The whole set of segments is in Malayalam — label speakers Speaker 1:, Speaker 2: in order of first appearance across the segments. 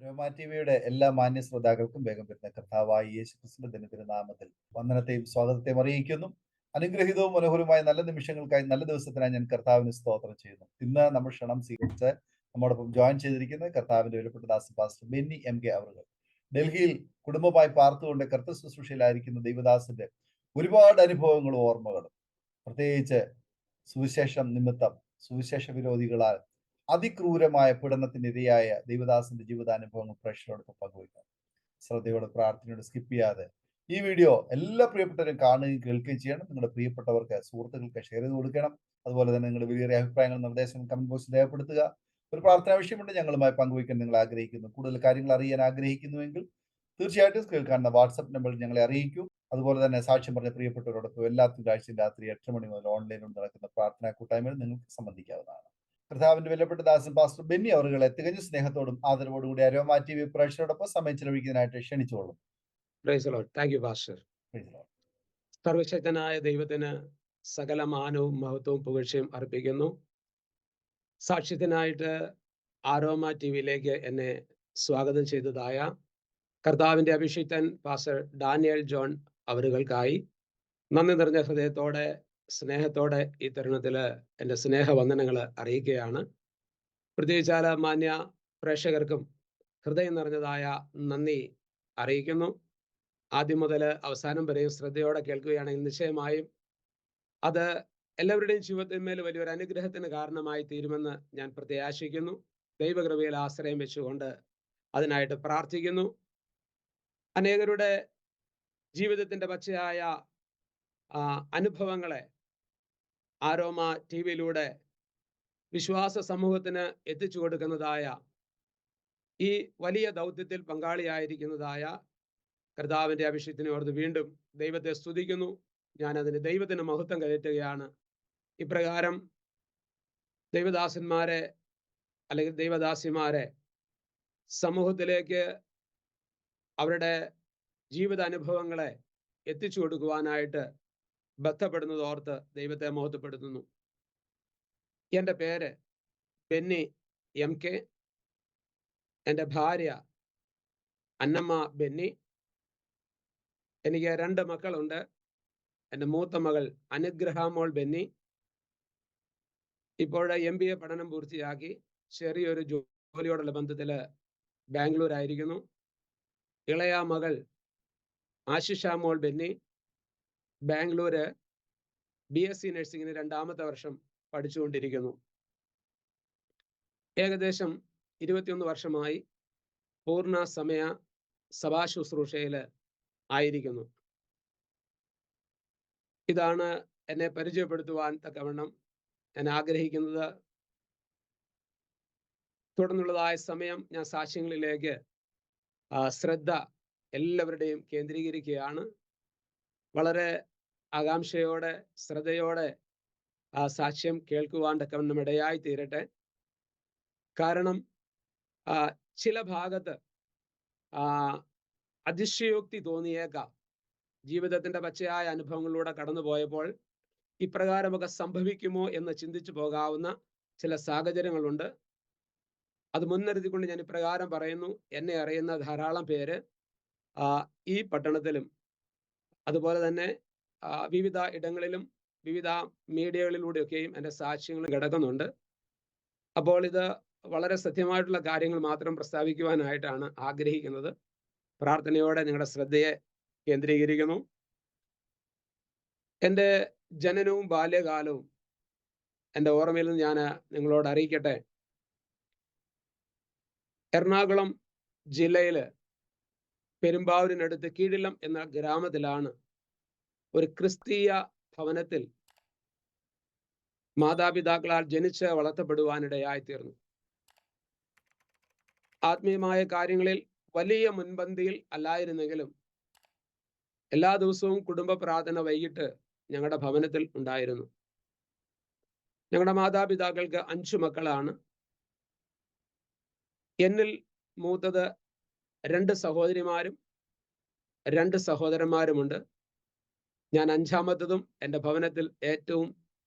Speaker 1: രോമാ ടിവിയുടെ എല്ലാ മാന്യ ശ്രോതാക്കൾക്കും വേഗം വരുന്ന കർത്താവായ യേശു ക്രിസ്തുവിന്റെ തിരുനാമത്തിൽ വന്ദനത്തെയും സ്വാഗതത്തെയും അറിയിക്കുന്നു. അനുഗ്രഹീതവും മനോഹരവുമായ നല്ല നിമിഷങ്ങൾക്കായി നല്ല ദിവസത്തിനായി ഞാൻ കർത്താവിന് സ്തോത്രം ചെയ്യുന്നു. ഇന്ന് നമ്മൾ ക്ഷണം സ്വീകരിച്ച് നമ്മോടൊപ്പം ജോയിൻ ചെയ്തിരിക്കുന്ന കർത്താവിന്റെ വിലപ്പെട്ട ദാസൻ പാസ്റ്റർ ബെന്നി MK അവറുകൾ. ഡൽഹിയിൽ കുടുംബമായി പാർത്തുകൊണ്ട് കർത്തൃ ശുശ്രൂഷയിലായിരിക്കുന്ന ദൈവദാസന്റെ ഒരുപാട് അനുഭവങ്ങളും ഓർമ്മകളും, പ്രത്യേകിച്ച് സുവിശേഷം നിമിത്തം സുവിശേഷ വിരോധികളാൽ അതിക്രൂരമായ പീഡനത്തിനിരയായ ദൈവദാസന്റെ ജീവിതാനുഭവങ്ങൾ പ്രേക്ഷകരോടൊപ്പം പങ്കുവയ്ക്കാം. ശ്രദ്ധയോടെ പ്രാർത്ഥനയോട് സ്കിപ്പ് ചെയ്യാതെ ഈ വീഡിയോ എല്ലാ പ്രിയപ്പെട്ടവരും കാണുകയും കേൾക്കുകയും ചെയ്യണം. നിങ്ങളുടെ പ്രിയപ്പെട്ടവർക്ക് സുഹൃത്തുക്കൾക്ക് ഷെയർ ചെയ്ത് കൊടുക്കണം. അതുപോലെ തന്നെ നിങ്ങളുടെ വലിയ അഭിപ്രായങ്ങൾ നിർദ്ദേശങ്ങൾ കമന്റ് ബോക്സിൽ രേഖപ്പെടുത്തുക. ഒരു പ്രാർത്ഥന ആവശ്യമുണ്ട് ഞങ്ങളുമായി പങ്കുവയ്ക്കാൻ നിങ്ങൾ ആഗ്രഹിക്കുന്നു, കൂടുതൽ കാര്യങ്ങൾ അറിയാൻ ആഗ്രഹിക്കുന്നുവെങ്കിൽ തീർച്ചയായിട്ടും കേൾക്കാനുള്ള വാട്സ്ആപ്പ് നമ്പറിൽ ഞങ്ങളെ അറിയിക്കൂ. അതുപോലെ തന്നെ സാക്ഷ്യം പറഞ്ഞ പ്രിയപ്പെട്ടവരോടൊപ്പം എല്ലാ തിങ്കളാഴ്ചയും രാത്രി 8 മണി മുതൽ ഓൺലൈനിൽ നടക്കുന്ന പ്രാർത്ഥനാ കൂട്ടായ്മയിൽ നിങ്ങൾക്ക് സംബന്ധിക്കാവുന്നതാണ്. കർത്താവിന്റെ വിലപ്പെട്ട ദാസൻ പാസ്റ്റർ ബെന്നി അവറുകളെ തികഞ്ഞ സ്നേഹത്തോടും ആദരവോടും കൂടി അരോമാ TV പ്രേക്ഷകരോടൊപ്പം സമയം ചെലവഴിക്കുന്നതിനായിട്ട് ക്ഷണിച്ചോളും.
Speaker 2: Thank you pastor. സർവശക്തനായ ദൈവത്തിന് സകല മാനവും മഹത്വവും പുകഴ്ചയും അർപ്പിക്കുന്നു. സാക്ഷ്യത്തിനായിട്ട് ആരോമ ടിവിയിലേക്ക് എന്നെ സ്വാഗതം ചെയ്തതായ കർത്താവിന്റെ അഭിഷിക്തൻ പാസ്റ്റർ ഡാനിയൽ ജോൺ അവരുകൾക്കായി നന്ദി നിറഞ്ഞ ഹൃദയത്തോടെ സ്നേഹത്തോടെ ഈ തരുണത്തിൽ എൻ്റെ സ്നേഹവന്ദനങ്ങൾ അറിയിക്കുകയാണ്. പ്രത്യേകിച്ചാൽ മാന്യ പ്രേക്ഷകർക്കും ഹൃദയം നിറഞ്ഞതായ നന്ദി അറിയിക്കുന്നു. ആദ്യം മുതൽ അവസാനം വരെയും ശ്രദ്ധയോടെ കേൾക്കുകയാണെങ്കിൽ നിശ്ചയമായും അത് എല്ലാവരുടെയും ജീവിതത്തിന്മേൽ വലിയൊരു അനുഗ്രഹത്തിന് കാരണമായി തീരുമെന്ന് ഞാൻ പ്രത്യാശിക്കുന്നു. ദൈവകൃപയിൽ ആശ്രയം വെച്ചുകൊണ്ട് അതിനായിട്ട് പ്രാർത്ഥിക്കുന്നു. അനേകരുടെ ജീവിതത്തിന്റെ പച്ചയായ അനുഭവങ്ങളെ ആരോമ ടിവിയിലൂടെ വിശ്വാസ സമൂഹത്തിന് എത്തിച്ചു കൊടുക്കുന്നതായ ഈ വലിയ ദൗത്യത്തിൽ പങ്കാളിയായിരിക്കുന്നതായ കർത്താവിന്റെ അഭിഷേകത്തിനെ ഓർത്ത് വീണ്ടും ദൈവത്തെ സ്തുതിക്കുന്നു. ഞാൻ അതിന് ദൈവത്തിന് മഹത്വം കയറ്റുകയാണ്. ഇപ്രകാരം ദൈവദാസന്മാരെ അല്ലെങ്കിൽ ദൈവദാസിമാരെ സമൂഹത്തിലേക്ക് അവരുടെ ജീവിത അനുഭവങ്ങളെ എത്തിച്ചു കൊടുക്കുവാനായിട്ട് ബന്ധപ്പെടുന്നത് ഓർത്ത് ദൈവത്തെ മഹത്വപ്പെടുത്തുന്നു. എൻ്റെ പേര് ബെന്നി MK. എൻ്റെ ഭാര്യ അന്നമ്മ ബെന്നി. എനിക്ക് 2 മക്കളുണ്ട്. എൻ്റെ മൂത്ത മകൾ അനുഗ്രഹാമോൾ ബെന്നി ഇപ്പോൾ MBA പഠനം പൂർത്തിയാക്കി ചെറിയൊരു ജോലിയോടുള്ള ബന്ധത്തിൽ ബാംഗ്ലൂരായിരിക്കുന്നു. ഇളയ മകൾ ആശിഷാമോൾ ബെന്നി ബാംഗ്ലൂര് BSc നഴ്സിംഗിന് 2ാമത്തെ വർഷം പഠിച്ചുകൊണ്ടിരിക്കുന്നു. ഏകദേശം 21 വർഷമായി പൂർണ്ണ സമയ സഭാ ശുശ്രൂഷയിൽ ആയിരിക്കുന്നു. ഇതാണ് എന്നെ പരിചയപ്പെടുത്തുവാൻ തക്കവണ്ണം ഞാൻ ആഗ്രഹിക്കുന്നത്. തുടർന്നുള്ളതായ സമയം ഞാൻ സാക്ഷ്യങ്ങളിലേക്ക് ശ്രദ്ധ എല്ലാവരുടെയും കേന്ദ്രീകരിക്കുകയാണ്. വളരെ ആകാംക്ഷയോടെ ശ്രദ്ധയോടെ സാക്ഷ്യം കേൾക്കുവാൻ തക്കവണ്ണം ഇടയായി തീരട്ടെ. കാരണം ചില ഭാഗത്ത് അതിശയോക്തി തോന്നിയേക്കാം. ജീവിതത്തിന്റെ പച്ചയായ അനുഭവങ്ങളിലൂടെ കടന്നു പോയപ്പോൾ ഇപ്രകാരമൊക്കെ സംഭവിക്കുമോ എന്ന് ചിന്തിച്ചു പോകാവുന്ന ചില സാഹചര്യങ്ങളുണ്ട്. അത് മുൻനിർത്തിക്കൊണ്ട് ഞാൻ ഇപ്രകാരം പറയുന്നു. എന്നെ അറിയുന്ന ധാരാളം പേര് ഈ പട്ടണത്തിലും അതുപോലെ തന്നെ വിവിധ ഇടങ്ങളിലും വിവിധ മീഡിയകളിലൂടെയൊക്കെയും എൻ്റെ സാക്ഷ്യങ്ങൾ കിടക്കുന്നുണ്ട്. അപ്പോൾ ഇത് വളരെ സത്യമായിട്ടുള്ള കാര്യങ്ങൾ മാത്രം പ്രസ്താവിക്കുവാനായിട്ടാണ് ആഗ്രഹിക്കുന്നത്. പ്രാർത്ഥനയോടെ നിങ്ങളുടെ ശ്രദ്ധയെ കേന്ദ്രീകരിക്കുന്നു. എൻ്റെ ജനനവും ബാല്യകാലവും എൻ്റെ ഓർമ്മയിൽ നിന്ന് ഞാൻ നിങ്ങളോട് അറിയിക്കട്ടെ. എറണാകുളം ജില്ലയിൽ പെരുമ്പാവൂരിനടുത്ത് കീഴിലം എന്ന ഗ്രാമത്തിലാണ് ഒരു ക്രിസ്തീയ ഭവനത്തിൽ മാതാപിതാക്കളാൽ ജനിച്ച് വളർത്തപ്പെടുവാനിടയായി തീർന്നു. ആത്മീയമായ കാര്യങ്ങളിൽ വലിയ മുൻപന്തിയിൽ അല്ലായിരുന്നെങ്കിലും എല്ലാ ദിവസവും കുടുംബ പ്രാർത്ഥന വൈകിട്ട് ഞങ്ങളുടെ ഭവനത്തിൽ ഉണ്ടായിരുന്നു. ഞങ്ങളുടെ മാതാപിതാക്കൾക്ക് 5 മക്കളാണ്. എന്നിൽ മൂത്തത് 2 സഹോദരിമാരും 2 സഹോദരന്മാരുമുണ്ട്. ഞാൻ 5ാമത്തതും എൻ്റെ ഭവനത്തിൽ ഏറ്റവും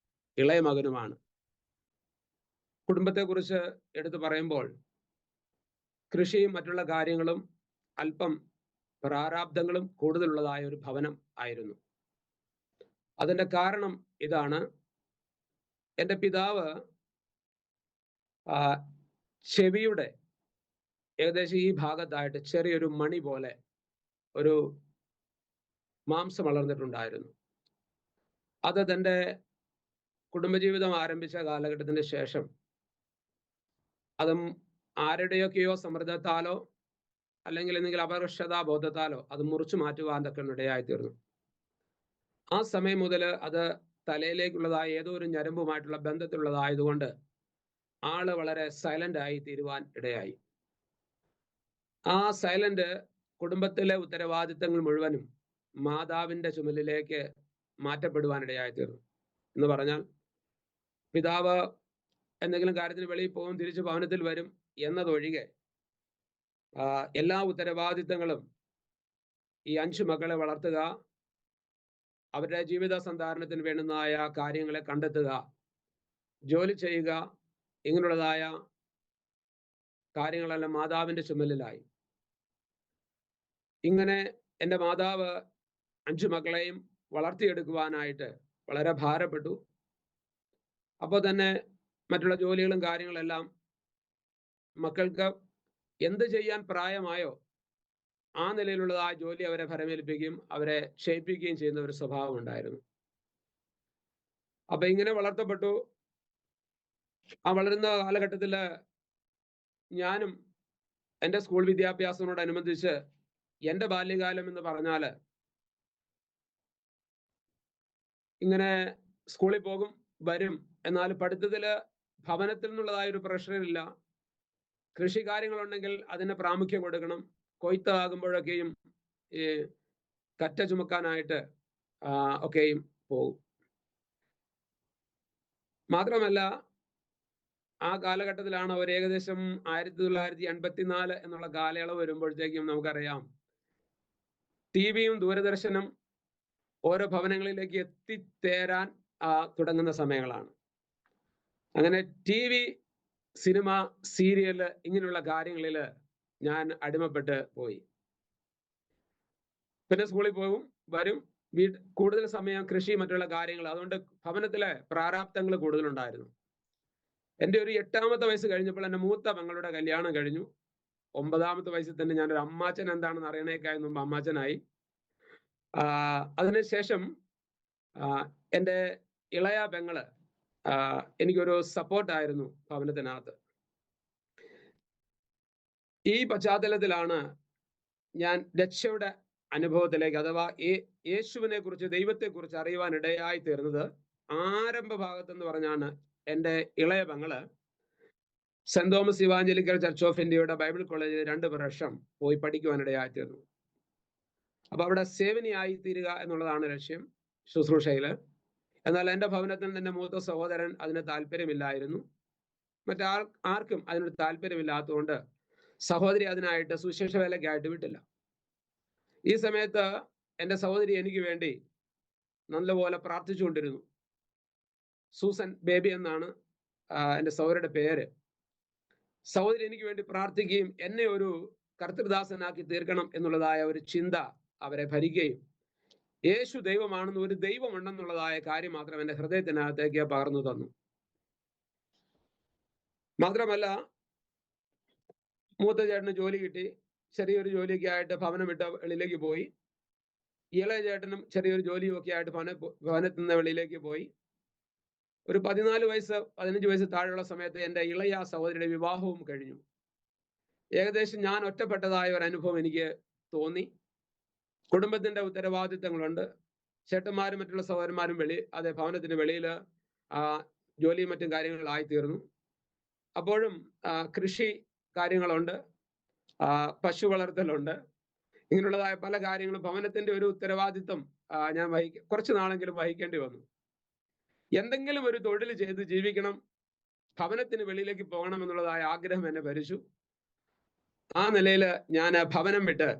Speaker 2: ഇളയ മകനുമാണ്. കുടുംബത്തെക്കുറിച്ച് എടുത്തു പറയുമ്പോൾ കൃഷിയും മറ്റുള്ള കാര്യങ്ങളും അല്പം പ്രാരാബ്ദങ്ങളും കൂടുതലുള്ളതായ ഒരു ഭവനം ആയിരുന്നു. അതിന്റെ കാരണം ഇതാണ്. എൻ്റെ പിതാവ് ചെവിയുടെ ഏകദേശം ഈ ഭാഗത്തായിട്ട് ചെറിയൊരു മണി പോലെ ഒരു മാംസം വളർന്നിട്ടുണ്ടായിരുന്നു. അത് തൻ്റെ കുടുംബജീവിതം ആരംഭിച്ച കാലഘട്ടത്തിന് ശേഷം അതും ആരുടെയൊക്കെയോ സമ്മർദ്ദത്താലോ അല്ലെങ്കിൽ എന്തെങ്കിലും അപകർഷതാബോധത്താലോ അത് മുറിച്ചു മാറ്റുവാൻ തക്ക ഇടയായി തീർന്നു. ആ സമയം മുതൽ അത് തലയിലേക്കുള്ളതായ ഏതോ ഒരു ഞരമ്പുമായിട്ടുള്ള ബന്ധത്തിലുള്ളതായതുകൊണ്ട് ആള് വളരെ സൈലന്റ് ആയി തീരുവാൻ ഇടയായി. ആ സൈലന്റ് കുടുംബത്തിലെ ഉത്തരവാദിത്തങ്ങൾ മുഴുവനും മാതാവിന്റെ ചുമലിലേക്ക് മാറ്റപ്പെടുവാനിടയായി തീർന്നു. എന്ന് പറഞ്ഞാൽ പിതാവ് എന്തെങ്കിലും കാര്യത്തിന് വെളിയിൽ പോകും, തിരിച്ച് ഭവനത്തിൽ വരും എന്നതൊഴികെ എല്ലാ ഉത്തരവാദിത്തങ്ങളും ഈ 5 മക്കളെ വളർത്തുക, അവരുടെ ജീവിത സന്ധാരണത്തിന് വേണ്ടുന്നതായ കാര്യങ്ങളെ കണ്ടെത്തുക, ജോലി ചെയ്യുക, ഇങ്ങനെയുള്ളതായ കാര്യങ്ങളെല്ലാം മാതാവിന്റെ ചുമലിലായി. ഇങ്ങനെ എൻ്റെ മാതാവ് 5 മക്കളെയും വളർത്തിയെടുക്കുവാനായിട്ട് വളരെ ഭാരപ്പെട്ടു. അപ്പോൾ തന്നെ മറ്റുള്ള ജോലികളും കാര്യങ്ങളെല്ലാം മക്കൾക്ക് എന്ത് ചെയ്യാൻ പ്രായമായോ ആ നിലയിലുള്ള ആ ജോലി അവരെ ഫലമേൽപ്പിക്കുകയും അവരെ ക്ഷയിപ്പിക്കുകയും ചെയ്യുന്ന ഒരു സ്വഭാവം ഉണ്ടായിരുന്നു. അപ്പൊ ഇങ്ങനെ വളർത്തപ്പെട്ടു. ആ വളരുന്ന കാലഘട്ടത്തില് ഞാനും എൻ്റെ സ്കൂൾ വിദ്യാഭ്യാസത്തിനോടനുബന്ധിച്ച് എൻ്റെ ബാല്യകാലം എന്ന് പറഞ്ഞാല് ഇങ്ങനെ സ്കൂളിൽ പോകും, വരും, എന്നാൽ പഠിത്തത്തില് ഭവനത്തിൽ നിന്നുള്ളതായ ഒരു പ്രഷറില്ല. കൃഷി കാര്യങ്ങളുണ്ടെങ്കിൽ അതിന് പ്രാമുഖ്യം കൊടുക്കണം. കൊയ്ത്താകുമ്പോഴൊക്കെയും ഈ കറ്റ ചുമക്കാനായിട്ട് ഒക്കെയും പോകും. മാത്രമല്ല ആ കാലഘട്ടത്തിലാണ് ഒരു ഏകദേശം 1984 എന്നുള്ള കാലയളവ് വരുമ്പോഴത്തേക്കും നമുക്കറിയാം ടിവിയും ദൂരദർശനും ഓരോ ഭവനങ്ങളിലേക്ക് എത്തിത്തേരാൻ തുടങ്ങുന്ന സമയങ്ങളാണ്. അങ്ങനെ TV, സിനിമ, സീരിയല് ഇങ്ങനെയുള്ള കാര്യങ്ങളിൽ ഞാൻ അടിമപ്പെട്ട് പോയി. പിന്നെ സ്കൂളിൽ പോകും, വരും, കൂടുതൽ സമയം കൃഷി മറ്റുള്ള കാര്യങ്ങൾ. അതുകൊണ്ട് ഭവനത്തിലെ പ്രാരാബ്ദങ്ങൾ കൂടുതലുണ്ടായിരുന്നു. എൻ്റെ ഒരു 8ാമത്തെ വയസ്സ് കഴിഞ്ഞപ്പോൾ എൻ്റെ മൂത്ത പെങ്ങളുടെ കല്യാണം കഴിഞ്ഞു. 9ാമത്തെ വയസ്സിൽ തന്നെ ഞാനൊരു അമ്മാച്ചൻ എന്താണെന്ന് അറിയണേക്കായി മുമ്പ് അമ്മാച്ചനായി. അതിനുശേഷം എൻ്റെ ഇളയ പെങ്ങള് എനിക്കൊരു സപ്പോർട്ടായിരുന്നു ഭവനത്തിനകത്ത്. ഈ പശ്ചാത്തലത്തിലാണ് ഞാൻ രക്ഷയുടെ അനുഭവത്തിലേക്ക്, അഥവാ യേശുവിനെ കുറിച്ച്, ദൈവത്തെക്കുറിച്ച് അറിയുവാൻ ഇടയായി തീർന്നത്. ആരംഭ ഭാഗത്തെന്ന് പറഞ്ഞാണ് എൻ്റെ ഇളയ പെങ്ങള് saint Thomas evangelical church of ഇന്ത്യയുടെ ബൈബിൾ കോളേജിൽ 2 വർഷം പോയി പഠിക്കുവാനിടയായി തീർന്നു. അപ്പൊ അവിടെ സേവനിയായി തീരുക എന്നുള്ളതാണ് ലക്ഷ്യം ശുശ്രൂഷയില്. എന്നാൽ എൻ്റെ ഭവനത്തിൽ തന്നെ മൂത്ത സഹോദരൻ അതിന് താല്പര്യമില്ലായിരുന്നു. ആർക്കും അതിനൊരു താല്പര്യമില്ലാത്തതുകൊണ്ട് സഹോദരി അതിനായിട്ട് സുവിശേഷ വേലയ്ക്കായിട്ട് വിട്ടില്ല. ഈ സമയത്ത് എൻ്റെ സഹോദരി എനിക്ക് വേണ്ടി നല്ലപോലെ പ്രാർത്ഥിച്ചുകൊണ്ടിരുന്നു. സൂസൻ ബേബി എന്നാണ് എൻ്റെ സഹോദരിയുടെ പേര്. സഹോദരി എനിക്ക് വേണ്ടി പ്രാർത്ഥിക്കുകയും എന്നെ ഒരു കർത്തൃദാസനാക്കി തീർക്കണം എന്നുള്ളതായ ഒരു ചിന്ത അവരെ ഭരിക്കുകയും യേശു ദൈവമാണെന്ന്, ഒരു ദൈവമുണ്ടെന്നുള്ളതായ കാര്യം മാത്രം എൻ്റെ ഹൃദയത്തിനകത്തേക്ക് പകർന്നു തന്നു. മാത്രമല്ല മൂത്ത ചേട്ടന് ജോലി കിട്ടി. ചെറിയൊരു ജോലിയൊക്കെ ആയിട്ട് ഭവനം വിട്ട വെളിയിലേക്ക് പോയി. ഇളയ ചേട്ടനും ചെറിയൊരു ജോലിയൊക്കെ ആയിട്ട് ഭവനത്തിൽ നിന്ന് വെളിയിലേക്ക് പോയി. ഒരു 14 വയസ്സ് 15 വയസ്സ് താഴെയുള്ള സമയത്ത് എൻ്റെ ഇളയ സഹോദരിയുടെ വിവാഹവും കഴിഞ്ഞു. ഏകദേശം ഞാൻ ഒറ്റപ്പെട്ടതായ ഒരു അനുഭവം എനിക്ക് തോന്നി. കുടുംബത്തിന്റെ ഉത്തരവാദിത്തങ്ങളുണ്ട്. ചേട്ടന്മാരും മറ്റുള്ള സഹോദരന്മാരും ഭവനത്തിന് വെളിയിൽ ജോലിയും മറ്റും കാര്യങ്ങളായി തീർന്നു. അപ്പോഴും കൃഷി കാര്യങ്ങളുണ്ട്, പശു വളർത്തലുണ്ട്, ഇങ്ങനെയുള്ളതായ പല കാര്യങ്ങളും ഭവനത്തിന്റെ ഒരു ഉത്തരവാദിത്വം ഞാൻ കുറച്ച് നാളെങ്കിലും വഹിക്കേണ്ടി വന്നു. എന്തെങ്കിലും ഒരു തൊഴിൽ ചെയ്ത് ജീവിക്കണം, ഭവനത്തിന് വെളിയിലേക്ക് പോകണം എന്നുള്ളതായ ആഗ്രഹം എന്നെ ഭരിച്ചു. ആ നിലയിൽ ഞാൻ ഭവനം വിട്ട്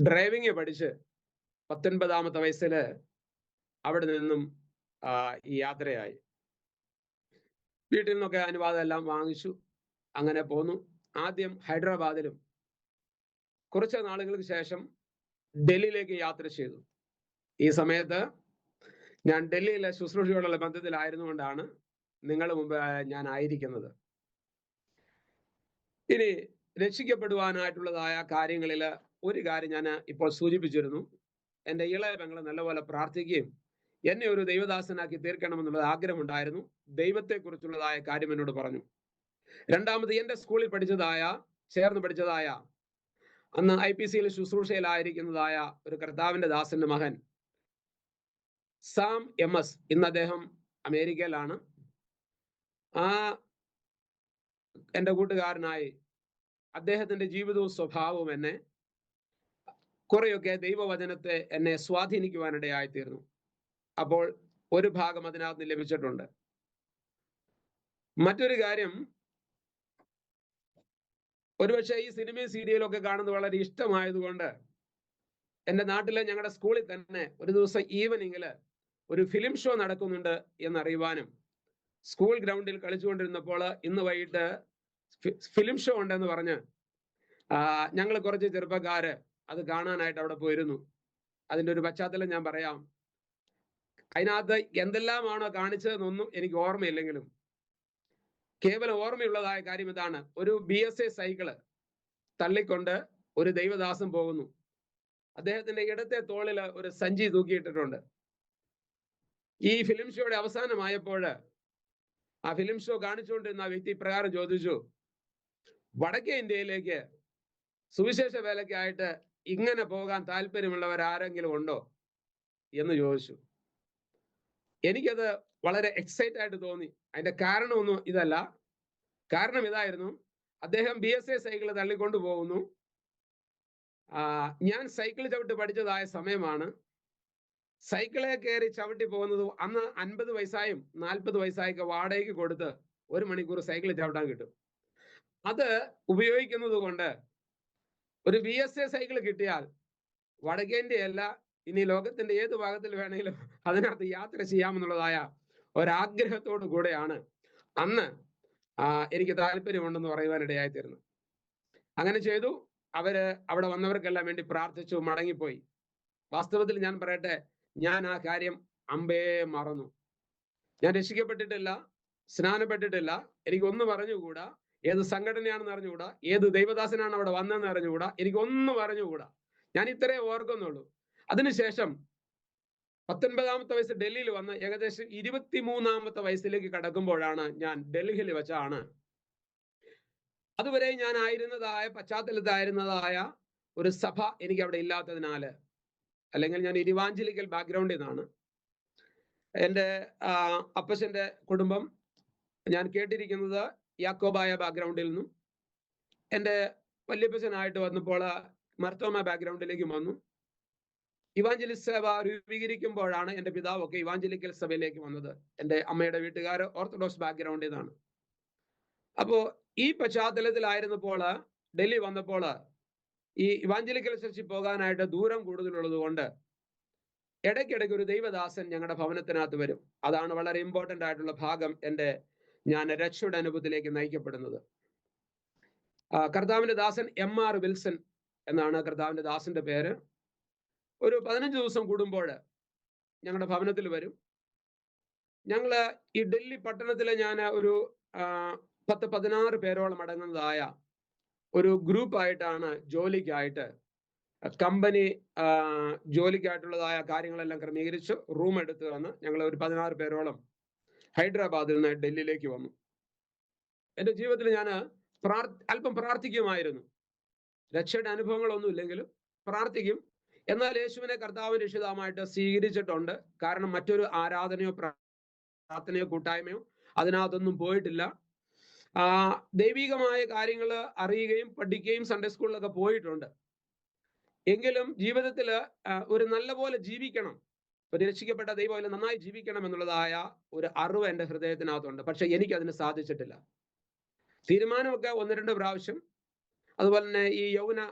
Speaker 2: ഡ്രൈവിംഗ് പഠിച്ച് 19ാമത്തെ വയസ്സിൽ അവിടെ നിന്നും ഈ യാത്രയായി. വീട്ടിൽ നിന്നൊക്കെ അനുവാദം എല്ലാം വാങ്ങിച്ചു. അങ്ങനെ പോന്നു. ആദ്യം ഹൈദരാബാദിലും കുറച്ച് നാളുകൾക്ക് ശേഷം ഡൽഹിയിലേക്ക് യാത്ര ചെയ്തു. ഈ സമയത്ത് ഞാൻ ഡൽഹിയിലെ ശുശ്രൂഷയോടുള്ള ബന്ധത്തിലായിരുന്നുകൊണ്ടാണ് നിങ്ങളുടെ മുമ്പ് ഞാൻ ആയിരിക്കുന്നത്. ഇനി രക്ഷിക്കപ്പെടുവാനായിട്ടുള്ളതായ കാര്യങ്ങളിൽ ഒരു കാര്യം ഞാൻ ഇപ്പോൾ സൂചിപ്പിച്ചിരുന്നു. എൻ്റെ ഇളയ പെങ്ങളെ നല്ലപോലെ പ്രാർത്ഥിക്കുകയും എന്നെ ഒരു ദൈവദാസനാക്കി തീർക്കണമെന്നുള്ള ആഗ്രഹമുണ്ടായിരുന്നു. ദൈവത്തെക്കുറിച്ചുള്ളതായ കാര്യം എന്നോട് പറഞ്ഞു. രണ്ടാമത് എൻ്റെ സ്കൂളിൽ ചേർന്ന് പഠിച്ചതായ അന്ന് IPCയിൽ ശുശ്രൂഷയിലായിരിക്കുന്നതായ ഒരു കർത്താവിന്റെ ദാസന്റെ മകൻ സാം MS, ഇന്ന് അദ്ദേഹം അമേരിക്കയിലാണ്. എൻ്റെ കൂട്ടുകാരനായി അദ്ദേഹത്തിന്റെ ജീവിതവും സ്വഭാവവും എന്നെ കുറെയൊക്കെ ദൈവവചനത്തെ എന്നെ സ്വാധീനിക്കുവാനിടയായി തീർന്നു. അപ്പോൾ ഒരു ഭാഗം അതിനകത്ത് ലഭിച്ചിട്ടുണ്ട്. മറ്റൊരു കാര്യം, ഒരുപക്ഷെ ഈ സിനിമയും സീരിയലൊക്കെ കാണുന്നത് വളരെ ഇഷ്ടമായതുകൊണ്ട് എൻ്റെ നാട്ടിലെ ഞങ്ങളുടെ സ്കൂളിൽ തന്നെ ഒരു ദിവസം ഈവനിങ്ങിൽ ഒരു ഫിലിം ഷോ നടക്കുന്നുണ്ട് എന്നറിയുവാനും, സ്കൂൾ ഗ്രൗണ്ടിൽ കളിച്ചുകൊണ്ടിരുന്നപ്പോൾ ഇന്ന് വൈകിട്ട് ഫിലിം ഷോ ഉണ്ടെന്ന് പറഞ്ഞ് ഞങ്ങൾ കുറച്ച് ചെറുപ്പക്കാര് അത് കാണാനായിട്ട് അവിടെ പോയിരുന്നു. അതിൻ്റെ ഒരു പശ്ചാത്തലം ഞാൻ പറയാം. അതിനകത്ത് എന്തെല്ലാമാണോ കാണിച്ചതെന്നൊന്നും എനിക്ക് ഓർമ്മയില്ലെങ്കിലും കേവലം ഓർമ്മയുള്ളതായ കാര്യം ഇതാണ്: ഒരു BSA സൈക്കിള് തള്ളിക്കൊണ്ട് ഒരു ദൈവദാസൻ പോകുന്നു. അദ്ദേഹത്തിന്റെ ഇടത്തെ തോളിൽ ഒരു സഞ്ചി തൂക്കിയിട്ടിട്ടുണ്ട്. ഈ ഫിലിം ഷോയുടെ അവസാനമായപ്പോൾ ആ ഫിലിം ഷോ കാണിച്ചുകൊണ്ടിരുന്ന ആ വ്യക്തി പ്രകാരം ചോദിച്ചു, വടക്കേ ഇന്ത്യയിലേക്ക് സുവിശേഷ വേലയ്ക്കായിട്ട് ഇങ്ങനെ പോകാൻ താല്പര്യമുള്ളവർ ആരെങ്കിലും ഉണ്ടോ എന്ന് ചോദിച്ചു. എനിക്കത് വളരെ എക്സൈറ്റ് ആയിട്ട് തോന്നി. അതിന്റെ കാരണമൊന്നും ഇതല്ല. കാരണം ഇതായിരുന്നു: അദ്ദേഹം BSA സൈക്കിൾ തള്ളിക്കൊണ്ടു പോകുന്നു. ഞാൻ സൈക്കിൾ ചവിട്ടി പഠിച്ചതായ സമയമാണ്. സൈക്കിളെ കയറി ചവിട്ടി പോകുന്നത് അന്ന് 50 പൈസയും 40 പൈസയൊക്കെ വാടകയ്ക്ക് കൊടുത്ത് 1 മണിക്കൂർ സൈക്കിൾ ചവിട്ടാൻ കിട്ടും. അത് ഉപയോഗിക്കുന്നത് കൊണ്ട് ഒരു BSA സൈക്കിൾ കിട്ടിയാൽ വടക്കേന്ത്യയല്ല, ഇനി ലോകത്തിന്റെ ഏത് ഭാഗത്തിൽ വേണമെങ്കിലും അതിനകത്ത് യാത്ര ചെയ്യാമെന്നുള്ളതായ ഒരാഗ്രഹത്തോടു കൂടെയാണ് അന്ന് എനിക്ക് താല്പര്യമുണ്ടെന്ന് പറയുവാനിടയായി തീർന്നു. അങ്ങനെ ചെയ്തു. അവിടെ വന്നവർക്കെല്ലാം വേണ്ടി പ്രാർത്ഥിച്ചു, മടങ്ങിപ്പോയി. വാസ്തവത്തിൽ ഞാൻ പറയട്ടെ, ഞാൻ ആ കാര്യം അമ്പേ മറന്നു. ഞാൻ രക്ഷിക്കപ്പെട്ടിട്ടില്ല, സ്നാനപ്പെട്ടിട്ടില്ല, എനിക്കൊന്നും അറിഞ്ഞുകൂടാ, ഏത് സംഘടനയാണെന്ന് അറിഞ്ഞുകൂടാ, ഏത് ദൈവദാസനാണ് അവിടെ വന്നതെന്ന് അറിഞ്ഞുകൂടാ, എനിക്കൊന്നും അറിഞ്ഞുകൂടാ. ഞാൻ ഇത്രേ ഓർക്കുന്നുള്ളൂ. അതിനുശേഷം 19ാമത്തെ വയസ്സ് ഡൽഹിയിൽ വന്ന് ഏകദേശം 23ാമത്തെ വയസ്സിലേക്ക് കടക്കുമ്പോഴാണ് ഞാൻ ഡൽഹിയിൽ വെച്ചാണ്, അതുവരെ ഞാൻ പശ്ചാത്തലത്തായിരുന്നതായ ഒരു സഭ എനിക്ക് അവിടെ ഇല്ലാത്തതിനാല്, അല്ലെങ്കിൽ ഞാൻ ഇവാഞ്ചലിക്കൽ ബാക്ക്ഗ്രൗണ്ടിൽ നിന്നാണ്. എൻ്റെ അപ്പച്ചൻ്റെ കുടുംബം ഞാൻ കേട്ടിരിക്കുന്നത് യാക്കോബായ ബാക്ക്ഗ്രൗണ്ടിൽ നിന്നും, എൻ്റെ വല്യപ്പച്ചനായിട്ട് വന്നപ്പോൾ മർത്തോമ ബാക്ക്ഗ്രൗണ്ടിലേക്ക് വന്നു. ഇവാഞ്ചലിസ്റ്റ് സഭ രൂപീകരിക്കുമ്പോഴാണ് എൻ്റെ പിതാവൊക്കെ ഇവാഞ്ചലിക്കൽ സഭയിലേക്ക് വന്നത്. എൻ്റെ അമ്മയുടെ വീട്ടുകാർ ഓർത്തഡോക്സ് ബാക്ക്ഗ്രൗണ്ടിൽ നിന്നാണ്. അപ്പോൾ ഈ പശ്ചാത്തലത്തിലായിരുന്നപ്പോൾ ഡൽഹി വന്നപ്പോൾ ഈ ഇവാഞ്ചലിക്കൽ ചർച്ചിൽ പോകാനായിട്ട് ദൂരം കൂടുതലുള്ളത് കൊണ്ട് ഇടയ്ക്കിടയ്ക്ക് ഒരു ദൈവദാസൻ ഞങ്ങളുടെ ഭവനത്തിനകത്ത് വരും. അതാണ് വളരെ ഇമ്പോർട്ടൻ്റ് ആയിട്ടുള്ള ഭാഗം. ഞാൻ രക്ഷയുടെ അനുഭവത്തിലേക്ക് നയിക്കപ്പെടുന്നത്. കർത്താവിന്റെ ദാസൻ MR വിൽസൺ എന്നാണ് കർത്താവിന്റെ ദാസന്റെ പേര്. ഒരു 15 ദിവസം കൂടുമ്പോൾ ഞങ്ങളുടെ ഭവനത്തിൽ വരും. ഞങ്ങള് ഈ ഡൽഹി പട്ടണത്തിലെ ഞാൻ ഒരു 10-16 പേരോളം അടങ്ങുന്നതായ ഒരു ഗ്രൂപ്പായിട്ടാണ് ജോലിക്കായിട്ട്, കമ്പനി ജോലിക്കായിട്ടുള്ളതായ കാര്യങ്ങളെല്ലാം ക്രമീകരിച്ച് റൂം എടുത്ത് വന്ന് ഞങ്ങൾ ഒരു 16 പേരോളം ഹൈദരാബാദിൽ നിന്ന് ഡൽഹിയിലേക്ക് വന്നു. എൻ്റെ ജീവിതത്തിൽ ഞാൻ അല്പം പ്രാർത്ഥിക്കുമായിരുന്നു. രക്ഷയുടെ അനുഭവങ്ങളൊന്നും ഇല്ലെങ്കിലും പ്രാർത്ഥിക്കും. എന്നാൽ യേശുവിനെ കർത്താവ് രക്ഷിതാവായിട്ട് സ്വീകരിച്ചിട്ടുണ്ട്. കാരണം മറ്റൊരു ആരാധനയോ പ്രാർത്ഥനയോ കൂട്ടായ്മയോ അതിനകത്തൊന്നും പോയിട്ടില്ല. ദൈവികമായ കാര്യങ്ങൾ അറിയുകയും പഠിക്കുകയും സൺഡേ സ്കൂളിലൊക്കെ പോയിട്ടുണ്ട്. എങ്കിലും ജീവിതത്തിൽ ഒരു നല്ല പോലെ ജീവിക്കണം, ഒരു രക്ഷിക്കപ്പെട്ട ദൈവം നന്നായി ജീവിക്കണം എന്നുള്ളതായ ഒരു അറിവ് എൻ്റെ ഹൃദയത്തിനകത്തുണ്ട്. പക്ഷെ എനിക്കതിന് സാധിച്ചിട്ടില്ല. തീരുമാനമൊക്കെ 1-2 പ്രാവശ്യം, അതുപോലെ തന്നെ ഈ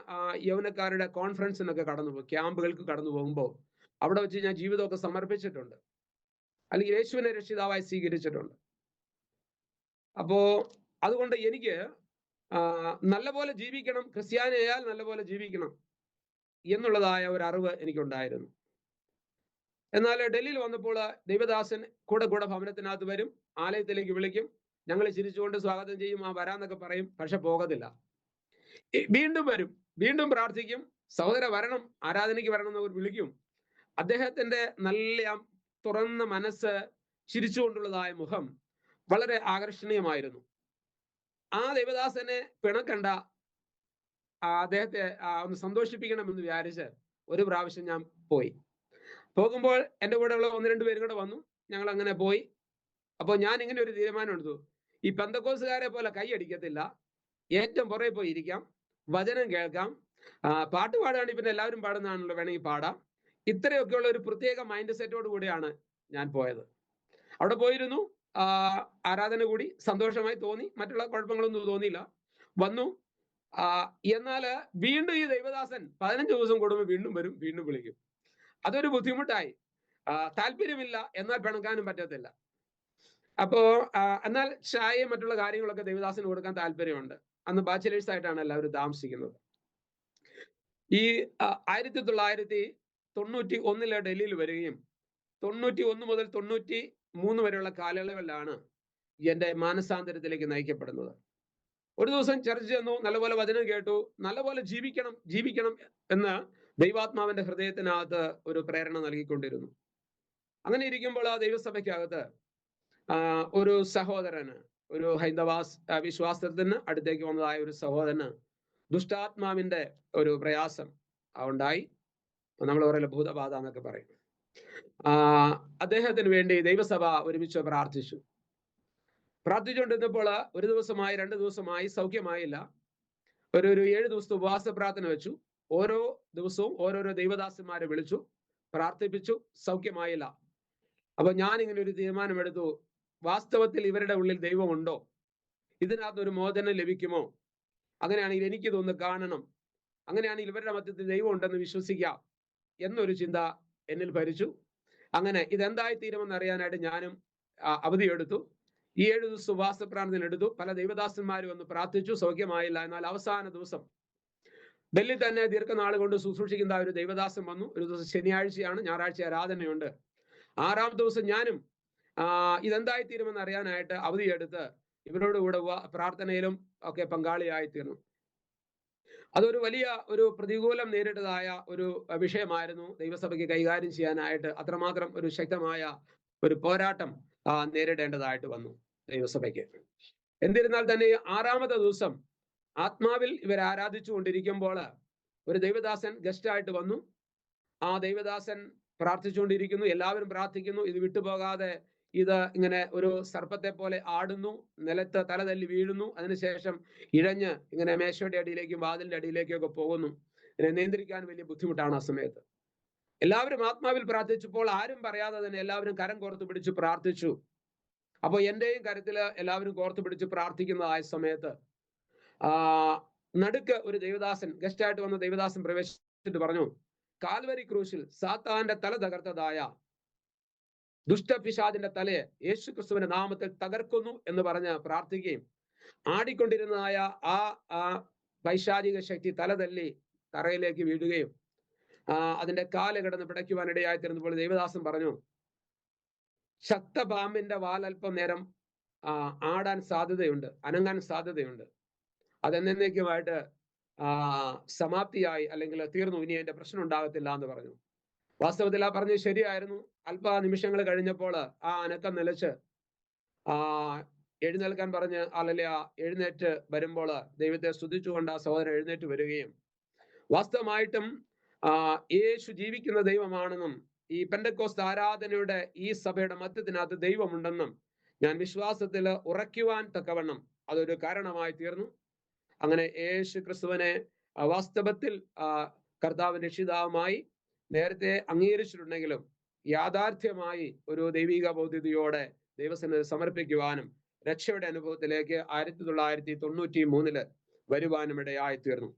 Speaker 2: യൗവനക്കാരുടെ കോൺഫറൻസിനൊക്കെ ക്യാമ്പുകൾക്ക് കടന്നു പോകുമ്പോൾ അവിടെ വെച്ച് ഞാൻ ജീവിതമൊക്കെ സമർപ്പിച്ചിട്ടുണ്ട്, അല്ലെങ്കിൽ യേശുവിനെ രക്ഷിതാവായി സ്വീകരിച്ചിട്ടുണ്ട്. അപ്പോ അതുകൊണ്ട് എനിക്ക് നല്ലപോലെ ജീവിക്കണം, ക്രിസ്ത്യാനിയായാൽ നല്ലപോലെ ജീവിക്കണം എന്നുള്ളതായ ഒരു അറിവ് എനിക്കുണ്ടായിരുന്നു. എന്നാൽ ഡൽഹിയിൽ വന്നപ്പോൾ ദൈവദാസൻ കൂടെ ഭവനത്തിനകത്ത് വരും, ആലയത്തിലേക്ക് വിളിക്കും, ഞങ്ങൾ ചിരിച്ചുകൊണ്ട് സ്വാഗതം ചെയ്യും, വരാന്നൊക്കെ പറയും, പക്ഷെ പോകത്തില്ല. വീണ്ടും വരും, വീണ്ടും പ്രാർത്ഥിക്കും, സഹോദര വരണം, ആരാധനയ്ക്ക് വരണം എന്ന് വിളിക്കും. അദ്ദേഹത്തിന്റെ നല്ല തുറന്ന മനസ്സ്, ചിരിച്ചുകൊണ്ടുള്ളതായ മുഖം വളരെ ആകർഷണീയമായിരുന്നു. ആ ദൈവദാസനെ പിണക്കണ്ട, അദ്ദേഹത്തെ ഒന്ന് സന്തോഷിപ്പിക്കണമെന്ന് വിചാരിച്ച് ഒരു പ്രാവശ്യം ഞാൻ പോയി. പോകുമ്പോൾ എൻ്റെ കൂടെയുള്ള 1-2 പേരും കൂടെ വന്നു, ഞങ്ങൾ അങ്ങനെ പോയി. അപ്പോൾ ഞാൻ ഇങ്ങനെ ഒരു തീരുമാനം എടുത്തു, ഈ പെന്തക്കോസുകാരെ പോലെ കൈയടിക്കത്തില്ല, ഏറ്റവും പുറകെ പോയി ഇരിക്കാം, വചനം കേൾക്കാം, പാട്ട് പാടുകയാണെങ്കിൽ പിന്നെ എല്ലാവരും പാടുന്നതാണല്ലോ, വേണമെങ്കിൽ പാടാം. ഇത്രയൊക്കെയുള്ള ഒരു പ്രത്യേക മൈൻഡ് സെറ്റോട് കൂടിയാണ് ഞാൻ പോയത്. അവിടെ പോയിരുന്നു, ആരാധന കൂടി, സന്തോഷമായി തോന്നി, മറ്റുള്ള കുഴപ്പങ്ങളൊന്നും തോന്നിയില്ല, വന്നു. എന്നാൽ വീണ്ടും ഈ ദൈവദാസൻ 15 ദിവസം കൂടുമ്പോൾ വീണ്ടും വരും, വീണ്ടും വിളിക്കും. അതൊരു ബുദ്ധിമുട്ടായി. താല്പര്യമില്ല, എന്നാൽ പിണക്കാനും പറ്റത്തില്ല. അപ്പോ എന്നാൽ ചായയും മറ്റുള്ള കാര്യങ്ങളൊക്കെ ദൈവദാസന് കൊടുക്കാൻ താല്പര്യമുണ്ട്. അന്ന് ബാച്ചിലേഴ്സ് ആയിട്ടാണ് എല്ലാവരും താമസിക്കുന്നത്. ഈ 1991 ഡൽഹിയിൽ വരികയും 91 മുതൽ 93 വരെയുള്ള കാലയളവിലാണ് എന്റെ മാനസാന്തരത്തിലേക്ക് നയിക്കപ്പെടുന്നത്. ഒരു ദിവസം ചർച്ച ചെന്നു, നല്ലപോലെ വചനം കേട്ടു, നല്ലപോലെ ജീവിക്കണം എന്ന് ദൈവാത്മാവിന്റെ ഹൃദയത്തിനകത്ത് ഒരു പ്രേരണ നൽകിക്കൊണ്ടിരുന്നു. അങ്ങനെ ഇരിക്കുമ്പോൾ ആ ദൈവസഭയ്ക്കകത്ത് ഒരു സഹോദരന്, ഒരു ഹൈന്ദവ വിശ്വാസത്തിന് അടുത്തേക്ക് വന്നതായ ഒരു സഹോദരന് ദുഷ്ടാത്മാവിന്റെ ഒരു പ്രയാസം ഉണ്ടായി. നമ്മൾ പറയല ഭൂതബാധ എന്നൊക്കെ പറയും. അദ്ദേഹത്തിന് വേണ്ടി ദൈവസഭ ഒരുമിച്ച് പ്രാർത്ഥിച്ചുകൊണ്ടിരുന്നപ്പോൾ 1 ദിവസമായി 2 ദിവസമായി സൗഖ്യമായില്ല. ഒരു 7 ദിവസത്തെ ഉപവാസ പ്രാർത്ഥന വെച്ചു. ഓരോ ദിവസവും ഓരോരോ ദൈവദാസന്മാരെ വിളിച്ചു, പ്രാർത്ഥിപ്പിച്ചു, സൗഖ്യമായില്ല. അപ്പൊ ഞാൻ ഇങ്ങനെ ഒരു തീരുമാനമെടുത്തു, വാസ്തവത്തിൽ ഇവരുടെ ഉള്ളിൽ ദൈവമുണ്ടോ, ഇതിനകത്ത് ഒരു മോചനം ലഭിക്കുമോ, അങ്ങനെയാണെങ്കിൽ എനിക്കിതൊന്ന് കാണണം, അങ്ങനെയാണെങ്കിൽ ഇവരുടെ മധ്യത്തിൽ ദൈവം ഉണ്ടെന്ന് വിശ്വസിക്കാം എന്നൊരു ചിന്ത എന്നിൽ ഭരിച്ചു. അങ്ങനെ ഇതെന്തായി തീരുമെന്ന് അറിയാനായിട്ട് ഞാനും അവധിയെടുത്തു. ഈ 7 ദിവസം ഉപവാസ പ്രാർത്ഥന എടുത്തു. പല ദൈവദാസന്മാരും വന്ന് പ്രാർത്ഥിച്ചു, സൗഖ്യമായില്ല. എന്നാൽ അവസാന ദിവസം ഡൽഹി തന്നെ ദീർഘനാൾ കൊണ്ട് ശുശ്രൂഷിക്കുന്ന ഒരു ദൈവദാസൻ വന്നു. ഒരു ദിവസം ശനിയാഴ്ചയാണ്, ഞായറാഴ്ച ആരാധനയുണ്ട്. 6ാമത്തെ ദിവസം ഞാനും ഇതെന്തായി തീരുമെന്ന് അറിയാനായിട്ട് അവധിയെടുത്ത് ഇവരോട് കൂടെ പ്രാർത്ഥനയിലും ഒക്കെ പങ്കാളിയായി തീർന്നു. അതൊരു വലിയ ഒരു പ്രതികൂലം നേരിട്ടതായ ഒരു വിഷയമായിരുന്നു. ദൈവസഭയ്ക്ക് കൈകാര്യം ചെയ്യാനായിട്ട് അത്രമാത്രം ഒരു ശക്തമായ ഒരു പോരാട്ടം നേരിടേണ്ടതായിട്ട് വന്നു ദൈവസഭയ്ക്ക്. എന്നിരുന്നാൽ തന്നെ 6ാമത്തെ ദിവസം ആത്മാവിൽ ഇവർ ആരാധിച്ചു കൊണ്ടിരിക്കുമ്പോൾ ഒരു ദൈവദാസൻ ഗസ്റ്റായിട്ട് വന്നു. ആ ദൈവദാസൻ പ്രാർത്ഥിച്ചുകൊണ്ടിരിക്കുന്നു, എല്ലാവരും പ്രാർത്ഥിക്കുന്നു, ഇത് വിട്ടുപോകാതെ ഇത് ഇങ്ങനെ ഒരു സർപ്പത്തെ പോലെ ആടുന്നു, നിലത്ത് തല തല്ലി വീഴുന്നു, അതിനുശേഷം ഇഴഞ്ഞ് ഇങ്ങനെ മേശയുടെ അടിയിലേക്കും വാതിലിന്റെ അടിയിലേക്കും ഒക്കെ പോകുന്നു. ഇതിനെ നിയന്ത്രിക്കാൻ വലിയ ബുദ്ധിമുട്ടാണ് ആ സമയത്ത്. എല്ലാവരും ആത്മാവിൽ പ്രാർത്ഥിച്ചപ്പോൾ ആരും പറയാതെ തന്നെ എല്ലാവരും കരം കോർത്ത് പിടിച്ച് പ്രാർത്ഥിച്ചു. അപ്പോൾ എന്റെയും കരത്തിൽ എല്ലാവരും കോർത്ത് പിടിച്ച് പ്രാർത്ഥിക്കുന്നതായ സമയത്ത് നടുക്ക് ഒരു ദൈവദാസൻ, ഗസ്റ്റായിട്ട് വന്ന ദൈവദാസൻ പ്രവേശിച്ചിട്ട് പറഞ്ഞു, കാൽവരി ക്രൂശിൽ സാത്താന്റെ തല തകർത്തതായ ദുഷ്ടപിശാചിന്റെ തലയെ യേശു ക്രിസ്തുവിന്റെ നാമത്തിൽ തകർക്കുന്നു എന്ന് പറഞ്ഞ് പ്രാർത്ഥിക്കുകയും ആടിക്കൊണ്ടിരുന്നതായ ആ പൈശാചിക ശക്തി തല തല്ലി തറയിലേക്ക് വീഴുകയും അതിന്റെ കാല് കിടന്ന് പിടയ്ക്കുവാൻ ഇടയായിത്തീർന്നപ്പോൾ ദൈവദാസൻ പറഞ്ഞു, ശക്തപാമ്പിന്റെ വാലൽപ്പം നേരം ആടാൻ സാധ്യതയുണ്ട്, അനങ്ങാൻ സാധ്യതയുണ്ട്, അതെന്നേക്കുമായിട്ട് സമാപ്തിയായി, അല്ലെങ്കിൽ തീർന്നു, ഇനി അതിന്റെ പ്രശ്നം ഉണ്ടാകത്തില്ല എന്ന് പറഞ്ഞു. വാസ്തവത്തിൽ ആ പറഞ്ഞത് ശരിയായിരുന്നു. അല്പ നിമിഷങ്ങൾ കഴിഞ്ഞപ്പോൾ ആ അനക്കം നിലച്ച് എഴുന്നേൽക്കാൻ പറഞ്ഞ് എഴുന്നേറ്റ് വരുമ്പോൾ ദൈവത്തെ സ്തുതിച്ചുകൊണ്ട് ആ സഹോദരൻ എഴുന്നേറ്റ് വരികയും വാസ്തവമായിട്ടും യേശു ജീവിക്കുന്ന ദൈവമാണെന്നും ഈ പെന്തക്കോസ്ത് ആരാധനയുടെ ഈ സഭയുടെ മധ്യത്തിനകത്ത് ദൈവമുണ്ടെന്നും ഞാൻ വിശ്വാസത്തിൽ ഉറയ്ക്കുവാൻ തക്കവണ്ണം അതൊരു കാരണമായി തീർന്നു. അങ്ങനെ യേശു ക്രിസ്തുവിനെ വാസ്തവത്തിൽ കർത്താവിന്റെ രക്ഷിതാവുമായി നേരത്തെ അംഗീകരിച്ചിട്ടുണ്ടെങ്കിലും യാഥാർത്ഥ്യമായി ഒരു ദൈവിക ബോധ്യതയോടെ ദൈവസന്നിധിയിൽ സമർപ്പിക്കുവാനും രക്ഷയുടെ അനുഭവത്തിലേക്ക് 1993 വരുവാനും ഇടയായി തീർന്നു.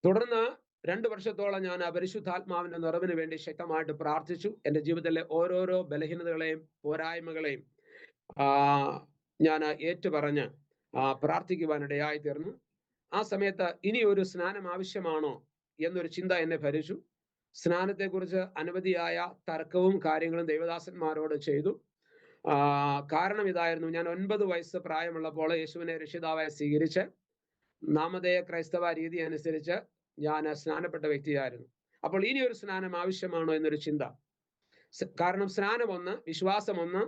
Speaker 2: തുടർന്ന് 2 വർഷത്തോളം ഞാൻ പരിശുദ്ധാത്മാവിന്റെ നിറവിന് വേണ്ടി ശക്തമായിട്ട് പ്രാർത്ഥിച്ചു. എൻ്റെ ജീവിതത്തിലെ ഓരോരോ ബലഹീനതകളെയും പോരായ്മകളെയും ഞാൻ ഏറ്റുപറഞ്ഞ് പ്രാർത്ഥിക്കുവാനിടയായി തീർന്നു. ആ സമയത്ത് ഇനി ഒരു സ്നാനം ആവശ്യമാണോ എന്നൊരു ചിന്ത എന്നെ ഭരിച്ചു. സ്നാനത്തെക്കുറിച്ച് അനവധിയായ തർക്കവും കാര്യങ്ങളും ദൈവദാസന്മാരോട് ചെയ്തു. കാരണം ഇതായിരുന്നു: ഞാൻ 9 വയസ്സ് പ്രായമുള്ളപ്പോൾ യേശുവിനെ രക്ഷിതാവായി സ്വീകരിച്ച് നാമധേയ ക്രൈസ്തവ രീതി അനുസരിച്ച് ഞാൻ സ്നാനപ്പെട്ട വ്യക്തിയായിരുന്നു. അപ്പോൾ ഇനി ഒരു സ്നാനം ആവശ്യമാണോ എന്നൊരു ചിന്ത. കാരണം സ്നാനം ഒന്ന്, വിശ്വാസം ഒന്ന്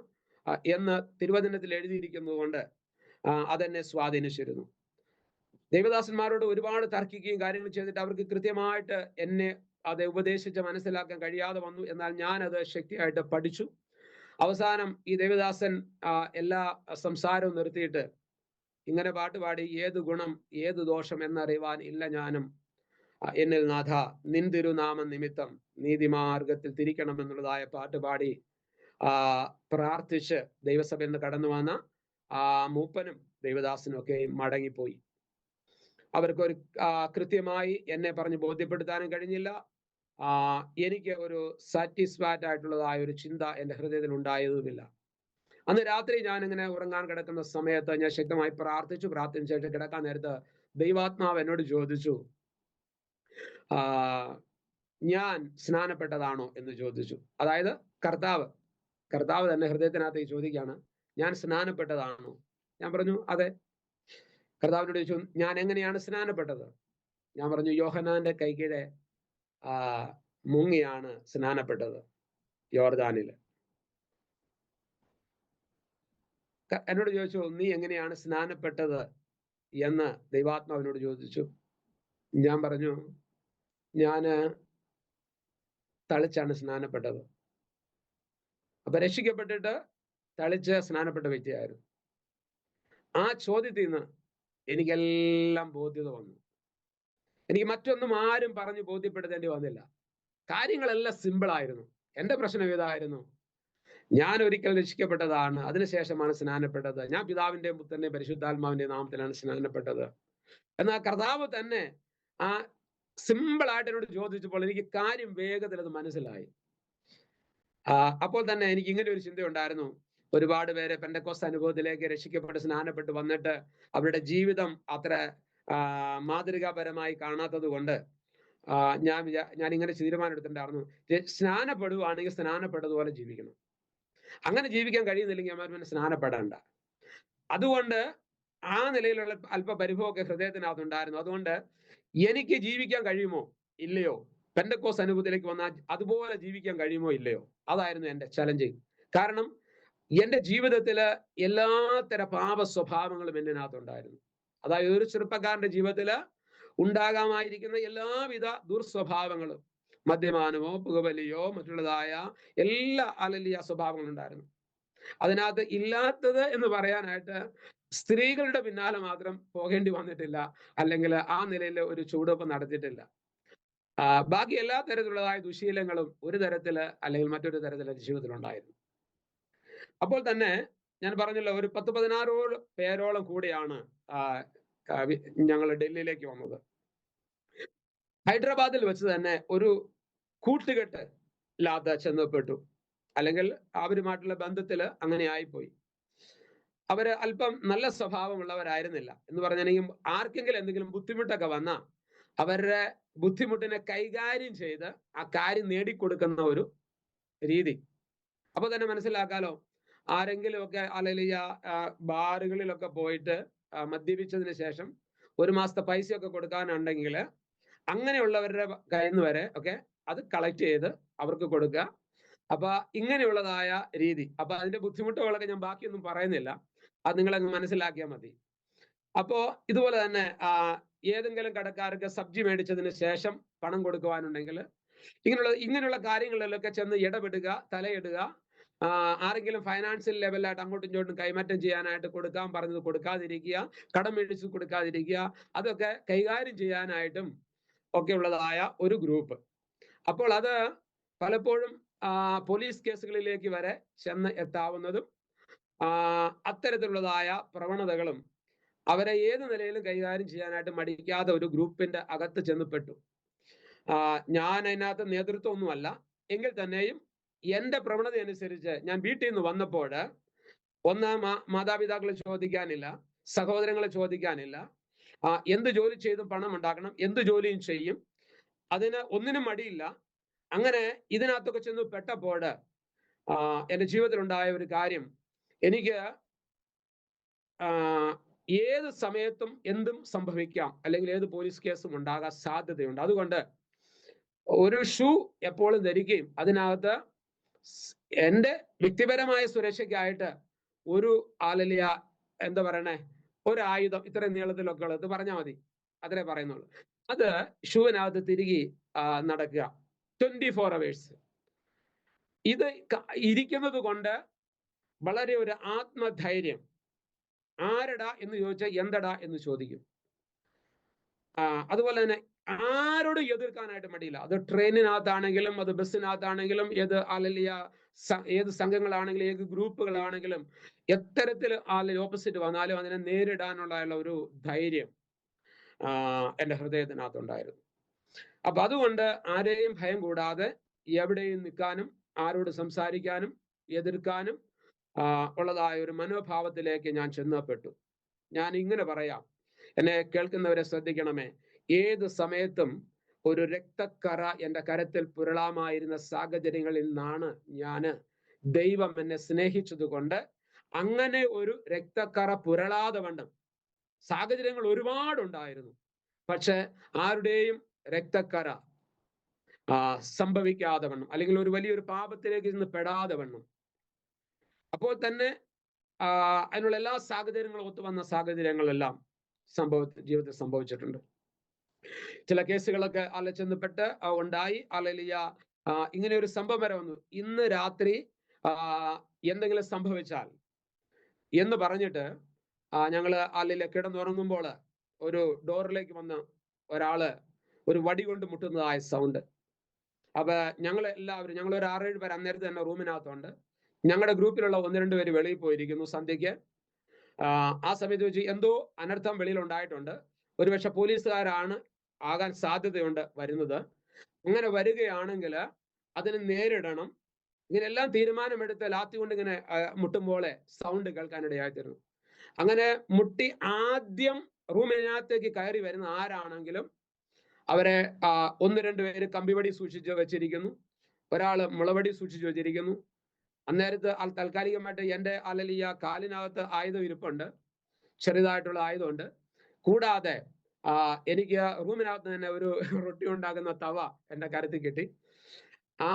Speaker 2: എന്ന് തിരുവചനത്തിൽ എഴുതിയിരിക്കുന്നത് കൊണ്ട് അതെന്നെ സ്വാധീനിച്ചിരുന്നു. ദൈവദാസന്മാരോട് ഒരുപാട് തർക്കിക്കുകയും കാര്യങ്ങൾ ചെയ്തിട്ട് അവർക്ക് കൃത്യമായിട്ട് എന്നെ അത് ഉപദേശിച്ച് മനസ്സിലാക്കാൻ കഴിയാതെ വന്നു. എന്നാൽ ഞാൻ അത് ശക്തിയായിട്ട് പഠിച്ചു. അവസാനം ഈ ദേവദാസൻ എല്ലാ സംസാരവും നിർത്തിയിട്ട് ഇങ്ങനെ പാട്ടുപാടി: ഏത് ഗുണം ഏത് ദോഷം എന്നറിയുവാൻ ഇല്ല ഞാനും എന്നിൽ നാഥ, നിൻ തിരുനാമ നിമിത്തം നീതിമാർഗത്തിൽ തിരിക്കണം എന്നുള്ളതായ പാട്ടുപാടി പ്രാർത്ഥിച്ച് ദൈവസഭയിൽ നിന്ന് കടന്നു വന്ന മൂപ്പനും ദൈവദാസനും ഒക്കെ മടങ്ങിപ്പോയി. അവർക്കൊരു കൃത്യമായി എന്നെ പറഞ്ഞ് ബോധ്യപ്പെടുത്താനും കഴിഞ്ഞില്ല. എനിക്ക് ഒരു സാറ്റിസ്ഫൈഡ് ആയിട്ടുള്ളതായ ഒരു ചിന്ത എൻ്റെ ഹൃദയത്തിൽ ഉണ്ടായതുമില്ല. അന്ന് രാത്രി ഞാൻ ഇങ്ങനെ ഉറങ്ങാൻ കിടക്കുന്ന സമയത്ത് ഞാൻ ശക്തമായി പ്രാർത്ഥിച്ച ശേഷം കിടക്കാൻ നേരത്ത് ദൈവാത്മാവ് എന്നോട് ചോദിച്ചു, ഞാൻ സ്നാനപ്പെട്ടതാണോ എന്ന് ചോദിച്ചു. അതായത് കർത്താവ് തന്നെ ഹൃദയത്തിനകത്ത് ചോദിക്കുകയാണ്, ഞാൻ സ്നാനപ്പെട്ടതാണോ? ഞാൻ പറഞ്ഞു അതെ. കർത്താവിനോട് ചോദിച്ചു, ഞാൻ എങ്ങനെയാണ് സ്നാനപ്പെട്ടത്? ഞാൻ പറഞ്ഞു, യോഹന്നാന്റെ കൈകീഴെ മുങ്ങിയാണ് സ്നാനപ്പെട്ടത് യോർദാനില്. എന്നോട് ചോദിച്ചു, നീ എങ്ങനെയാണ് സ്നാനപ്പെട്ടത് എന്ന് ദൈവാത്മാവിനോട് ചോദിച്ചു. ഞാൻ പറഞ്ഞു, ഞാന് തളിച്ചാണ് സ്നാനപ്പെട്ടത്. അപ്പൊ രക്ഷിക്കപ്പെട്ടിട്ട് തളിച്ച് സ്നാനപ്പെട്ട വ്യക്തിയായിരുന്നു. ആ ചോദ്യത്തിൽ നിന്ന് എനിക്കെല്ലാം ബോധ്യത വന്നു. എനിക്ക് മറ്റൊന്നും ആരും പറഞ്ഞു ബോധ്യപ്പെടുത്തേണ്ടി വന്നില്ല. കാര്യങ്ങളെല്ലാം സിമ്പിൾ ആയിരുന്നു. എന്റെ പ്രശ്നം ഇതായിരുന്നു: ഞാൻ ഒരിക്കൽ രക്ഷിക്കപ്പെട്ടതാണ്, അതിനുശേഷമാണ് സ്നാനപ്പെട്ടത്. ഞാൻ പിതാവിന്റെയും പുത്രന്റെയും പരിശുദ്ധാത്മാവിന്റെയും നാമത്തിലാണ് സ്നാനപ്പെട്ടത്. എന്നാൽ കർത്താവ് തന്നെ ആ സിമ്പിൾ ആയിട്ട് എന്നോട് ചോദിച്ചപ്പോൾ എനിക്ക് കാര്യം വേഗത്തിൽ അത് മനസ്സിലായി. അപ്പോൾ തന്നെ എനിക്ക് ഇങ്ങനെ ഒരു ചിന്തയുണ്ടായിരുന്നു: ഒരുപാട് പേര് പെന്തക്കോസ്ത് അനുഭവത്തിലേക്ക് രക്ഷിക്കപ്പെട്ട് സ്നാനപ്പെട്ട് വന്നിട്ട് അവരുടെ ജീവിതം അത്ര മാതൃകാപരമായി കാണാത്തത് കൊണ്ട് ഞാൻ ഇങ്ങനെ തീരുമാനം എടുത്തിട്ടുണ്ടായിരുന്നു, സ്നാനപ്പെടുവാണെങ്കിൽ സ്നാനപ്പെട്ടതുപോലെ ജീവിക്കണം. അങ്ങനെ ജീവിക്കാൻ കഴിയുന്നില്ലെങ്കിൽ അമ്മ സ്നാനപ്പെടേണ്ട. അതുകൊണ്ട് ആ നിലയിലുള്ള അല്പ പരിഭവമൊക്കെ ഹൃദയത്തിനകത്തുണ്ടായിരുന്നു. അതുകൊണ്ട് എനിക്ക് ജീവിക്കാൻ കഴിയുമോ ഇല്ലയോ, പെന്തക്കോസ്ത് അനുഭവത്തിലേക്ക് വന്നാൽ അതുപോലെ ജീവിക്കാൻ കഴിയുമോ ഇല്ലയോ, അതായിരുന്നു എൻ്റെ ചലഞ്ചിങ്. കാരണം എൻ്റെ ജീവിതത്തില് എല്ലാത്തര പാപ സ്വഭാവങ്ങളും എന്നിനകത്തുണ്ടായിരുന്നു. അതായത് ഒരു ചെറുപ്പക്കാരന്റെ ജീവിതത്തില് ഉണ്ടാകാമായിരിക്കുന്ന എല്ലാവിധ ദുർസ്വഭാവങ്ങളും, മദ്യപാനമോ പുകവലിയോ മറ്റുള്ളതായ എല്ലാ അലലിയ സ്വഭാവങ്ങളും ഉണ്ടായിരുന്നു. അതിനകത്ത് ഇല്ലാത്തത് എന്ന് പറയാനായിട്ട് സ്ത്രീകളുടെ പിന്നാലെ മാത്രം പോകേണ്ടി വന്നിട്ടില്ല, അല്ലെങ്കിൽ ആ നിലയിൽ ഒരു ചൂടുവെപ്പ് നടത്തിയിട്ടില്ല. ബാക്കി എല്ലാ തരത്തിലുള്ളതായ ദുശീലങ്ങളും ഒരു തരത്തില് അല്ലെങ്കിൽ മറ്റൊരു തരത്തില് ജീവിതത്തിലുണ്ടായിരുന്നു. അപ്പോൾ തന്നെ ഞാൻ പറഞ്ഞല്ലോ, ഒരു 10-16 പേരോളം കൂടിയാണ് ഞങ്ങൾ ഡൽഹിയിലേക്ക് വന്നത്. ഹൈദരാബാദിൽ വെച്ച് തന്നെ ഒരു കൂട്ടുകെട്ട് ലാത്ത ചെന്നപ്പെട്ടു, അല്ലെങ്കിൽ അവരുമായിട്ടുള്ള ബന്ധത്തിൽ അങ്ങനെ ആയിപ്പോയി. അവര് അല്പം നല്ല സ്വഭാവമുള്ളവരായിരുന്നില്ല എന്ന് പറഞ്ഞാൽ ആർക്കെങ്കിലും എന്തെങ്കിലും ബുദ്ധിമുട്ടൊക്കെ വന്നാൽ അവരുടെ ബുദ്ധിമുട്ടിനെ കൈകാര്യം ചെയ്ത് ആ കാര്യം നേടിക്കൊടുക്കുന്ന ഒരു രീതി. അപ്പൊ തന്നെ മനസ്സിലാക്കാലോ, ആരെങ്കിലും ഒക്കെ അല്ലെങ്കിൽ ബാറുകളിലൊക്കെ പോയിട്ട് മദ്യപിച്ചതിന് ശേഷം 1 മാസത്തെ പൈസയൊക്കെ കൊടുക്കാനുണ്ടെങ്കിൽ അങ്ങനെയുള്ളവരുടെ കയ്യിൽ നിന്ന് വരെ ഒക്കെ അത് കളക്ട് ചെയ്ത് അവർക്ക് കൊടുക്കുക. അപ്പൊ ഇങ്ങനെയുള്ളതായ രീതി. അപ്പൊ അതിന്റെ ബുദ്ധിമുട്ടുകളൊക്കെ ഞാൻ ബാക്കിയൊന്നും പറയുന്നില്ല, അത് നിങ്ങളങ്ങ് മനസ്സിലാക്കിയാൽ മതി. അപ്പോ ഇതുപോലെ തന്നെ ഏതെങ്കിലും കടക്കാർക്ക് സബ്ജി മേടിച്ചതിന് ശേഷം പണം കൊടുക്കുവാനുണ്ടെങ്കിൽ ഇങ്ങനെയുള്ള കാര്യങ്ങളിലൊക്കെ ചെന്ന് ഇടപെടുക, തലയിടുക. ആരെങ്കിലും ഫൈനാൻഷ്യൽ ലെവലായിട്ട് അങ്ങോട്ടും ഇങ്ങോട്ടും കൈമാറ്റം ചെയ്യാനായിട്ട് കൊടുക്കാൻ പറഞ്ഞത് കൊടുക്കാതിരിക്കുക, കടം മേടിച്ച് കൊടുക്കാതിരിക്കുക, അതൊക്കെ കൈകാര്യം ചെയ്യാനായിട്ടും ഒക്കെ ഉള്ളതായ ഒരു ഗ്രൂപ്പ്. അപ്പോൾ അത് പലപ്പോഴും പോലീസ് കേസുകളിലേക്ക് വരെ ചെന്ന് എത്താവുന്നതും അത്തരത്തിലുള്ളതായ പ്രവണതകളും അവരെ ഏത് നിലയിലും കൈകാര്യം ചെയ്യാനായിട്ട് മടിക്കാതെ ഒരു ഗ്രൂപ്പിന്റെ അകത്ത് ചെന്നപ്പെട്ടു. ഞാൻ അതിനകത്ത് നേതൃത്വമൊന്നുമല്ല, എങ്കിൽ തന്നെയും എന്റെ പ്രവണത അനുസരിച്ച് ഞാൻ വീട്ടിൽ നിന്ന് വന്നപ്പോൾ ഒന്ന് മാതാപിതാക്കളെ ചോദിക്കാനില്ല, സഹോദരങ്ങളെ ചോദിക്കാനില്ല. എന്ത് ജോലി ചെയ്തും പണം ഉണ്ടാക്കണം, എന്ത് ജോലിയും ചെയ്യും, അതിന് ഒന്നിനും മടിയില്ല. അങ്ങനെ ഇതിനകത്തൊക്കെ ചെന്ന് പെട്ടപ്പോൾ എൻ്റെ ജീവിതത്തിൽ ഉണ്ടായ ഒരു കാര്യം, എനിക്ക് ഏത് സമയത്തും എന്തും സംഭവിക്കാം, അല്ലെങ്കിൽ ഏത് പോലീസ് കേസും ഉണ്ടാകാൻ സാധ്യതയുണ്ട്. അതുകൊണ്ട് ഒരു ഷൂ എപ്പോഴും ധരിക്കുകയും അതിനകത്ത് എൻ്റെ വ്യക്തിപരമായ സുരക്ഷയ്ക്കായിട്ട് ഒരു ആലലിയ എന്താ പറയണേ, ഒരു ആയുധം ഇത്രയും നീളത്തിലൊക്കെ ഉള്ളത് പറഞ്ഞാൽ മതി, അത്രേ പറയുന്നുള്ളൂ. അത് ഷൂവിനകത്ത് തിരികെ നടക്കുക 24 hours. ഇത് ഇരിക്കുന്നത് കൊണ്ട് വളരെ ഒരു ആത്മധൈര്യം. ആരടാ എന്ന് ചോദിച്ചാൽ എന്തടാ എന്ന് ചോദിക്കും. അതുപോലെ തന്നെ ആരോടും എതിർക്കാനായിട്ട് മടിയില്ല. അത് ട്രെയിനിനകത്താണെങ്കിലും, അത് ബസ്സിനകത്താണെങ്കിലും, ഏത് സംഘങ്ങളാണെങ്കിലും, ഏത് ഗ്രൂപ്പുകളാണെങ്കിലും, എത്തരത്തിൽ ഓപ്പോസിറ്റ് വന്നാലും അതിനെ നേരിടാനുള്ള ഒരു ധൈര്യം എൻ്റെ ഹൃദയത്തിനകത്തുണ്ടായിരുന്നു. അപ്പൊ അതുകൊണ്ട് ആരെയും ഭയം കൂടാതെ എവിടെയും നിൽക്കാനും, ആരോട് സംസാരിക്കാനും, എതിർക്കാനും ഉള്ളതായ ഒരു മനോഭാവത്തിലേക്ക് ഞാൻ ചെന്നപ്പെട്ടു. ഞാൻ ഇങ്ങനെ പറയാം, എന്നെ കേൾക്കുന്നവരെ ശ്രദ്ധിക്കണമേ, ഏത് സമയത്തും ഒരു രക്തക്കറ എൻ്റെ കരത്തിൽ പുരളാമായിരുന്ന സാഹചര്യങ്ങളിൽ നിന്നാണ് ദൈവം എന്നെ സ്നേഹിച്ചത് കൊണ്ട് അങ്ങനെ ഒരു രക്തക്കറ പുരളാതെ വണ്ണം. സാഹചര്യങ്ങൾ ഒരുപാടുണ്ടായിരുന്നു, പക്ഷെ ആരുടെയും രക്തക്കറ സംഭവിക്കാതെ വണ്ണം, അല്ലെങ്കിൽ ഒരു വലിയൊരു പാപത്തിലേക്ക് ഇന്ന് പെടാതെ വണ്ണം. അപ്പോൾ തന്നെ അതിനുള്ള എല്ലാ സാഹചര്യങ്ങളും ഒത്തുവന്ന സാഹചര്യങ്ങളെല്ലാം ജീവിതത്തിൽ സംഭവിച്ചിട്ടുണ്ട്. ചില കേസുകളൊക്കെ ചെന്നപ്പെട്ട് ഉണ്ടായി. ഇങ്ങനെ ഒരു സംഭവം വരെ വന്നു. ഇന്ന് രാത്രി എന്തെങ്കിലും സംഭവിച്ചാൽ എന്ന് പറഞ്ഞിട്ട് ഞങ്ങള് കിടന്നുറങ്ങുമ്പോൾ ഒരു ഡോറിലേക്ക് വന്ന് ഒരാള് ഒരു വടി കൊണ്ട് മുട്ടുന്നതായ സൗണ്ട്. അപ്പൊ ഞങ്ങൾ ഒരു 6-7 പേര് അന്നേരത്ത് തന്നെ റൂമിനകത്തുണ്ട്. ഞങ്ങളുടെ ഗ്രൂപ്പിലുള്ള 1-2 പേര് വെളിയിൽ പോയിരിക്കുന്നു സന്ധ്യയ്ക്ക്. ആ സമയത്ത് വെച്ച് എന്തോ അനർത്ഥം വെളിയിൽ ഉണ്ടായിട്ടുണ്ട്. ഒരുപക്ഷെ പോലീസുകാരാണ് ആകാൻ സാധ്യതയുണ്ട് വരുന്നത്. അങ്ങനെ വരികയാണെങ്കിൽ അതിന് നേരിടണം. ഇങ്ങനെല്ലാം തീരുമാനമെടുത്ത് ലാത്തി കൊണ്ട് ഇങ്ങനെ മുട്ടുമ്പോലെ സൗണ്ട് കേൾക്കാനിടയായിത്തീരുന്നു. അങ്ങനെ മുട്ടി ആദ്യം റൂമിനകത്തേക്ക് കയറി വരുന്ന ആരാണെങ്കിലും അവരെ 1-2 പേര് കമ്പിവടി സൂക്ഷിച്ച് വെച്ചിരിക്കുന്നു, ഒരാള് മുളവടി സൂക്ഷിച്ച് വെച്ചിരിക്കുന്നു. അന്നേരത്ത് താൽക്കാലികമായിട്ട് എൻ്റെ കാലിനകത്ത് ആയുധം ഇരിപ്പുണ്ട്, ചെറുതായിട്ടുള്ള ആയുധമുണ്ട്. കൂടാതെ എനിക്ക് റൂമിനകത്ത് തന്നെ ഒരു റൊട്ടി ഉണ്ടാക്കുന്ന തവ എൻ്റെ കരുത്തിൽ കിട്ടി.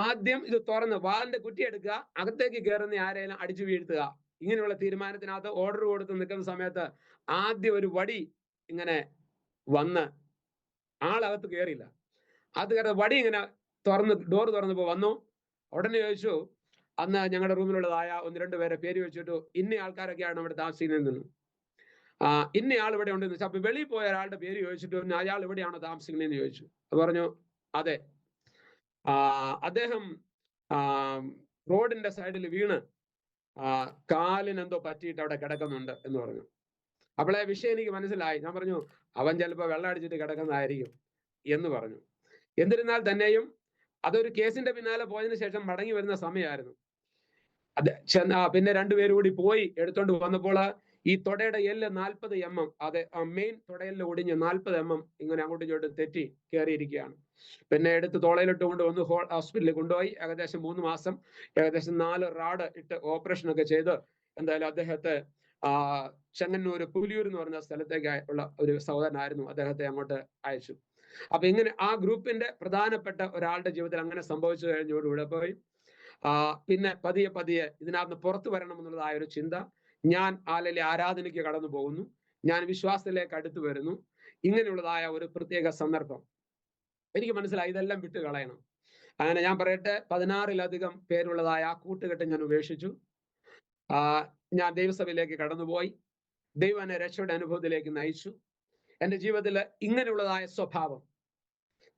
Speaker 2: ആദ്യം ഇത് തുറന്ന് വാലിന്റെ കുറ്റി എടുക്കുക, അകത്തേക്ക് കയറുന്ന ആരെയും അടിച്ചു വീഴ്ത്തുക. ഇങ്ങനെയുള്ള തീരുമാനത്തിനകത്ത് ഓർഡർ കൊടുത്ത് നിൽക്കുന്ന സമയത്ത് ആദ്യം ഒരു വടി ഇങ്ങനെ വന്ന് ആളകത്ത് കയറിയില്ല. അത് കയറി വടി ഇങ്ങനെ ഡോർ തുറന്നപ്പോ വന്നു. ഉടനെ ചോദിച്ചു, അന്ന് ഞങ്ങളുടെ റൂമിലുള്ളതായ 1-2 പേരെ പേര് വെച്ചിട്ടു, ഇന്ന ആൾക്കാരൊക്കെയാണ് ഇവിടെ താമസിക്കുന്നത്. ഇന്നയാൾ ഇവിടെ ഉണ്ടെന്ന് വെച്ചാൽ അപ്പൊ വെളിയിൽ പോയ ഒരാളുടെ പേര് ചോദിച്ചിട്ട് അയാൾ ഇവിടെയാണോ താമസിക്കുന്നതെന്ന് ചോദിച്ചു. പറഞ്ഞു അതെ. അദ്ദേഹം റോഡിന്റെ സൈഡിൽ വീണ് കാലിനെന്തോ പറ്റിയിട്ട് അവിടെ കിടക്കുന്നുണ്ട് എന്ന് പറഞ്ഞു. അപ്പോളെ വിഷയം എനിക്ക് മനസ്സിലായി. ഞാൻ പറഞ്ഞു അവൻ ചിലപ്പോൾ വെള്ളം അടിച്ചിട്ട് കിടക്കുന്നതായിരിക്കും എന്ന് പറഞ്ഞു. എന്നിരുന്നാൽ തന്നെയും അതൊരു കേസിന്റെ പിന്നാലെ പോയതിനു ശേഷം മടങ്ങി വരുന്ന സമയമായിരുന്നു. പിന്നെ 2 പേര് കൂടി പോയി എടുത്തോണ്ട് വന്നപ്പോൾ ഈ തൊടയുടെ എല്ല് 40 mm, അതെ മെയിൻ തൊടയെല്ല് ഒടിഞ്ഞ് 40 mm ഇങ്ങനെ അങ്ങോട്ടും ഇങ്ങോട്ടും തെറ്റി കയറിയിരിക്കുകയാണ്. പിന്നെ എടുത്ത് തോളയിലിട്ട് കൊണ്ടുവന്ന് ഹോസ്പിറ്റലിൽ കൊണ്ടുപോയി. ഏകദേശം 3 മാസം, ഏകദേശം 4 റാഡ് ഇട്ട് ഓപ്പറേഷൻ ഒക്കെ ചെയ്ത് എന്തായാലും അദ്ദേഹത്തെ ചെങ്ങന്നൂര് പുലിയൂർ എന്ന് പറഞ്ഞ സ്ഥലത്തേക്ക് ഉള്ള ഒരു സഹോദരനായിരുന്നു, അദ്ദേഹത്തെ അങ്ങോട്ട് അയച്ചു. അപ്പൊ ഇങ്ങനെ ആ ഗ്രൂപ്പിന്റെ പ്രധാനപ്പെട്ട ഒരാളുടെ ജീവിതത്തിൽ അങ്ങനെ സംഭവിച്ചു കഴിഞ്ഞോടുകൂടെ പോയി പിന്നെ പതിയെ ഇതിനകത്ത് പുറത്തു വരണം എന്നുള്ളതായ ഒരു ചിന്ത. ഞാൻ ആരാധനയ്ക്ക് കടന്നു പോകുന്നു, ഞാൻ വിശ്വാസത്തിലേക്ക് അടുത്തു വരുന്നു. ഇങ്ങനെയുള്ളതായ ഒരു പ്രത്യേക സന്ദർഭം എനിക്ക് മനസ്സിലായി, ഇതെല്ലാം വിട്ട് കളയണം. അങ്ങനെ ഞാൻ പറയട്ടെ, 16-ലധികം പേരുള്ളതായ ആ കൂട്ടുകെട്ട് ഞാൻ ഉപേക്ഷിച്ചു. ഞാൻ ദൈവസഭയിലേക്ക് കടന്നുപോയി. ദൈവം എന്നെ രക്ഷയുടെ അനുഭവത്തിലേക്ക് നയിച്ചു. എൻ്റെ ജീവിതത്തിൽ ഇങ്ങനെയുള്ളതായ സ്വഭാവം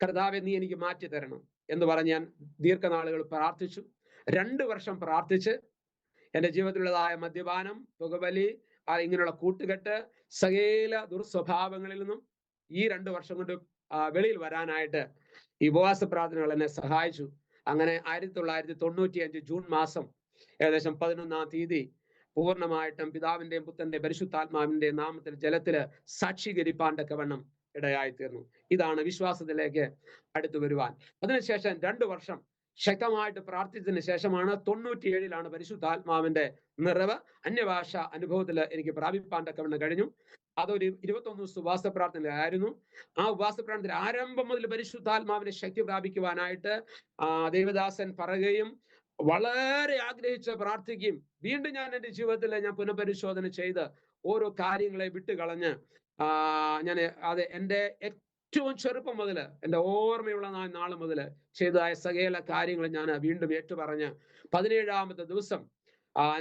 Speaker 2: കർത്താവേ നീ എനിക്ക് മാറ്റി തരണം എന്ന് പറഞ്ഞ് ഞാൻ ദീർഘനാളുകൾ പ്രാർത്ഥിച്ചു. 2 വർഷം പ്രാർത്ഥിച്ച് എൻ്റെ ജീവിതത്തിലുള്ളതായ മദ്യപാനം, പുകവലി, ഇങ്ങനെയുള്ള കൂട്ടുകെട്ട്, സകല ദുർസ്വഭാവങ്ങളിൽ നിന്നും ഈ 2 വർഷം കൊണ്ട് വെളിയിൽ വരാനായിട്ട് ഈ ഉപവാസ പ്രാർത്ഥനകൾ എന്നെ സഹായിച്ചു. അങ്ങനെ 1995 ജൂൺ മാസം ഏകദേശം 11-ാം തീയതി പൂർണ്ണമായിട്ടും പിതാവിന്റെയും പുത്രന്റെയും പരിശുദ്ധാത്മാവിന്റെയും നാമത്തിൽ ജലത്തില് സാക്ഷീകരിപ്പാൻ തക്കവണ്ണം ഇടയായി തീർന്നു. ഇതാണ് വിശ്വാസത്തിലേക്ക് അടുത്തു വരുവാൻ. അതിനുശേഷം 2 വർഷം ശക്തമായിട്ട് പ്രാർത്ഥിച്ചതിന് ശേഷമാണ് 97 പരിശുദ്ധാത്മാവിന്റെ നിറവ് അന്യഭാഷ അനുഭവത്തിൽ എനിക്ക് പ്രാപിപ്പാൻ തക്കവണ്ണം കഴിഞ്ഞു. അതൊരു 21 ദിവസം ഉപവാസ പ്രാർത്ഥനയിലായിരുന്നു. ആ ഉപവാസ പ്രാർത്ഥന ആരംഭം മുതൽ പരിശുദ്ധാത്മാവിനെ ശക്തി പ്രാപിക്കുവാനായിട്ട് ദേവദാസൻ പറയുകയും വളരെ ആഗ്രഹിച്ച് പ്രാർത്ഥിക്കുകയും വീണ്ടും ഞാൻ എൻ്റെ ജീവിതത്തിൽ ഞാൻ പുനഃപരിശോധന ചെയ്ത് ഓരോ കാര്യങ്ങളെ വിട്ടുകളഞ്ഞ് ഞാൻ അത് എൻ്റെ ഏറ്റവും ചെറുപ്പം മുതൽ എൻ്റെ ഓർമ്മയുള്ള നാൾ മുതൽ ചെയ്തതായ സകല കാര്യങ്ങൾ ഞാൻ വീണ്ടും ഏറ്റുപറഞ്ഞ് 17ാമത്തെ ദിവസം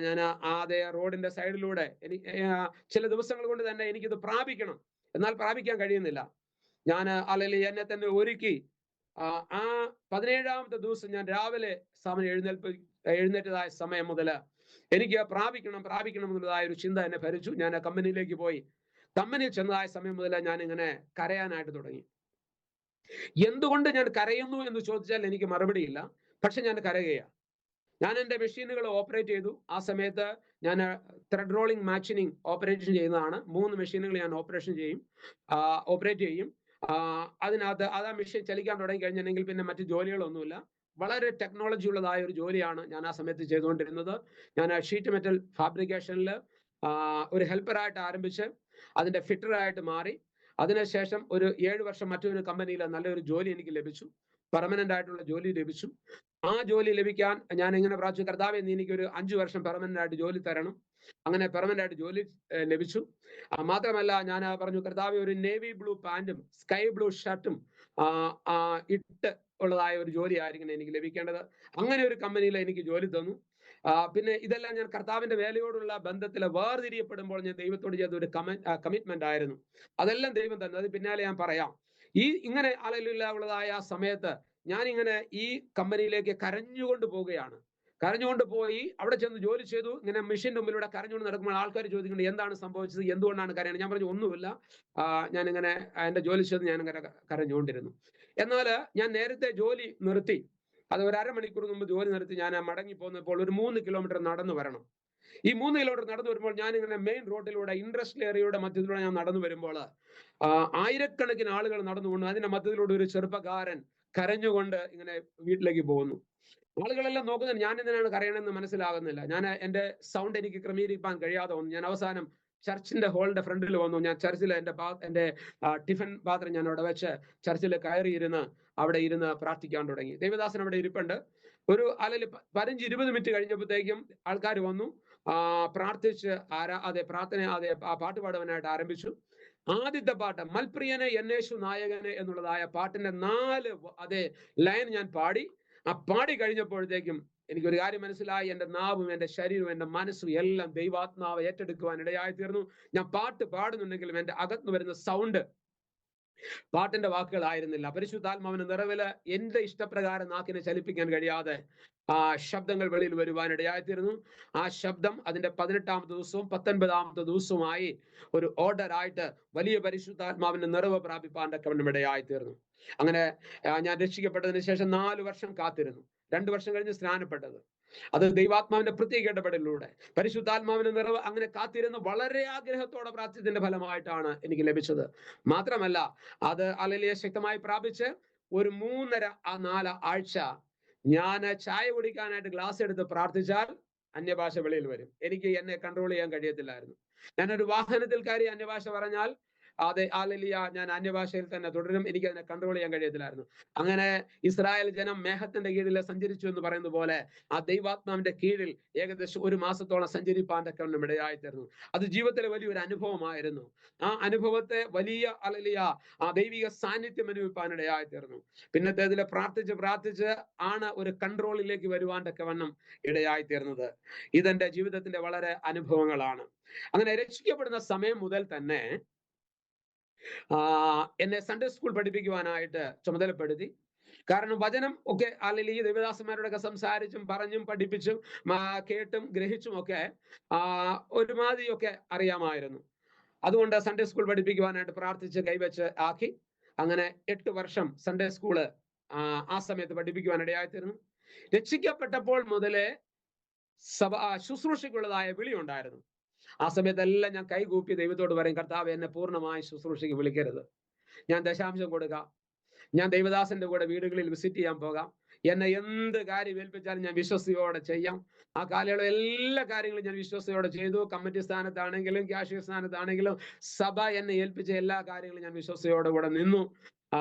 Speaker 2: ഞാൻ അതേ റോഡിന്റെ സൈഡിലൂടെ ചില ദിവസങ്ങൾ കൊണ്ട് തന്നെ എനിക്കിത് പ്രാപിക്കണം, എന്നാൽ പ്രാപിക്കാൻ കഴിയുന്നില്ല. ഞാൻ അല്ലെങ്കിൽ എന്നെ തന്നെ ഒരുക്കി ആ 17ാമത്തെ ദിവസം ഞാൻ രാവിലെ സമയം എഴുന്നേറ്റതായ സമയം മുതൽ എനിക്ക് പ്രാപിക്കണം എന്നുള്ളതായ ഒരു ചിന്ത എന്നെ ഭരിച്ചു. ഞാൻ കമ്പനിയിലേക്ക് പോയി. കമ്പനിയിൽ ചെന്നതായ സമയം മുതൽ ഞാൻ ഇങ്ങനെ കരയാനായിട്ട് തുടങ്ങി. എന്തുകൊണ്ട് ഞാൻ കരയുന്നു എന്ന് ചോദിച്ചാൽ എനിക്ക് മറുപടിയില്ല. പക്ഷെ ഞാൻ കരയുകയാണ്. ഞാൻ എൻ്റെ മെഷീനുകൾ ഓപ്പറേറ്റ് ചെയ്തു. ആ സമയത്ത് ഞാൻ ത്രെഡ് റോളിംഗ് മാച്ചിനിങ് ഓപ്പറേഷൻ ചെയ്യുന്നതാണ്. 3 മെഷീനുകൾ ഞാൻ ഓപ്പറേറ്റ് ചെയ്യും. അതിനകത്ത് ആ മെഷീൻ ചലിക്കാൻ തുടങ്ങി കഴിഞ്ഞിട്ടുണ്ടെങ്കിൽ പിന്നെ മറ്റു ജോലികളൊന്നുമില്ല. വളരെ ടെക്നോളജി ഉള്ളതായ ഒരു ജോലിയാണ് ഞാൻ ആ സമയത്ത് ചെയ്തുകൊണ്ടിരുന്നത്. ഞാൻ ഷീറ്റ് മെറ്റൽ ഫാബ്രിക്കേഷനിൽ ഒരു ഹെൽപ്പറായിട്ട് ആരംഭിച്ച് അതിന്റെ ഫിറ്ററായിട്ട് മാറി. അതിനുശേഷം ഒരു 7 വർഷം മറ്റൊരു കമ്പനിയിൽ നല്ലൊരു ജോലി എനിക്ക് ലഭിച്ചു. പെർമനന്റ് ആയിട്ടുള്ള ജോലി ലഭിച്ചു. ആ ജോലി ലഭിക്കാൻ ഞാൻ ഇങ്ങനെ പ്രാർത്ഥിച്ചു, കർത്താവേ നീ എനിക്കൊരു 5 വർഷം പെർമനന്റ് ആയിട്ട് ജോലി തരണം. അങ്ങനെ പെർമനന്റ് ആയിട്ട് ജോലി ലഭിച്ചു. മാത്രമല്ല ഞാൻ പറഞ്ഞു, കർത്താവേ ഒരു നേവി ബ്ലൂ പാന്റും സ്കൈ ബ്ലൂ ഷർട്ടും ഇട്ട് ഉള്ളതായ ഒരു ജോലി ആയിരിക്കണം എനിക്ക് ലഭിക്കേണ്ടത്. അങ്ങനെ ഒരു കമ്പനിയിൽ എനിക്ക് ജോലി തന്നു. പിന്നെ ഇതെല്ലാം ഞാൻ കർത്താവിന്റെ വേലയോടുള്ള ബന്ധത്തിൽ വേർതിരിയപ്പെടുമ്പോൾ ഞാൻ ദൈവത്തോട് ചെയ്ത ഒരു കമ്മിറ്റ്മെന്റ് ആയിരുന്നു. അതെല്ലാം ദൈവം തന്നെ, അത് പിന്നാലെ ഞാൻ പറയാം. ഇങ്ങനെ ഉള്ളതായ സമയത്ത് ഞാൻ ഇങ്ങനെ ഈ കമ്പനിയിലേക്ക് കരഞ്ഞുകൊണ്ട് പോവുകയാണ്. കരഞ്ഞുകൊണ്ട് പോയി അവിടെ ചെന്ന് ജോലി ചെയ്തു. ഇങ്ങനെ മെഷീന്റെ മുമ്പിലൂടെ കരഞ്ഞുകൊണ്ട് നടക്കുമ്പോൾ ആൾക്കാർ ചോദിക്കുന്നുണ്ട് എന്താണ് സംഭവിച്ചത്, എന്തുകൊണ്ടാണ് കരയണത്? ഞാൻ പറഞ്ഞു ഒന്നുമില്ല, ഞാനിങ്ങനെ എന്റെ ജോലി ചെയ്ത് ഞാൻ ഇങ്ങനെ കരഞ്ഞുകൊണ്ടിരുന്നു. എന്നാൽ ഞാൻ നേരത്തെ ജോലി നിർത്തി. അത് ഒരു അരമണിക്കൂർ മുമ്പ് ജോലി നിർത്തി ഞാൻ മടങ്ങി പോന്നപ്പോൾ ഒരു 3 കിലോമീറ്റർ നടന്നു വരണം. ഈ 3 കിലോമീറ്റർ നടന്നു വരുമ്പോൾ ഞാൻ ഇങ്ങനെ മെയിൻ റോഡിലൂടെ ഇൻഡസ്ട്രിയൽ ഏരിയയുടെ മധ്യത്തിലൂടെ ഞാൻ നടന്നു വരുമ്പോൾ ആയിരക്കണക്കിന് ആളുകൾ നടന്നുകൊണ്ട് അതിന്റെ മധ്യത്തിലൂടെ ഒരു ചെറുപ്പക്കാരൻ കരഞ്ഞുകൊണ്ട് ഇങ്ങനെ വീട്ടിലേക്ക് പോകുന്നു. ആളുകളെല്ലാം നോക്കുന്നത് ഞാൻ എന്തിനാണ് കരയണമെന്ന് മനസ്സിലാകുന്നില്ല. ഞാൻ എൻ്റെ സൗണ്ട് എനിക്ക് ക്രമീകരിക്കാൻ കഴിയാതെ വന്നു. ഞാൻ അവസാനം ചർച്ചിന്റെ ഹോളിന്റെ ഫ്രണ്ടിൽ വന്നു. ഞാൻ ചർച്ചിൽ എൻ്റെ ടിഫിൻ പാത്രം ഞാൻ അവിടെ വെച്ച് ചർച്ചിൽ കയറിയിരുന്ന് അവിടെ ഇരുന്ന് പ്രാർത്ഥിക്കാൻ തുടങ്ങി. ദേവദാസൻ അവിടെ ഇരിപ്പുണ്ട്. ഒരു അല്ലെങ്കിൽ 15-20 മിനിറ്റ് കഴിഞ്ഞപ്പോഴത്തേക്കും ആൾക്കാർ വന്നു. പ്രാർത്ഥിച്ച് പാട്ട് പാടുവാനായിട്ട് ആരംഭിച്ചു. ആദ്യത്തെ പാട്ട് മൽപ്രിയനെ എന്നേശു നായകനെ എന്നുള്ളതായ പാട്ടിന്റെ 4 ലൈൻ ഞാൻ പാടി. പാടി കഴിഞ്ഞപ്പോഴത്തേക്കും എനിക്കൊരു കാര്യം മനസ്സിലായി. എൻ്റെ നാവും എൻ്റെ ശരീരവും എൻ്റെ മനസ്സും എല്ലാം ദൈവാത്മാവ് ഏറ്റെടുക്കുവാൻ ഇടയായി തീർന്നു. ഞാൻ പാട്ട് പാടുന്നുണ്ടെങ്കിലും എൻ്റെ അകത്ത് വരുന്ന സൗണ്ട് പാട്ടിന്റെ വാക്കുകളായിരുന്നില്ല. പരിശുദ്ധാത്മാവിന്റെ നിറവില് എന്റെ ഇഷ്ടപ്രകാരം നാക്കിനെ ചലിപ്പിക്കാൻ കഴിയാതെ ശബ്ദങ്ങൾ വെളിയിൽ വരുവാൻ ഇടയായിത്തീരുന്നു. ആ ശബ്ദം അതിന്റെ 18ാമത്തെ ദിവസവും 19ാമത്തെ ദിവസവുമായി ഒരു ഓർഡർ ആയിട്ട് വലിയ പരിശുദ്ധാത്മാവിന്റെ നിറവ് പ്രാപിപ്പാൻ തക്കവണ്ണം ഇടയായിത്തീർന്നു. അങ്ങനെ ഞാൻ രക്ഷിക്കപ്പെട്ടതിന് ശേഷം 4 വർഷം കാത്തിരുന്നു. 2 വർഷം കഴിഞ്ഞ് സ്നാനപ്പെട്ടത്. അത് ദൈവാത്മാവിന്റെ പ്രത്യേക ഇടപെടലിലൂടെ പരിശുദ്ധാത്മാവിന്റെ നിറവ് അങ്ങനെ കാത്തിരുന്ന് വളരെ ആഗ്രഹത്തോടെ പ്രാർത്ഥിച്ചതിന്റെ ഫലമായിട്ടാണ് എനിക്ക് ലഭിച്ചത്. മാത്രമല്ല അത് അലലിയ ശക്തമായി പ്രാപിച്ച് ഒരു 3.5-4 ആഴ്ച ഞാൻ ചായ കുടിക്കാനായിട്ട് ഗ്ലാസ് എടുത്ത് പ്രാർത്ഥിച്ചാൽ അന്യഭാഷ വെളിയിൽ വരും. എനിക്ക് എന്നെ കൺട്രോൾ ചെയ്യാൻ കഴിയത്തില്ലായിരുന്നു. ഞാനൊരു വാഹനത്തിൽ കയറി അന്യഭാഷ പറഞ്ഞാൽ ഹല്ലേലൂയ ഞാൻ അന്യഭാഷയിൽ തന്നെ തുടരും. എനിക്ക് അതിനെ കൺട്രോൾ ചെയ്യാൻ കഴിയത്തില്ലായിരുന്നു. അങ്ങനെ ഇസ്രായേൽ ജനം മേഘത്തിന്റെ കീഴിൽ സഞ്ചരിച്ചു എന്ന് പറയുന്നത് പോലെ ആ ദൈവാത്മാവിന്റെ കീഴിൽ ഏകദേശം 1 മാസത്തോളം സഞ്ചരിപ്പാൻ തക്കവണ്ണം ഇടയായിത്തീർന്നു. അത് ജീവിതത്തിലെ വലിയൊരു അനുഭവമായിരുന്നു. ആ അനുഭവത്തെ വലിയ ഹല്ലേലൂയ ആ ദൈവിക സാന്നിധ്യം അനുഭവിപ്പാൻ ഇടയായിത്തീർന്നു. പിന്നത്തേതിൽ പ്രാർത്ഥിച്ച് ആണ് ഒരു കൺട്രോളിലേക്ക് വരുവാൻ തക്കവണ്ണം ഇടയായിത്തീർന്നത്. ഇതെന്റെ ജീവിതത്തിന്റെ വളരെ അനുഭവങ്ങളാണ്. അങ്ങനെ രക്ഷിക്കപ്പെടുന്ന സമയം മുതൽ തന്നെ എന്നെ സൺഡേ സ്കൂൾ പഠിപ്പിക്കുവാനായിട്ട് ചുമതലപ്പെടുത്തി. കാരണം വചനം ഒക്കെ അല്ലെങ്കിൽ ദേവദാസന്മാരോടൊക്കെ സംസാരിച്ചും പറഞ്ഞും പഠിപ്പിച്ചും കേട്ടും ഗ്രഹിച്ചും ഒക്കെ ഒരുമാതിരിയൊക്കെ അറിയാമായിരുന്നു. അതുകൊണ്ട് സൺഡേ സ്കൂൾ പഠിപ്പിക്കുവാനായിട്ട് പ്രാർത്ഥിച്ച് കൈവച്ച് ആക്കി. അങ്ങനെ 8 വർഷം സൺഡേ സ്കൂള് ആ സമയത്ത് പഠിപ്പിക്കുവാൻ ഇടയായിത്തീർന്നു. രക്ഷിക്കപ്പെട്ടപ്പോൾ മുതലേ ശുശ്രൂഷയ്ക്കുള്ളതായ വിളി ഉണ്ടായിരുന്നു. ആ സമയത്തെല്ലാം ഞാൻ കൈകൂപ്പി ദൈവത്തോട് പറയും, കർത്താവ് എന്നെ പൂർണ്ണമായി ശുശ്രൂഷയ്ക്ക് വിളിക്കരുത്. ഞാൻ ദശാംശം കൊടുക്കാം, ഞാൻ ദൈവദാസന്റെ കൂടെ വീടുകളിൽ വിസിറ്റ് ചെയ്യാൻ പോകാം, എന്നെ എന്ത് കാര്യം ഏൽപ്പിച്ചാലും ഞാൻ വിശ്വസ്തയോടെ ചെയ്യാം. ആ കാലയളവ് എല്ലാ കാര്യങ്ങളും ഞാൻ വിശ്വസ്തയോടെ ചെയ്തു. കമ്മിറ്റി സ്ഥാനത്താണെങ്കിലും ക്യാഷിയർ സ്ഥാനത്താണെങ്കിലും സഭ എന്നെ ഏൽപ്പിച്ച എല്ലാ കാര്യങ്ങളും ഞാൻ വിശ്വസ്തയോടെ കൂടെ നിന്നു.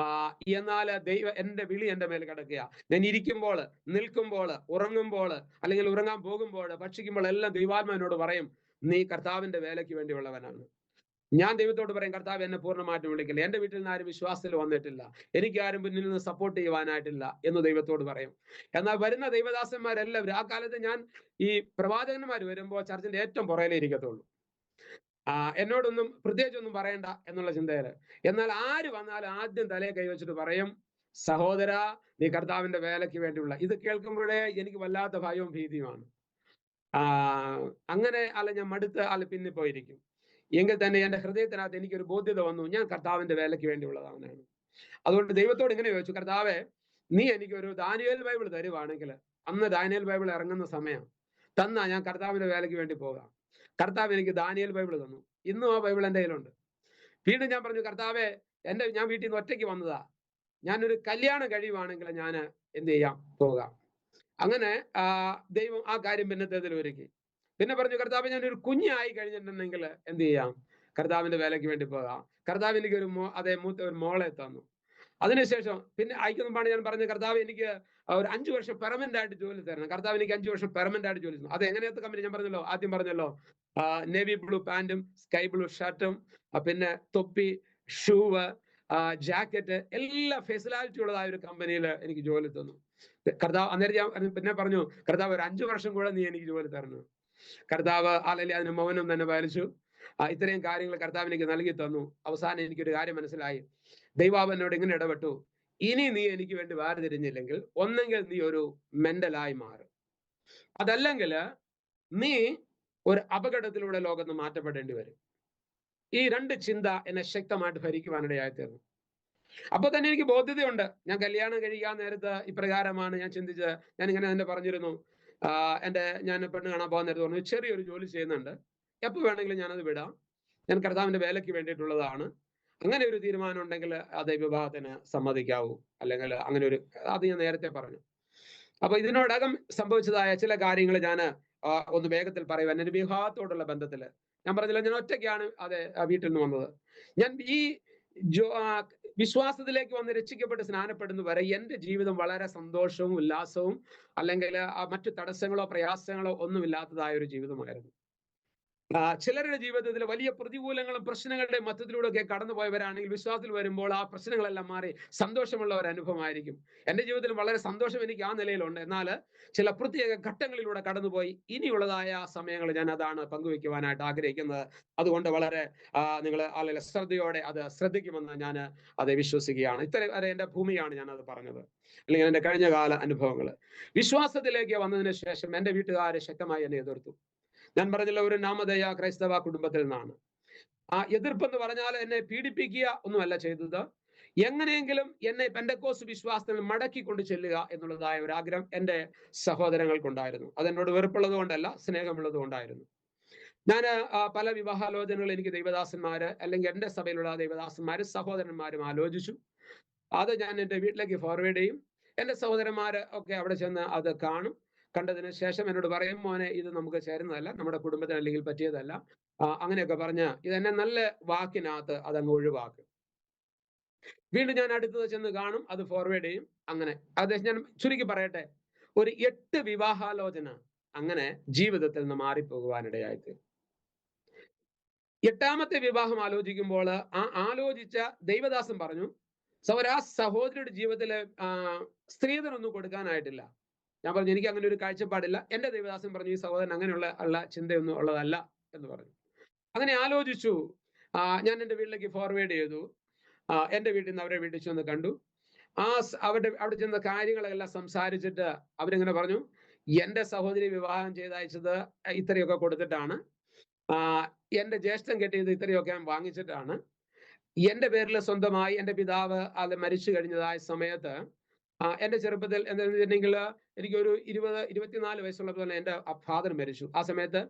Speaker 2: എന്നാൽ എന്റെ വിളി എന്റെ മേൽ കിടക്കുക. ഞാൻ ഇരിക്കുമ്പോൾ, നിൽക്കുമ്പോൾ, ഉറങ്ങുമ്പോൾ, അല്ലെങ്കിൽ ഉറങ്ങാൻ പോകുമ്പോൾ, ഭക്ഷിക്കുമ്പോൾ എല്ലാം ദൈവാത്മാവിനോട് പറയും, നീ കർത്താവിന്റെ വേലയ്ക്ക് വേണ്ടിയുള്ളവനാണ്. ഞാൻ ദൈവത്തോട് പറയും, കർത്താവ് എന്നെ പൂർണ്ണമായിട്ട് വിളിക്കില്ല, എന്റെ വീട്ടിൽ നിന്ന് ആരും വിശ്വാസത്തിൽ വന്നിട്ടില്ല, എനിക്ക് ആരും പിന്നിൽ നിന്ന് സപ്പോർട്ട് ചെയ്യുവാനായിട്ടില്ല എന്ന് ദൈവത്തോട് പറയും. എന്നാൽ വരുന്ന ദൈവദാസന്മാരെല്ലാവരും, ആ കാലത്ത് ഞാൻ ഈ പ്രവാചകന്മാർ വരുമ്പോൾ ചർച്ചിന്റെ ഏറ്റവും പുറകിലേ ഇരിക്കത്തുള്ളൂ. എന്നോടൊന്നും പ്രത്യേകിച്ചൊന്നും പറയണ്ട എന്നുള്ള ചിന്തയില്. എന്നാൽ ആര് വന്നാലും ആദ്യം തലയെ കൈവച്ചിട്ട് പറയും, സഹോദര, നീ കർത്താവിന്റെ വേലയ്ക്ക് വേണ്ടിയുള്ള. ഇത് കേൾക്കുമ്പോഴേ എനിക്ക് വല്ലാത്ത ഭയവും ഭീതിയുമാണ്. അങ്ങനെ ഞാൻ മടുത്ത് പിന്നെ പോയിരിക്കും. എങ്കിൽ തന്നെ എന്റെ ഹൃദയത്തിനകത്ത് എനിക്കൊരു ബോധ്യത വന്നു, ഞാൻ കർത്താവിന്റെ വേലയ്ക്ക് വേണ്ടിയുള്ളതാണ്. അതുകൊണ്ട് ദൈവത്തോട് ഇങ്ങനെ ചോദിച്ചു, കർത്താവേ, നീ എനിക്കൊരു ദാനിയേൽ ബൈബിൾ തരുവാണെങ്കിൽ, അന്ന് ദാനിയേൽ ബൈബിൾ ഇറങ്ങുന്ന സമയം തന്നാ ഞാൻ കർത്താവിന്റെ വേലയ്ക്ക് വേണ്ടി പോകാം. കർത്താവ് എനിക്ക് ദാനിയേൽ ബൈബിൾ തന്നു. ഇന്നും ആ ബൈബിൾ എൻ്റെ കയ്യിലുണ്ട്. വീണ്ടും ഞാൻ പറഞ്ഞു, കർത്താവേ, ഞാൻ വീട്ടിൽ നിന്ന് ഒറ്റയ്ക്ക് വന്നതാ, ഞാനൊരു കല്യാണം കഴിയുവാണെങ്കിൽ ഞാൻ എന്ത് ചെയ്യാം, പോകാം. അങ്ങനെ ദൈവം ആ കാര്യം പിന്നത്തേതിൽ ഒരുക്കി. പിന്നെ പറഞ്ഞു, കർത്താവ്, ഞാനൊരു കുഞ്ഞായി കഴിഞ്ഞിട്ടുണ്ടെങ്കിൽ എന്ത് ചെയ്യാം, കർത്താവിന്റെ വേലയ്ക്ക് വേണ്ടി പോകാം. കർത്താവ് എനിക്ക് മൂത്ത ഒരു മോളെ തന്നു. അതിനുശേഷം പിന്നെ അയക്കുമ്പോഴാണ് ഞാൻ പറഞ്ഞത്, കർത്താവ് എനിക്ക് ഒരു 5 വർഷം പെർമനന്റ് ആയിട്ട് ജോലി തരണം. കർത്താവ് എനിക്ക് 5 വർഷം പെർമനന്റ് ആയിട്ട് ജോലി തരണം. അത് എങ്ങനെയത്തെ കമ്പനി? ഞാൻ പറഞ്ഞല്ലോ, ആദ്യം പറഞ്ഞല്ലോ, നേവി ബ്ലൂ പാന്റും സ്കൈ ബ്ലൂ ഷർട്ടും, പിന്നെ തൊപ്പി, ഷൂവ്, ജാക്കറ്റ്, എല്ലാ ഫെസിലിറ്റി ഉള്ളതായ ഒരു കമ്പനിയിൽ എനിക്ക് ജോലി തന്നു. കർത്താവ് അന്നേരം ഞാൻ പിന്നെ പറഞ്ഞു, കർത്താവ് ഒരു 5 വർഷം കൂടെ നീ എനിക്ക് ജോലി തരണം. കർത്താവ് അതിന് മൗനം തന്നെ പാലിച്ചു. ഇത്രയും കാര്യങ്ങൾ കർത്താവ് എനിക്ക് നൽകി തന്നു. അവസാനം എനിക്കൊരു കാര്യം മനസ്സിലായി. ദൈവാവനോട് ഇങ്ങനെ ഇടപെട്ടു, ഇനി നീ എനിക്ക് വേണ്ടി വേർതിരിഞ്ഞില്ലെങ്കിൽ ഒന്നെങ്കിൽ നീ ഒരു മെന്റലായി മാറും, അതല്ലെങ്കിൽ നീ ഒരു അപകടത്തിലൂടെ ലോകത്ത് മാറ്റപ്പെടേണ്ടി വരും. ഈ 2 ചിന്ത എന്നെ ശക്തമായിട്ട് ഭരിക്കുവാനിടയായി തീർന്നു. അപ്പൊ തന്നെ എനിക്ക് ബോധ്യതയുണ്ട്, ഞാൻ കല്യാണം കഴിക്കാൻ നേരത്ത് ഇപ്രകാരമാണ് ഞാൻ ചിന്തിച്ച്. ഞാൻ ഇങ്ങനെ തന്നെ പറഞ്ഞിരുന്നു, ഞാൻ പെണ്ണ് കാണാൻ പോകാൻ നേരത്ത് പറഞ്ഞു, ചെറിയൊരു ജോലി ചെയ്യുന്നുണ്ട്, എപ്പോൾ വേണമെങ്കിലും ഞാനത് വിടാം, ഞാൻ കർത്താവിന്റെ വേലയ്ക്ക് വേണ്ടിയിട്ടുള്ളതാണ്. അങ്ങനെ ഒരു തീരുമാനം ഉണ്ടെങ്കിൽ അത് വിവാഹത്തിന് സമ്മതിക്കാവൂ, അല്ലെങ്കിൽ അങ്ങനെ ഒരു, അത് ഞാൻ നേരത്തെ പറഞ്ഞു. അപ്പൊ ഇതിനോടകം സംഭവിച്ചതായ ചില കാര്യങ്ങൾ ഞാൻ ഒന്ന് വേഗത്തിൽ പറയുവാൻ. എന്റെ വിവാഹത്തോടുള്ള ബന്ധത്തില് ഞാൻ പറഞ്ഞില്ല, ഞാൻ ഒറ്റയ്ക്കാണ് വീട്ടിൽ നിന്ന് വന്നത്. ഞാൻ ഈ വിശ്വാസത്തിലേക്ക് വന്ന് രക്ഷിക്കപ്പെട്ട് സ്നാനപ്പെടുന്ന വരെ എന്റെ ജീവിതം വളരെ സന്തോഷവും ഉല്ലാസവും, അല്ലെങ്കിൽ മറ്റു തടസ്സങ്ങളോ പ്രയാസങ്ങളോ ഒന്നുമില്ലാത്തതായ ഒരു ജീവിതമായിരുന്നു. ചിലരുടെ ജീവിതത്തിൽ വലിയ പ്രതികൂലങ്ങളും പ്രശ്നങ്ങളുടെ മധ്യത്തിലൂടെ ഒക്കെ കടന്നുപോയവരാണെങ്കിൽ വിശ്വാസത്തിൽ വരുമ്പോൾ ആ പ്രശ്നങ്ങളെല്ലാം മാറി സന്തോഷമുള്ള ഒരു അനുഭവമായിരിക്കും. എന്റെ ജീവിതത്തിൽ വളരെ സന്തോഷം എനിക്ക് ആ നിലയിലുണ്ട്. എന്നാൽ ചില പ്രത്യേക ഘട്ടങ്ങളിലൂടെ കടന്നുപോയി. ഇനിയുള്ളതായ സമയങ്ങൾ ഞാൻ അതാണ് പങ്കുവെക്കുവാനായിട്ട് ആഗ്രഹിക്കുന്നത്. അതുകൊണ്ട് വളരെ നിങ്ങൾ ആളുകളെ ശ്രദ്ധയോടെ അത് ശ്രദ്ധിക്കുമെന്ന് ഞാൻ അത് വിശ്വസിക്കുകയാണ്. ഇത്ര വരെ എന്റെ ഭൂമിയാണ് ഞാൻ അത് പറഞ്ഞത്, അല്ലെങ്കിൽ എന്റെ കഴിഞ്ഞ കാല അനുഭവങ്ങൾ. വിശ്വാസത്തിലേക്ക് വന്നതിന് ശേഷം എന്റെ വീട്ടുകാരെ ശക്തമായി എന്നെ എതിർത്തു. ഞാൻ പറഞ്ഞില്ല, ഒരു നാമധേയ ക്രൈസ്തവ കുടുംബത്തിൽ നിന്നാണ്. ആ എതിർപ്പെന്ന് പറഞ്ഞാൽ എന്നെ പീഡിപ്പിക്കുക ഒന്നുമല്ല ചെയ്തത്, എങ്ങനെയെങ്കിലും എന്നെ പെന്തക്കോസ്ത് വിശ്വാസത്തിൽ മടക്കിക്കൊണ്ട് ചെല്ലുക എന്നുള്ളതായ ഒരു ആഗ്രഹം എന്റെ സഹോദരങ്ങൾക്കുണ്ടായിരുന്നു. അതെന്നോട് വെറുപ്പുള്ളത് കൊണ്ടല്ല, സ്നേഹമുള്ളത് കൊണ്ടായിരുന്നു. ഞാൻ പല വിവാഹാലോചനകൾ എനിക്ക് ദൈവദാസന്മാര്, അല്ലെങ്കിൽ എന്റെ സഭയിലുള്ള ദൈവദാസന്മാര്, സഹോദരന്മാരും ആലോചിച്ചു. അത് ഞാൻ എന്റെ വീട്ടിലേക്ക് ഫോർവേഡ് ചെയ്യും. എന്റെ സഹോദരന്മാര് ഒക്കെ അവിടെ ചെന്ന് അത് കാണും. കണ്ടതിന് ശേഷം എന്നോട് പറയും, മോനെ, ഇത് നമുക്ക് ചേരുന്നതല്ല, നമ്മുടെ കുടുംബത്തിന് അല്ലെങ്കിൽ പറ്റിയതല്ല, അങ്ങനെയൊക്കെ പറഞ്ഞ് ഇതെന്നെ നല്ല വാക്കിനകത്ത് അതങ്ങ് ഒഴിവാക്കും. വീണ്ടും ഞാൻ അടുത്തത് ചെന്ന് കാണും, അത് ഫോർവേഡ് ചെയ്യും. അങ്ങനെ ഞാൻ ചുരുക്കി പറയട്ടെ, ഒരു 8 വിവാഹാലോചന അങ്ങനെ ജീവിതത്തിൽ നിന്ന് മാറിപ്പോകുവാനിടയായിട്ട്. 8ാമത്തെ വിവാഹം ആലോചിക്കുമ്പോൾ ആലോചിച്ച ദൈവദാസൻ പറഞ്ഞു, സഹോദരിയുടെ ജീവിതത്തില് സ്ത്രീധനൊന്നും കൊടുക്കാനായിട്ടില്ല. ഞാൻ പറഞ്ഞു, എനിക്ക് അങ്ങനെ ഒരു കാഴ്ചപ്പാടില്ല. എന്റെ ദൈവദാസൻ പറഞ്ഞു, ഈ സഹോദരൻ അങ്ങനെയുള്ള ചിന്തയൊന്നും ഉള്ളതല്ല എന്ന് പറഞ്ഞു. അങ്ങനെ ആലോചിച്ചു. ഞാൻ എന്റെ വീട്ടിലേക്ക് ഫോർവേഡ് ചെയ്തു. എന്റെ വീട്ടിൽ നിന്ന് അവരെ വീട്ടിൽ ചെന്ന് കണ്ടു. അവിടെ ചെന്ന കാര്യങ്ങളെല്ലാം സംസാരിച്ചിട്ട് അവരിങ്ങനെ പറഞ്ഞു, എന്റെ സഹോദരി വിവാഹം ചെയ്തയച്ചത് ഇത്രയൊക്കെ കൊടുത്തിട്ടാണ്, എന്റെ ജ്യേഷ്ഠൻ കെട്ടിയത് ഇത്രയൊക്കെ ഞാൻ വാങ്ങിച്ചിട്ടാണ്, എന്റെ പേരിൽ സ്വന്തമായി എന്റെ പിതാവ് അത് മരിച്ചു കഴിഞ്ഞതായ സമയത്ത് എന്റെ ചെറുപ്പത്തിൽ എന്താണെന്ന് വെച്ചിട്ടുണ്ടെങ്കിൽ എനിക്കൊരു 24 വയസ്സുള്ളപ്പോൾ തന്നെ എന്റെ ഫാദർ മരിച്ചു. ആ സമയത്ത്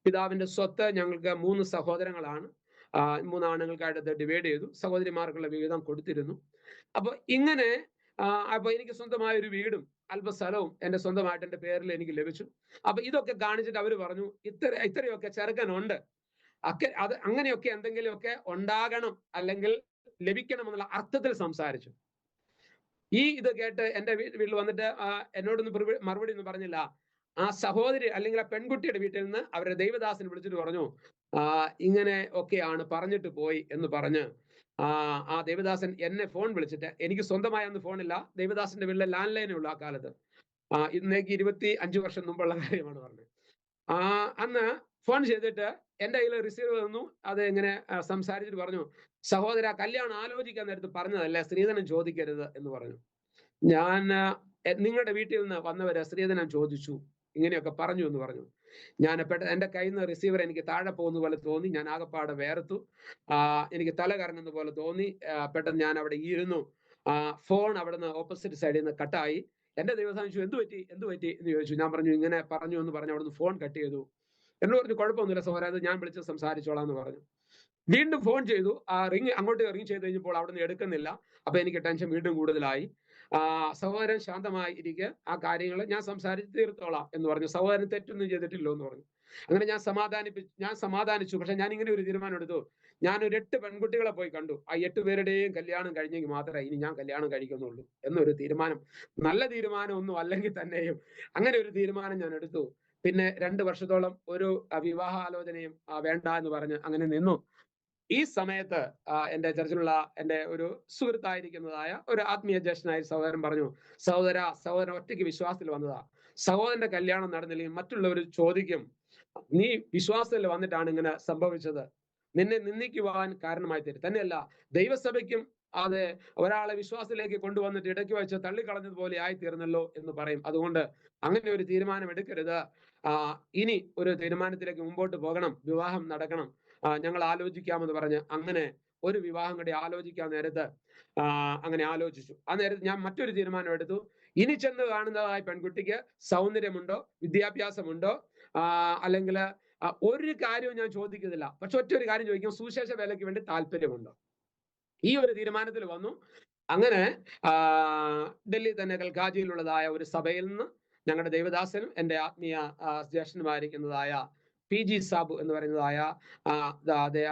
Speaker 2: പിതാവിന്റെ സ്വത്ത് ഞങ്ങൾക്ക് 3 സഹോദരങ്ങളാണ്. 3 ആണുങ്ങൾക്കായിട്ട് അത് ഡിവൈഡ് ചെയ്തു. സഹോദരിമാർക്കുള്ള വിഹിതം കൊടുത്തിരുന്നു. അപ്പൊ ഇങ്ങനെ അപ്പൊ എനിക്ക് സ്വന്തമായ ഒരു വീടും അല്പസ്ഥലവും എന്റെ സ്വന്തമായിട്ട് എന്റെ പേരിൽ എനിക്ക് ലഭിച്ചു. അപ്പൊ ഇതൊക്കെ കാണിച്ചിട്ട് അവര് പറഞ്ഞു, ഇത്രയൊക്കെ ചെറുക്കനുണ്ട്, അത് അങ്ങനെയൊക്കെ എന്തെങ്കിലുമൊക്കെ ഉണ്ടാകണം അല്ലെങ്കിൽ ലഭിക്കണം എന്നുള്ള അർത്ഥത്തിൽ സംസാരിച്ചു. ഇത് കേട്ട് എന്റെ വീട്ടിൽ വന്നിട്ട് എന്നോടൊന്നും മറുപടി ഒന്നും പറഞ്ഞില്ല. ആ സഹോദരി അല്ലെങ്കിൽ ആ പെൺകുട്ടിയുടെ വീട്ടിൽ നിന്ന് അവരുടെ ദൈവദാസനെ വിളിച്ചിട്ട് പറഞ്ഞു, ഇങ്ങനെ ഒക്കെയാണ് പറഞ്ഞിട്ട് പോയി എന്ന് പറഞ്ഞ് ആ ദേവദാസൻ എന്നെ ഫോൺ വിളിച്ചിട്ട്, എനിക്ക് സ്വന്തമായ ഒന്നും ഫോണില്ല, ദേവദാസന്റെ വീട്ടിലെ ലാൻഡ് ലൈനേ ഉള്ളൂ ആ കാലത്ത്. ഇന്നേക്ക് 25 വർഷം മുമ്പുള്ള കാര്യമാണ് പറഞ്ഞത്. അന്ന് ഫോൺ ചെയ്തിട്ട് എന്റെ കയ്യിൽ റിസീവർ തന്നു. അത് ഇങ്ങനെ സംസാരിച്ചിട്ട് പറഞ്ഞു, സഹോദര, കല്യാണം ആലോചിക്കാൻ നേരത്ത് പറഞ്ഞതല്ലേ സ്ത്രീധനം ചോദിക്കരുത് എന്ന് പറഞ്ഞു. ഞാൻ നിങ്ങളുടെ വീട്ടിൽ നിന്ന് വന്നവരെ സ്ത്രീധനം ചോദിച്ചു, ഇങ്ങനെയൊക്കെ പറഞ്ഞു എന്ന് പറഞ്ഞു. ഞാൻ എന്റെ കയ്യിൽ നിന്ന് റിസീവർ എനിക്ക് താഴെ പോകുന്ന പോലെ തോന്നി. ഞാൻ ആകപ്പാടെ വേർത്തു. എനിക്ക് തല കറങ്ങുന്ന പോലെ തോന്നി. പെട്ടെന്ന് ഞാൻ അവിടെ ഇരുന്നു. ഫോൺ അവിടെ നിന്ന് ഓപ്പോസിറ്റ് സൈഡിൽ നിന്ന് കട്ടായി. എന്റെ ദൈവദാസൻ എന്ത് പറ്റി എന്ന് ചോദിച്ചു. ഞാൻ പറഞ്ഞു, ഇങ്ങനെ പറഞ്ഞു എന്ന് പറഞ്ഞു. അവിടെ നിന്ന് ഫോൺ കട്ട് ചെയ്തു. എന്നോട് പറഞ്ഞു, കുഴപ്പമൊന്നുമില്ല സഹോദരാ, ഞാൻ വിളിച്ച് സംസാരിച്ചോളാം എന്ന് പറഞ്ഞു. വീണ്ടും ഫോൺ ചെയ്തു. അങ്ങോട്ട് റിങ് ചെയ്ത് കഴിഞ്ഞപ്പോൾ അവിടെ നിന്ന് എടുക്കുന്നില്ല. അപ്പൊ എനിക്ക് ടെൻഷൻ വീണ്ടും കൂടുതലായി. സഹോദരൻ ശാന്തമായി ഇരിക്കുക, ആ കാര്യങ്ങൾ ഞാൻ സംസാരിച്ച് തീർത്തോളാം എന്ന് പറഞ്ഞു. സഹോദരൻ തെറ്റൊന്നും ചെയ്തിട്ടില്ലോ എന്ന് പറഞ്ഞു. അങ്ങനെ ഞാൻ സമാധാനിച്ചു. പക്ഷെ ഞാൻ ഇങ്ങനെ ഒരു തീരുമാനം എടുത്തു. ഞാൻ ഒരു 8 പെൺകുട്ടികളെ പോയി കണ്ടു. ആ 8 പേരുടെയും കല്യാണം കഴിഞ്ഞെങ്കിൽ മാത്രമേ ഇനി ഞാൻ കല്യാണം കഴിക്കുന്നുള്ളൂ എന്നൊരു തീരുമാനം. നല്ല തീരുമാനം ഒന്നും അല്ലെങ്കിൽ തന്നെയും അങ്ങനെ ഒരു തീരുമാനം ഞാൻ എടുത്തു. പിന്നെ 2 വർഷത്തോളം ഒരു വിവാഹാലോചനയും വേണ്ട എന്ന് പറഞ്ഞ് അങ്ങനെ നിന്നു. ഈ സമയത്ത് എന്റെ ചർച്ചിലുള്ള എന്റെ ഒരു സുഹൃത്തായിരിക്കുന്നതായ ഒരു ആത്മീയ ജ്യേഷ്ഠനായ സഹോദരൻ പറഞ്ഞു, സഹോദരൻ ഒറ്റയ്ക്ക് വിശ്വാസത്തിൽ വന്നതാ, സഹോദരന്റെ കല്യാണം നടന്നില്ലെങ്കിൽ മറ്റുള്ളവർ ചോദിക്കും, നീ വിശ്വാസത്തിൽ വന്നിട്ടാണ് ഇങ്ങനെ സംഭവിച്ചത്, നിന്നെ നിന്ദിക്കുവാൻ കാരണമായി തരും. തന്നെയല്ല, ദൈവസഭയ്ക്കും അത് ഒരാളെ വിശ്വാസത്തിലേക്ക് കൊണ്ടുവന്നിട്ട് ഇടയ്ക്ക് വെച്ച് തള്ളിക്കളഞ്ഞതുപോലെ ആയിത്തീർന്നല്ലോ എന്ന് പറയും. അതുകൊണ്ട് അങ്ങനെ ഒരു തീരുമാനം എടുക്കരുത്. ഇനി ഒരു തീരുമാനത്തിലേക്ക് മുമ്പോട്ട് പോകണം, വിവാഹം നടക്കണം, ഞങ്ങൾ ആലോചിക്കാമെന്ന് പറഞ്ഞ് അങ്ങനെ ഒരു വിവാഹം കൂടി ആലോചിക്കാൻ നേരത്ത് അങ്ങനെ ആലോചിച്ചു. ആ നേരത്ത് ഞാൻ മറ്റൊരു തീരുമാനം എടുത്തു. ഇനി ചെന്ന് കാണുന്നതായ പെൺകുട്ടിക്ക് സൗന്ദര്യമുണ്ടോ, വിദ്യാഭ്യാസമുണ്ടോ, അല്ലെങ്കിൽ ഒരു കാര്യവും ഞാൻ ചോദിക്കുന്നില്ല. പക്ഷെ ഒറ്റൊരു കാര്യം ചോദിക്കും, സുവിശേഷ വേലയ്ക്ക് വേണ്ടി താല്പര്യമുണ്ടോ. ഈ ഒരു തീരുമാനത്തിൽ വന്നു. അങ്ങനെ ഡൽഹി തന്നെ കൽക്കാജിയിലുള്ളതായ ഒരു സഭയിൽ നിന്ന് ഞങ്ങളുടെ ദേവദാസനും എൻ്റെ ആത്മീയ ജ്യേഷ്ഠനുമായിരിക്കുന്നതായ PG സാബു എന്ന് പറയുന്നതായ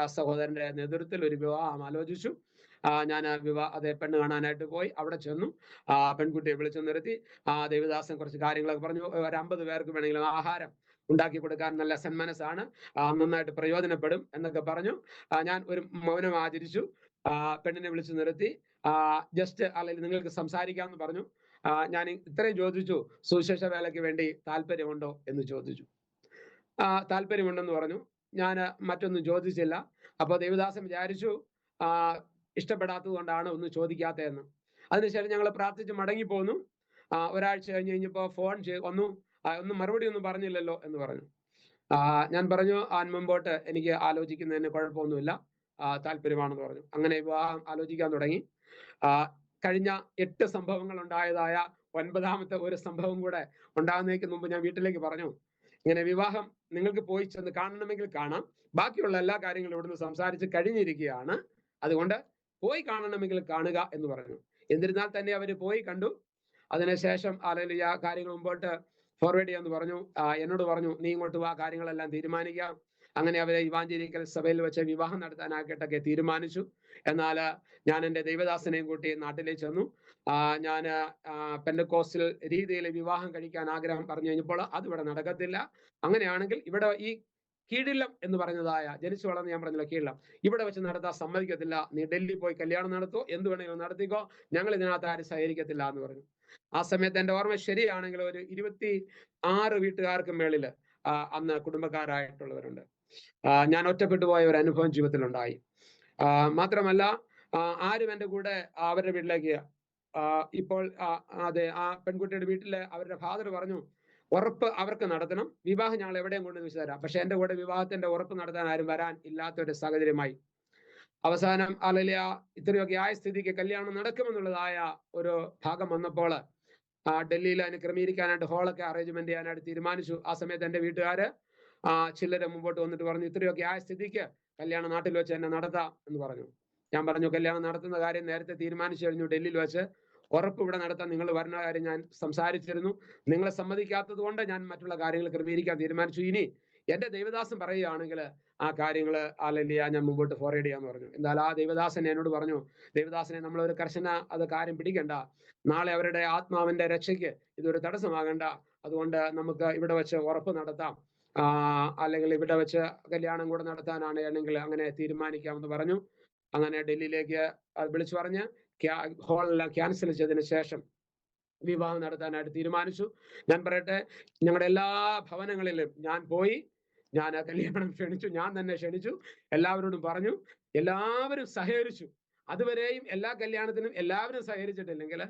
Speaker 2: ആ സഹോദരന്റെ നേതൃത്വത്തിൽ ഒരു വിവാഹം ആലോചിച്ചു. ഞാൻ അതേ പെണ്ണ് കാണാനായിട്ട് പോയി. അവിടെ ചെന്നു. പെൺകുട്ടിയെ വിളിച്ചു നിർത്തി. ദേവദാസൻ കുറച്ച് കാര്യങ്ങളൊക്കെ പറഞ്ഞു. ഒരു 50 പേർക്ക് വേണമെങ്കിലും ആഹാരം ഉണ്ടാക്കി കൊടുക്കാൻ നല്ല സന്മനസ്സാണ്, നന്നായിട്ട് പ്രയോജനപ്പെടും എന്നൊക്കെ പറഞ്ഞു. ഞാൻ ഒരു മൗനം ആചരിച്ചു. പെണ്ണിനെ വിളിച്ചു നിർത്തി. ജസ്റ്റ് അല്ലെങ്കിൽ നിങ്ങൾക്ക് സംസാരിക്കാമെന്ന് പറഞ്ഞു. ഞാൻ ഇത്രയും ചോദിച്ചു, സുവിശേഷ വേലയ്ക്ക് വേണ്ടി താല്പര്യമുണ്ടോ എന്ന് ചോദിച്ചു. താല്പര്യമുണ്ടെന്ന് പറഞ്ഞു. ഞാൻ മറ്റൊന്നും ചോദിച്ചില്ല. അപ്പൊ ദേവദാസൻ വിചാരിച്ചു ഇഷ്ടപ്പെടാത്തത് കൊണ്ടാണ് ഒന്നും ചോദിക്കാത്തതെന്ന്. അതിനുശേഷം ഞങ്ങൾ പ്രാർത്ഥിച്ച് മടങ്ങിപ്പോന്നു. ഒരാഴ്ച കഴിഞ്ഞപ്പോ ഫോൺ വന്നു. ഒന്നും മറുപടി ഒന്നും പറഞ്ഞില്ലല്ലോ എന്ന് പറഞ്ഞു. ഞാൻ പറഞ്ഞു, മുമ്പോട്ട് എനിക്ക് ആലോചിക്കുന്നതിന് കുഴപ്പമൊന്നുമില്ല, താല്പര്യമാണെന്ന് പറഞ്ഞു. അങ്ങനെ വിവാഹം ആലോചിക്കാൻ തുടങ്ങി. കഴിഞ്ഞ 8 സംഭവങ്ങൾ ഉണ്ടായതായ 9ാമത്തെ ഒരു സംഭവം കൂടെ ഉണ്ടാകുന്നതിന് മുമ്പ് ഞാൻ വീട്ടിലേക്ക് പറഞ്ഞു, ഇങ്ങനെ വിവാഹം നിങ്ങൾക്ക് പോയി ചെന്ന് കാണണമെങ്കിൽ കാണാം, ബാക്കിയുള്ള എല്ലാ കാര്യങ്ങളും ഇവിടുന്ന് സംസാരിച്ച് കഴിഞ്ഞിരിക്കുകയാണ്, അതുകൊണ്ട് പോയി കാണണമെങ്കിൽ കാണുക എന്ന് പറഞ്ഞു. എന്നിരുന്നാൽ തന്നെ അവർ പോയി കണ്ടു. അതിനുശേഷം അല്ലെങ്കിൽ ആ കാര്യങ്ങൾ മുമ്പോട്ട് ഫോർവേഡ് ചെയ്യാന്ന് പറഞ്ഞു. എന്നോട് പറഞ്ഞു, നീ ഇങ്ങോട്ട് വാ, കാര്യങ്ങളെല്ലാം തീരുമാനിക്കാം. അങ്ങനെ അവരെ ഇവാഞ്ചലിക്കൽ സഭയിൽ വെച്ച് വിവാഹം നടത്താനായിട്ടൊക്കെ തീരുമാനിച്ചു. എന്നാൽ ഞാൻ എൻ്റെ ദൈവദാസനെയും കൂട്ടി നാട്ടിലേക്ക് ചെന്നു. ഞാൻ പെന്തക്കോസ്റ്റൽ രീതിയിൽ വിവാഹം കഴിക്കാൻ ആഗ്രഹം പറഞ്ഞു കഴിഞ്ഞപ്പോൾ അതിവിടെ നടക്കത്തില്ല. അങ്ങനെയാണെങ്കിൽ ഇവിടെ ഈ കീഴിലം എന്ന് പറയുന്നതായ ജനിച്ചു വളർന്ന് ഞാൻ പറഞ്ഞില്ല കീഴിലം, ഇവിടെ വെച്ച് നടത്താൻ സമ്മതിക്കത്തില്ല. നീ ഡൽഹി പോയി കല്യാണം നടത്തോ, എന്ത് വേണമെങ്കിലും നടത്തിക്കോ, ഞങ്ങൾ ഇതിനകത്ത് ആരും സഹകരിക്കത്തില്ല എന്ന് പറഞ്ഞു. ആ സമയത്ത് എൻ്റെ ഓർമ്മ ശരിയാണെങ്കിൽ ഒരു 26 വീട്ടുകാർക്ക് മേളില് അന്ന് കുടുംബക്കാരായിട്ടുള്ളവരുണ്ട്. ഞാൻ ഒറ്റപ്പെട്ടു പോയ ഒരു അനുഭവം ജീവിതത്തിലുണ്ടായി. മാത്രമല്ല ആരും എൻ്റെ കൂടെ അവരുടെ വീട്ടിലേക്ക് ഇപ്പോൾ അതെ ആ പെൺകുട്ടിയുടെ വീട്ടില് അവരുടെ ഫാദർ പറഞ്ഞു, ഉറപ്പ് അവർക്ക് നടത്തണം, വിവാഹം ഞങ്ങൾ എവിടെയും കൊണ്ട് വെച്ച് തരാം, പക്ഷെ എൻ്റെ കൂടെ വിവാഹത്തിന്റെ ഉറപ്പ് നടത്താൻ ആരും വരാൻ ഇല്ലാത്തൊരു സാഹചര്യമായി. അവസാനം അലലിയ ഇത്രയൊക്കെ ആയ സ്ഥിതിക്ക് കല്യാണം നടക്കുമെന്നുള്ളതായ ഒരു ഭാഗം വന്നപ്പോൾ ഡൽഹിയിൽ അതിന് ക്രമീകരിക്കാനായിട്ട് ഹോളൊക്കെ അറേഞ്ച്മെന്റ് ചെയ്യാനായിട്ട് തീരുമാനിച്ചു. ആ സമയത്ത് എൻ്റെ വീട്ടുകാര് ചിലരെ മുമ്പോട്ട് വന്നിട്ട് പറഞ്ഞു, ഇത്രയൊക്കെ ആയ സ്ഥിതിക്ക് കല്യാണം നാട്ടിൽ വെച്ച് തന്നെ നടത്താം എന്ന് പറഞ്ഞു. ഞാൻ പറഞ്ഞു, കല്യാണം നടത്തുന്ന കാര്യം നേരത്തെ തീരുമാനിച്ചു കഴിഞ്ഞു. ഡൽഹിയിൽ വെച്ച് ഉറപ്പ് ഇവിടെ നടത്താൻ നിങ്ങൾ വരുന്ന കാര്യം ഞാൻ സംസാരിച്ചിരുന്നു. നിങ്ങളെ സമ്മതിക്കാത്തത് കൊണ്ട് ഞാൻ മറ്റുള്ള കാര്യങ്ങൾ ക്രമീകരിക്കാൻ തീരുമാനിച്ചു. ഇനി എന്റെ ദൈവദാസൻ പറയുകയാണെങ്കിൽ ആ കാര്യങ്ങൾ അലലിയ ഞാൻ മുമ്പോട്ട് ഫോർവേഡ് ചെയ്യാന്ന് പറഞ്ഞു. എന്നാൽ ആ ദൈവദാസൻ എന്നോട് പറഞ്ഞു, ദൈവദാസനെ നമ്മളൊരു കർശന അത് കാര്യം പിടിക്കണ്ട, നാളെ അവരുടെ ആത്മാവിന്റെ രക്ഷയ്ക്ക് ഇതൊരു തടസ്സമാകണ്ട, അതുകൊണ്ട് നമുക്ക് ഇവിടെ വെച്ച് ഉറപ്പ് നടത്താം, അല്ലെങ്കിൽ ഇവിടെ വെച്ച് കല്യാണം കൂടെ നടത്താനാണ് അല്ലെങ്കിൽ അങ്ങനെ തീരുമാനിക്കാമെന്ന് പറഞ്ഞു. അങ്ങനെ ഡൽഹിയിലേക്ക് വിളിച്ചു പറഞ്ഞ് ഹോളെല്ലാം ക്യാൻസൽ ചെയ്തതിന് ശേഷം വിവാഹം നടത്താനായിട്ട് തീരുമാനിച്ചു. ഞാൻ പറയട്ടെ, ഞങ്ങളുടെ എല്ലാ ഭവനങ്ങളിലും ഞാൻ പോയി, ഞാൻ കല്യാണം ക്ഷണിച്ചു, ഞാൻ തന്നെ ക്ഷണിച്ചു, എല്ലാവരോടും പറഞ്ഞു, എല്ലാവരും സഹകരിച്ചു. അതുവരെയും എല്ലാ കല്യാണത്തിനും എല്ലാവരും സഹകരിച്ചിട്ടില്ലെങ്കിൽ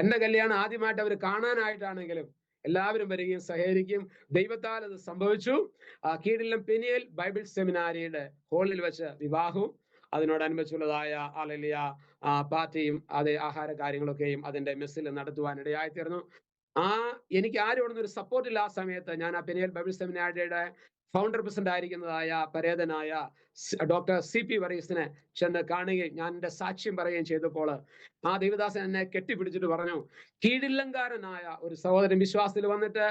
Speaker 2: എന്റെ കല്യാണം ആദ്യമായിട്ട് അവർ കാണാനായിട്ടാണെങ്കിലും എല്ലാവരും വരികയും സഹകരിക്കും. ദൈവത്താൽ അത് സംഭവിച്ചു. കീഴിലും പെനിയൽ ബൈബിൾ സെമിനാരിയുടെ ഹോളിൽ വെച്ച് വിവാഹവും അതിനോടനുബന്ധിച്ചുള്ളതായ അലലിയ പാർട്ടിയും അതേ ആഹാര കാര്യങ്ങളൊക്കെയും അതിന്റെ മെസ്സിൽ നടത്തുവാൻ ഇടയായിത്തീർന്നു. എനിക്ക് ആരോടും ഒരു സപ്പോർട്ടില്ല ആ സമയത്ത്. ഞാൻ ആ പെനിയൽ ബൈബിൾ സെമിനാരിയുടെ ഫൗണ്ടർ പ്രസിഡന്റ് ആയിരിക്കുന്നതായ പരേതനായ ഡോക്ടർ CP വർഗീസിനെ ചെന്ന് കാണുകയും ഞാൻ എൻ്റെ സാക്ഷ്യം പറയുകയും ചെയ്തപ്പോൾ ആ ദൈവദാസൻ എന്നെ കെട്ടിപ്പിടിച്ചിട്ട് പറഞ്ഞു, കീഴില്ലങ്കാരനായ ഒരു സഹോദരൻ വിശ്വാസത്തിൽ വന്നിട്ട്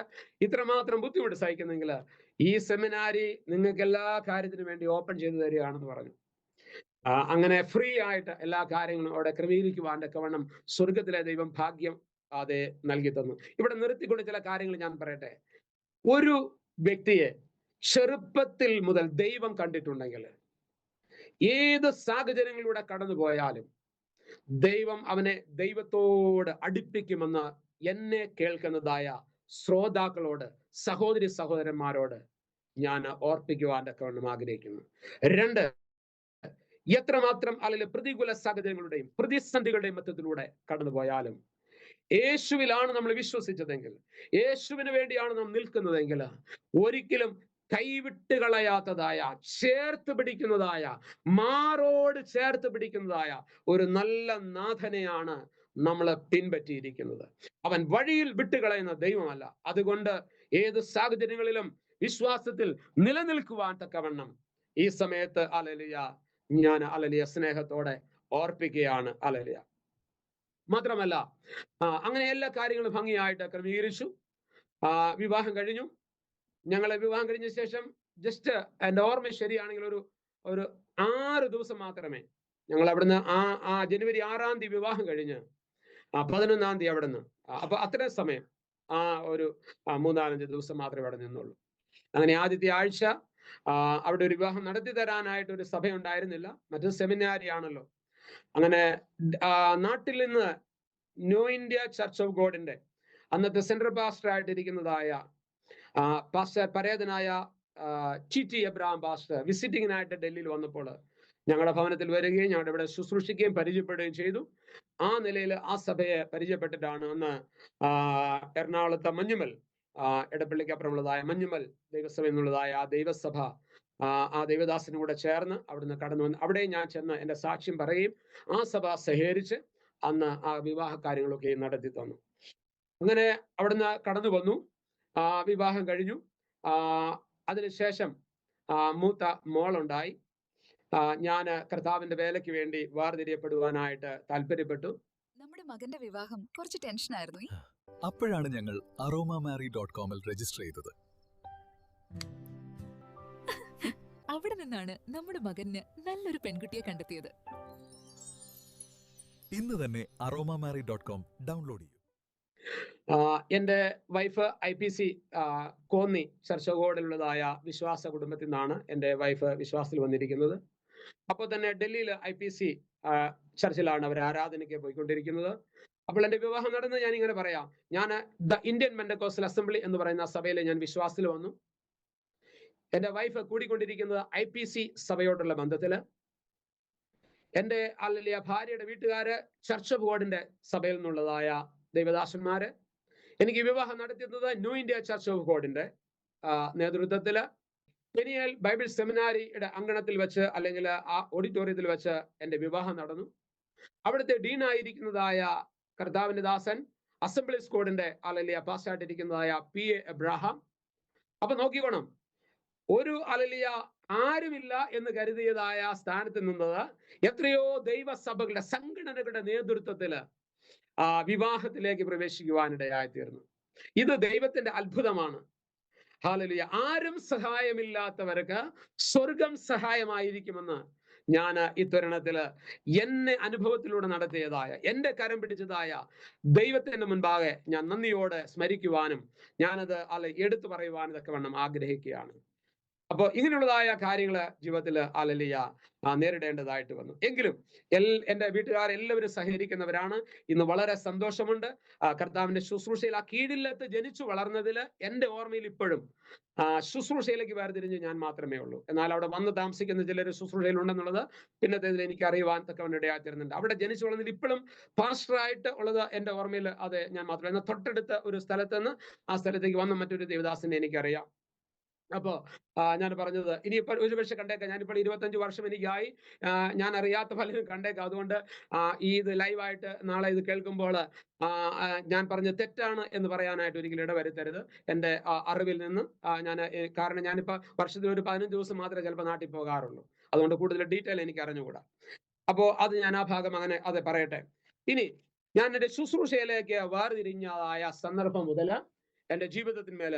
Speaker 2: ഇത്രമാത്രം ബുദ്ധിമുട്ട് സഹിക്കുന്നെങ്കിൽ ഈ സെമിനാരി നിങ്ങൾക്ക് എല്ലാ കാര്യത്തിനും വേണ്ടി ഓപ്പൺ ചെയ്തു തരികയാണെന്ന് പറഞ്ഞു. അങ്ങനെ ഫ്രീ ആയിട്ട് എല്ലാ കാര്യങ്ങളും അവിടെ ക്രമീകരിക്കുവാൻ തക്കവണ്ണം സ്വർഗത്തിലെ ദൈവം ഭാഗ്യം അത് നൽകി തന്നു. ഇവിടെ നിർത്തിക്കൊണ്ട് ചില കാര്യങ്ങൾ ഞാൻ പറയട്ടെ. ഒരു വ്യക്തിയെ ചെറുപ്പത്തിൽ മുതൽ ദൈവം കണ്ടിട്ടുണ്ടെങ്കിൽ ഏത് സാഹചര്യങ്ങളിലൂടെ കടന്നു പോയാലും ദൈവം അവനെ ദൈവത്തോട് അടുപ്പിക്കുമെന്ന് എന്നെ കേൾക്കുന്നതായ ശ്രോതാക്കളോട്, സഹോദരി സഹോദരന്മാരോട് ഞാൻ ഓർപ്പിക്കുവാൻ തക്കവണ്ണം ആഗ്രഹിക്കുന്നു. 2, എത്രമാത്രം അല്ലെങ്കിൽ പ്രതികൂല സാഹചര്യങ്ങളുടെയും പ്രതിസന്ധികളുടെയും മധ്യത്തിലൂടെ കടന്നുപോയാലും യേശുവിലാണ് നമ്മൾ വിശ്വസിച്ചതെങ്കിൽ, യേശുവിന് വേണ്ടിയാണ് നാം നിൽക്കുന്നതെങ്കിൽ ഒരിക്കലും കൈവിട്ട് കളയാത്തതായ, ചേർത്ത് പിടിക്കുന്നതായ, മാറോട് ചേർത്ത് പിടിക്കുന്നതായ ഒരു നല്ല നാഥനെയാണ് നമ്മൾ പിൻപറ്റിയിരിക്കുന്നത്. അവൻ വഴിയിൽ വിട്ടുകളയുന്ന ദൈവമല്ല. അതുകൊണ്ട് ഏത് സാഹചര്യങ്ങളിലും വിശ്വാസത്തിൽ നിലനിൽക്കുവാൻ തക്കവണ്ണം ഈ സമയത്ത് അലലിയ ഞാൻ അലലിയ സ്നേഹത്തോടെ ഓർപ്പിക്കുകയാണ്. അലലിയ മാത്രമല്ല, അങ്ങനെ എല്ലാ കാര്യങ്ങളും ഭംഗിയായിട്ട് ക്രമീകരിച്ചു. വിവാഹം കഴിഞ്ഞു. ഞങ്ങളെ വിവാഹം കഴിഞ്ഞ ശേഷം ജസ്റ്റ് എൻ്റെ ഓർമ്മ ശരിയാണെങ്കിൽ ഒരു 6 ദിവസം മാത്രമേ ഞങ്ങൾ അവിടുന്ന് ജനുവരി 6-ാം തീയതി വിവാഹം കഴിഞ്ഞ് 11-ാം തീയതി അവിടുന്ന്, അപ്പൊ അത്രയും സമയം ഒരു 3-4 ദിവസം മാത്രമേ അവിടെ നിന്നുള്ളൂ. അങ്ങനെ ആദ്യത്തെ ആഴ്ച അവിടെ ഒരു വിവാഹം നടത്തി തരാനായിട്ട് ഒരു സഭ ഉണ്ടായിരുന്നില്ല, മറ്റൊരു സെമിനാരി ആണല്ലോ. അങ്ങനെ നാട്ടിൽ നിന്ന് ന്യൂ ഇന്ത്യ ചർച്ച് ഓഫ് ഗോഡിന്റെ അന്നത്തെ സെൻട്രൽ പാസ്റ്റർ ആയിട്ടിരിക്കുന്നതായ പാസ്റ്റർ പരേതനായ TT എബ്രഹാം പാസ്റ്റർ വിസിറ്റിങ്ങിനായിട്ട് ഡൽഹിയിൽ വന്നപ്പോൾ ഞങ്ങളുടെ ഭവനത്തിൽ വരികയും ഞങ്ങളുടെ ഇവിടെ ശുശ്രൂഷിക്കുകയും പരിചയപ്പെടുകയും ചെയ്തു. ആ നിലയിൽ ആ സഭയെ പരിചയപ്പെട്ടിട്ടാണ് അന്ന് എറണാകുളത്തെ മഞ്ഞുമൽ, എടപ്പള്ളിക്കപ്പുറമുള്ളതായ മഞ്ഞുമൽ ദൈവസഭ എന്നുള്ളതായ ആ ദൈവസഭ, ആ ദൈവദാസനും കൂടെ ചേർന്ന് അവിടുന്ന് കടന്നു വന്ന് അവിടെ ഞാൻ ചെന്ന് എൻ്റെ സാക്ഷ്യം പറയുകയും ആ സഭ സഹകരിച്ച് അന്ന് ആ വിവാഹ കാര്യങ്ങളൊക്കെ നടത്തി തന്നു. അങ്ങനെ അവിടുന്ന് കടന്നു വന്നു. വിവാഹം കഴിഞ്ഞു. അതിനുശേഷം മൂത്ത മോളുണ്ടായി. ഞാൻ കർത്താവിന്റെ വേലയ്ക്ക് വേണ്ടി വേർതിരിയപ്പെടുവാനായിട്ട് താല്പര്യപ്പെട്ടു.
Speaker 3: നമ്മുടെ മകന്റെ വിവാഹം കുറച്ച് ടെൻഷനായിരുന്നു.
Speaker 4: അപ്പോഴാണ് ഞങ്ങൾ aromamary.com-ൽ രജിസ്റ്റർ ചെയ്തത്.
Speaker 3: അവിടെ നിന്നാണ് നമ്മുടെ മകന് നല്ലൊരു പെൺകുട്ടിയെ കണ്ടെത്തിയത്.
Speaker 4: ഇന്ന് തന്നെ aromamary.com ഡൗൺലോഡ് ചെയ്യൂ.
Speaker 2: എൻ്റെ വൈഫ് IPC കോന്നി ചർച്ചകോടിലുള്ളതായ വിശ്വാസ കുടുംബത്തിൽ നിന്നാണ് എൻ്റെ വൈഫ് വിശ്വാസത്തിൽ വന്നിരിക്കുന്നത്. അപ്പോൾ തന്നെ ഡൽഹിയിൽ IPC ചർച്ചിലാണ് അവർ ആരാധനയ്ക്ക് പോയിക്കൊണ്ടിരിക്കുന്നത്. അപ്പോൾ എൻ്റെ വിവാഹം നടന്ന് ഞാൻ ഇങ്ങനെ പറയാം, ഞാൻ ദ ഇന്ത്യൻ പെന്തക്കോസ്റ്റൽ അസംബ്ലി എന്ന് പറയുന്ന സഭയിൽ ഞാൻ വിശ്വാസത്തിൽ വന്നു. എൻ്റെ വൈഫ് കൂടിക്കൊണ്ടിരിക്കുന്നത് IPC സഭയോടുള്ള ബന്ധത്തില്. എൻ്റെ അല്ലലിയ ഭാര്യയുടെ വീട്ടുകാര് ചർച്ച് ഓഫ് ഗോഡിന്റെ സഭയിൽ നിന്നുള്ളതായ ദൈവദാസന്മാര്. എനിക്ക് വിവാഹം നടത്തിയത് ന്യൂ ഇന്ത്യ ചർച്ച് ഓഫ് ഗോഡിന്റെ നേതൃത്വത്തില്. പെനിയൽ ബൈബിൾ സെമിനാരിയുടെ അങ്കണത്തിൽ വെച്ച് അല്ലെങ്കിൽ ആ ഓഡിറ്റോറിയത്തിൽ വെച്ച് എൻ്റെ വിവാഹം നടന്നു. അവിടുത്തെ ഡീനായിരിക്കുന്നതായ കർത്താവിന്റെ ദാസൻ അസംബ്ലീസ് കോഡിന്റെ അലലിയ പാസ്റ്റായിട്ടിരിക്കുന്നതായ പി എ എബ്രഹാം. അപ്പൊ നോക്കിക്കോണം, ഒരു അലലിയ ആരുമില്ല എന്ന് കരുതിയതായ സ്ഥാനത്ത് നിന്നത് എത്രയോ ദൈവസഭകളുടെ സംഘടനകളുടെ നേതൃത്വത്തില് വിവാഹത്തിലേക്ക് പ്രവേശിക്കുവാനിടയായി തീർന്നു. ഇത് ദൈവത്തിന്റെ അത്ഭുതമാണ്. ഹല്ലേലൂയ. ആരും സഹായമില്ലാത്തവർക്ക് സ്വർഗം സഹായമായിരിക്കുമെന്ന് ഞാൻ ഈ തരുണത്തില് എന്നെ അനുഭവത്തിലൂടെ നടത്തിയതായ എന്റെ കരം പിടിച്ചതായ ദൈവത്തിന്റെ മുൻപാകെ ഞാൻ നന്ദിയോടെ സ്മരിക്കുവാനും ഞാനത് എടുത്തു പറയുവാനും ഇതൊക്കെ വേണം ആഗ്രഹിക്കുകയാണ്. അപ്പോൾ ഇങ്ങനെയുള്ളതായ കാര്യങ്ങൾ ജീവിതത്തിൽ ഹല്ലേലൂയ നേരിടേണ്ടതായിട്ട് വന്നു. എങ്കിലും എൻ്റെ വീട്ടുകാരെല്ലാവരും സഹകരിക്കുന്നവരാണ്. ഇന്ന് വളരെ സന്തോഷമുണ്ട്. കർത്താവിന്റെ ശുശ്രൂഷയിൽ ആ കീഴിലത്ത് ജനിച്ചു വളർന്നതിൽ എൻ്റെ ഓർമ്മയിൽ ഇപ്പോഴും ശുശ്രൂഷയിലേക്ക് വേർതിരിഞ്ഞ് ഞാൻ മാത്രമേ ഉള്ളൂ. എന്നാൽ അവിടെ വന്ന് താമസിക്കുന്ന ചിലർ ശുശ്രൂഷയിൽ ഉണ്ടെന്നുള്ളത് പിന്നത്തേതിൽ എനിക്ക് അറിയുവാൻ തക്കവണ്ണം ഇടയായിത്തീരുന്നുണ്ട്. അവിടെ ജനിച്ചു വളർന്നതിൽ ഇപ്പോഴും പാസ്റ്ററായിട്ട് ഉള്ളത് എൻ്റെ ഓർമ്മയിൽ അത് ഞാൻ മാത്രമേ. എന്നാൽ തൊട്ടടുത്ത ഒരു സ്ഥലത്ത് നിന്ന് ആ സ്ഥലത്തേക്ക് വന്ന മറ്റൊരു ദേവദാസനെ എനിക്കറിയാം. അപ്പോ ഞാൻ പറഞ്ഞത് ഇനിയിപ്പോൾ ഒരുപക്ഷെ കണ്ടേക്കാം. ഞാനിപ്പോൾ 25 വർഷം എനിക്കായി. ഞാൻ അറിയാത്ത പലരും കണ്ടേക്കാം. അതുകൊണ്ട് ഇത് ലൈവായിട്ട് നാളെ ഇത് കേൾക്കുമ്പോൾ ഞാൻ പറഞ്ഞ തെറ്റാണ് എന്ന് പറയാനായിട്ട് ഒരിക്കലും ഇടവരുത്തരുത്. എൻ്റെ അറിവിൽ നിന്ന് കാരണം ഞാനിപ്പോൾ വർഷത്തിൽ ഒരു 15 ദിവസം മാത്രമേ ചിലപ്പോൾ നാട്ടിൽ പോകാറുള്ളൂ. അതുകൊണ്ട് കൂടുതൽ ഡീറ്റെയിൽ എനിക്ക് അറിഞ്ഞുകൂടാ. അപ്പോൾ അത് ഞാൻ ആ ഭാഗം അങ്ങനെ അത് പറയട്ടെ. ഇനി ഞാൻ എൻ്റെ ശുശ്രൂഷയിലേക്ക് വേർതിരിഞ്ഞതായ സന്ദർഭം മുതൽ എൻ്റെ ജീവിതത്തിന്മേൽ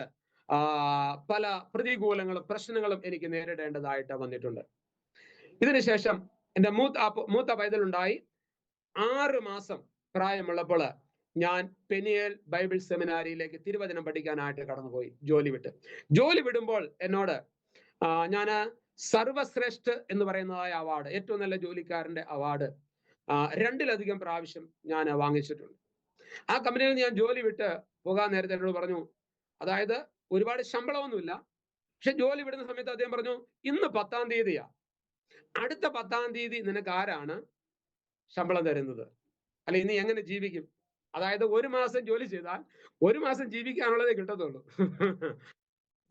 Speaker 2: പല പ്രതികൂലങ്ങളും പ്രശ്നങ്ങളും എനിക്ക് നേരിടേണ്ടതായിട്ട് വന്നിട്ടുണ്ട്. ഇതിനുശേഷം എൻ്റെ മൂത്ത പൈതലുണ്ടായി. 6 മാസം പ്രായമുള്ളപ്പോൾ ഞാൻ പെനിയൽ ബൈബിൾ സെമിനാരിയിലേക്ക് തിരുവചനം പഠിക്കാനായിട്ട് കടന്നുപോയി. ജോലി വിടുമ്പോൾ എന്നോട് ഞാൻ സർവശ്രേഷ്ഠ എന്ന് പറയുന്നതായ അവാർഡ്, ഏറ്റവും നല്ല ജോലിക്കാരന്റെ അവാർഡ് 2-ലധികം പ്രാവശ്യം ഞാൻ വാങ്ങിച്ചിട്ടുണ്ട്. ആ കമ്പനിയിൽ ഞാൻ ജോലി വിട്ട് പോകാൻ നേരത്തെ എന്നോട് പറഞ്ഞു, അതായത് ഒരുപാട് ശമ്പളമൊന്നുമില്ല, പക്ഷെ ജോലി വിടുന്ന സമയത്ത് അദ്ദേഹം പറഞ്ഞു, ഇന്ന് 10-ാം തീയതിയാ, അടുത്ത 10-ാം തീയതി നിനക്ക് ആരാണ് ശമ്പളം തരുന്നത്? അല്ലെ ഇനി എങ്ങനെ ജീവിക്കും? അതായത് 1 മാസം ജോലി ചെയ്താൽ 1 മാസം ജീവിക്കാനുള്ളതേ കിട്ടത്തുള്ളൂ.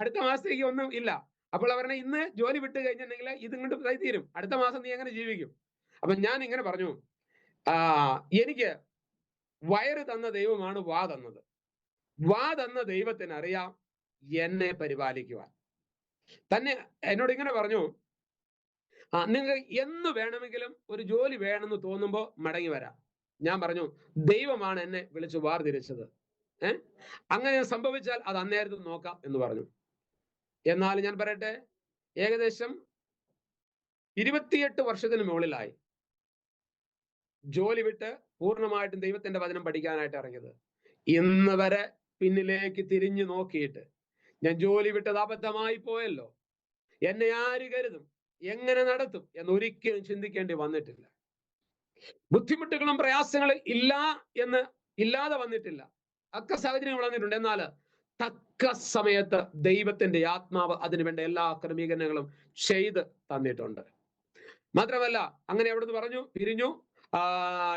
Speaker 2: അടുത്ത മാസത്തേക്ക് ഒന്നും ഇല്ല. അപ്പോൾ അവരുടെ ഇന്ന് ജോലി വിട്ട് കഴിഞ്ഞിട്ടുണ്ടെങ്കിൽ ഇതും കൊണ്ട് തീരും, അടുത്ത മാസം നീ എങ്ങനെ ജീവിക്കും? അപ്പൊ ഞാൻ ഇങ്ങനെ പറഞ്ഞു, എനിക്ക് വയറ് തന്ന ദൈവമാണ് വാ തന്നത്. വാ തന്ന ദൈവത്തിന് അറിയാം എന്നെ പരിപാലിക്കുവാൻ. തന്നെ എന്നോട് ഇങ്ങനെ പറഞ്ഞു, നിങ്ങൾ എന്ന് വേണമെങ്കിലും ഒരു ജോലി വേണമെന്ന് തോന്നുമ്പോൾ മടങ്ങി വരാം. ഞാൻ പറഞ്ഞു, ദൈവമാണ് എന്നെ വിളിച്ച് വേർതിരിച്ചത്. അങ്ങനെ സംഭവിച്ചാൽ അത് അന്നേരത്ത് നോക്കാം എന്ന് പറഞ്ഞു. എന്നാൽ ഞാൻ പറയട്ടെ, ഏകദേശം 28 വർഷത്തിന് മുകളിലായി ജോലി വിട്ട് പൂർണ്ണമായിട്ടും ദൈവത്തിന്റെ വചനം പഠിക്കാനായിട്ട് ഇറങ്ങിയത്. ഇന്ന് വരെ പിന്നിലേക്ക് തിരിഞ്ഞു നോക്കിയിട്ട് ഞാൻ ജോലി വിട്ടത് അബദ്ധമായി പോയല്ലോ, എന്നെ ആര് കരുതും, എങ്ങനെ നടത്തും എന്ന് ഒരിക്കലും ചിന്തിക്കേണ്ടി വന്നിട്ടില്ല. ബുദ്ധിമുട്ടുകളും പ്രയാസങ്ങളും ഇല്ലാതെ വന്നിട്ടില്ല. ഒക്കെ സാഹചര്യങ്ങൾ വന്നിട്ടുണ്ട്. എന്നാൽ തക്ക സമയത്ത് ദൈവത്തിന്റെ ആത്മാവ് അതിനുവേണ്ട എല്ലാ ക്രമീകരണങ്ങളും ചെയ്ത് തന്നിട്ടുണ്ട്. മാത്രമല്ല, അങ്ങനെ അവിടുന്ന് പറഞ്ഞു പിരിഞ്ഞു.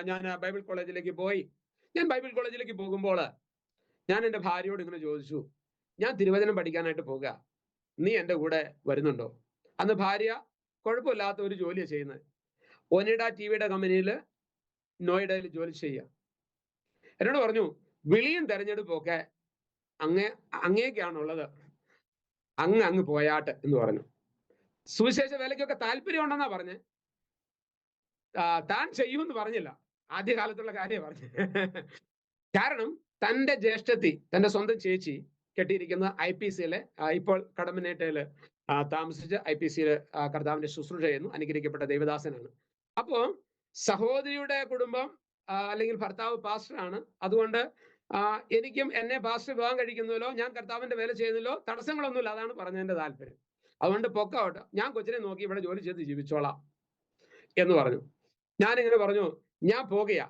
Speaker 2: ഞാൻ ബൈബിൾ കോളേജിലേക്ക് പോയി. ഞാൻ ബൈബിൾ കോളേജിലേക്ക് പോകുമ്പോൾ ഞാൻ എൻ്റെ ഭാര്യയോട് ഇങ്ങനെ ചോദിച്ചു, ഞാൻ തിരുവചനം പഠിക്കാനായിട്ട് പോകുക, നീ എൻ്റെ കൂടെ വരുന്നുണ്ടോ? അന്ന് ഭാര്യ കുഴപ്പമില്ലാത്ത ഒരു ജോലിയാണ് ചെയ്യുന്നത്. ഒനിഡ ടിവിയുടെ കമ്പനിയിൽ നോയിഡയിൽ ജോലി ചെയ്യുക. എന്നോട് പറഞ്ഞു, വിളിയും തെരഞ്ഞെടുപ്പൊക്കെ അങ്ങേക്കാണുള്ളത്, അങ്ങ് പോയാട്ട് എന്ന് പറഞ്ഞു. സുവിശേഷ വേലയ്ക്കൊക്കെ താല്പര്യം ഉണ്ടെന്നാ പറഞ്ഞേ, താൻ ചെയ്യുമെന്ന് പറഞ്ഞില്ല. ആദ്യകാലത്തുള്ള കാര്യം പറഞ്ഞു. കാരണം തൻ്റെ ജ്യേഷ്ഠത്തി, തൻ്റെ സ്വന്തം ചേച്ചി കെട്ടിയിരിക്കുന്ന IPCയിലെ, ഇപ്പോൾ കടമ്പനേട്ടയില് താമസിച്ച് IPCയിൽ കർത്താവിന്റെ ശുശ്രൂഷ ചെയ്യുന്നു, അനുഗ്രഹിക്കപ്പെട്ട ദൈവദാസനാണ്. അപ്പോ സഹോദരിയുടെ കുടുംബം അല്ലെങ്കിൽ ഭർത്താവ് പാസ്റ്ററാണ്. അതുകൊണ്ട് എനിക്കും എന്നെ പാസ്റ്റർ വിവാഹം കഴിക്കുന്നതിലോ ഞാൻ കർത്താവിന്റെ വേല ചെയ്യുന്നതിലോ തടസ്സങ്ങളൊന്നുമില്ല. അതാണ് പറഞ്ഞതിന്റെ താല്പര്യം. അതുകൊണ്ട് പൊക്കോട്ടെ, ഞാൻ കൊച്ചിനെ നോക്കി ഇവിടെ ജോലി ചെയ്ത് ജീവിച്ചോളാം എന്ന് പറഞ്ഞു. ഞാനിങ്ങനെ പറഞ്ഞു, ഞാൻ പോകുകയാ.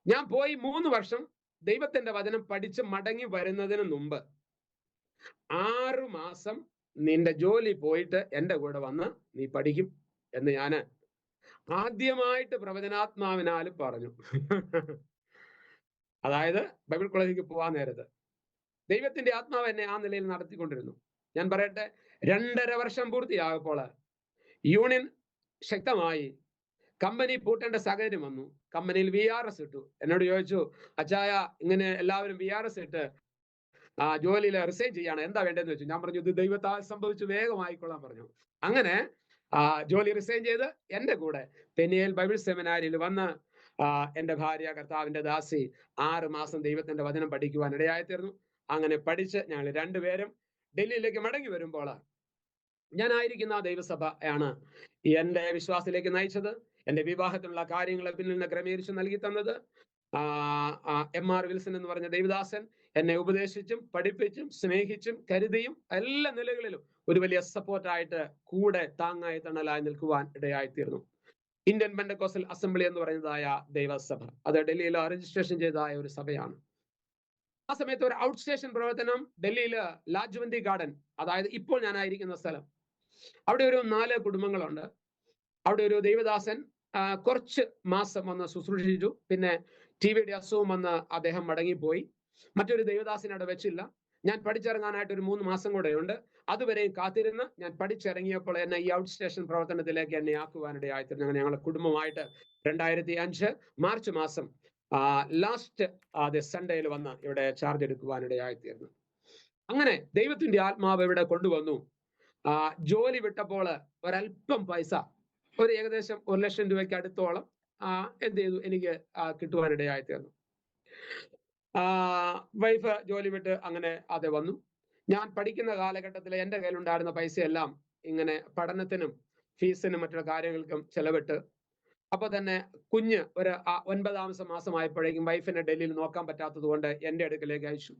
Speaker 2: ഞാൻ പോയി 3 വർഷം ദൈവത്തിന്റെ വചനം പഠിച്ച് മടങ്ങി വരുന്നതിന് മുമ്പ് 6 മാസം നിന്റെ ജോലി പോയിട്ട് എൻ്റെ കൂടെ വന്ന് നീ പഠിക്കും എന്ന് ഞാൻ ആദ്യമായിട്ട് പ്രവചനാത്മാവിനാൽ പറഞ്ഞു. അതായത് ബൈബിൾ കോളേജിലേക്ക് പോകാൻ നേരത്ത് ദൈവത്തിന്റെ ആത്മാവ് എന്നെ ആ നിലയിൽ നടത്തിക്കൊണ്ടിരുന്നു. ഞാൻ പറയട്ടെ, 2.5 വർഷം പൂർത്തിയായപ്പോൾ യൂണിയൻ ശക്തമായി, കമ്പനി പൂട്ടേണ്ട സാഹചര്യം വന്നു. കമ്പനിയിൽ VRS ഇട്ടു. എന്നോട് ചോദിച്ചു, അച്ചായ ഇങ്ങനെ എല്ലാവരും VRS ഇട്ട് ജോലിയിൽ റിസൈൻ ചെയ്യാണ്, എന്താ വേണ്ടതെന്ന് വെച്ചു. ഞാൻ പറഞ്ഞു, ഇത് ദൈവത്താൽ സംഭവിച്ചു, വേഗമായിക്കൊള്ളാൻ പറഞ്ഞു. അങ്ങനെ ജോലി റിസൈൻ ചെയ്ത് എൻ്റെ കൂടെ പെനിയേൽ ബൈബിൾ സെമിനാരിയിൽ വന്ന് എൻ്റെ ഭാര്യ കർത്താവിൻ്റെ ദാസി 6 മാസം ദൈവത്തിന്റെ വചനം പഠിക്കുവാൻ ഇടയായിത്തീർന്നു. അങ്ങനെ പഠിച്ച് ഞങ്ങൾ രണ്ടുപേരും ഡൽഹിയിലേക്ക് മടങ്ങി വരുമ്പോൾ ഞാനായിരിക്കുന്ന ആ ദൈവസഭയാണ് എൻ്റെ വിശ്വാസത്തിലേക്ക് നയിച്ചത്. എൻ്റെ വിവാഹത്തിനുള്ള കാര്യങ്ങളെ പിന്നിൽ നിന്ന് ക്രമീകരിച്ച് നൽകി തന്നത് MR വിൽസൺ എന്ന് പറഞ്ഞ ദൈവദാസൻ എന്നെ ഉപദേശിച്ചും പഠിപ്പിച്ചും സ്നേഹിച്ചും കരുതിയും എല്ലാ നിലകളിലും ഒരു വലിയ സപ്പോർട്ടായിട്ട് കൂടെ താങ്ങായി തണലായി നിൽക്കുവാൻ ഇടയായിത്തീർന്നു. ഇന്ത്യൻ പെന്തക്കോസ്റ്റൽ അസംബ്ലി എന്ന് പറയുന്നതായ ദൈവസഭ, അത് ഡൽഹിയിൽ രജിസ്ട്രേഷൻ ചെയ്തതായ ഒരു സഭയാണ്. ആ സമയത്ത് ഒരു ഔട്ട് സ്റ്റേഷൻ പ്രവർത്തനം ഡൽഹിയിൽ ലാജ്വന്തി ഗാർഡൻ, അതായത് ഇപ്പോൾ ഞാനായിരിക്കുന്ന സ്ഥലം, അവിടെ ഒരു 4 കുടുംബങ്ങളുണ്ട്. അവിടെ ഒരു ദൈവദാസൻ കുറച്ച് മാസം വന്ന് ശുശ്രൂഷിച്ചു. പിന്നെ TV അസുഖം വന്ന് അദ്ദേഹം മടങ്ങിപ്പോയി. മറ്റൊരു ദൈവദാസൻ അവിടെ വെച്ചില്ല. ഞാൻ പഠിച്ചിറങ്ങാനായിട്ട് ഒരു 3 മാസം കൂടെ ഉണ്ട്. അതുവരെയും കാത്തിരുന്ന് ഞാൻ പഠിച്ചിറങ്ങിയപ്പോൾ എന്നെ ഈ ഔട്ട് സ്റ്റേഷൻ പ്രവർത്തനത്തിലേക്ക് എന്നെ ആക്കുവാനിടയായിത്തീർന്നു. അങ്ങനെ ഞങ്ങൾ കുടുംബമായിട്ട് 2005 മാർച്ച് മാസം ലാസ്റ്റ് സൺഡേയിൽ വന്ന് ഇവിടെ ചാർജ് എടുക്കുവാനിടയായിത്തീർന്നു. അങ്ങനെ ദൈവത്തിന്റെ ആത്മാവ് ഇവിടെ കൊണ്ടുവന്നു. ജോലി വിട്ടപ്പോൾ ഒരല്പം പൈസ, ഒരു ഏകദേശം 1 ലക്ഷം രൂപയ്ക്ക് അടുത്തോളം എന്ത് ചെയ്തു, എനിക്ക് കിട്ടുവാനിടയായിത്തീർന്നു. വൈഫ് ജോലി വിട്ട് അങ്ങനെ അത് വന്നു. ഞാൻ പഠിക്കുന്ന കാലഘട്ടത്തിൽ എൻ്റെ കയ്യിലുണ്ടായിരുന്ന പൈസയെല്ലാം ഇങ്ങനെ പഠനത്തിനും ഫീസിനും മറ്റുള്ള കാര്യങ്ങൾക്കും ചെലവിട്ട്, അപ്പൊ തന്നെ കുഞ്ഞ് ഒരു 9ാമത്തെ മാസമായപ്പോഴേക്കും വൈഫിനെ ഡൽഹിയിൽ നോക്കാൻ പറ്റാത്തത് കൊണ്ട് എൻ്റെ അടുക്കലേക്ക് അയച്ചു.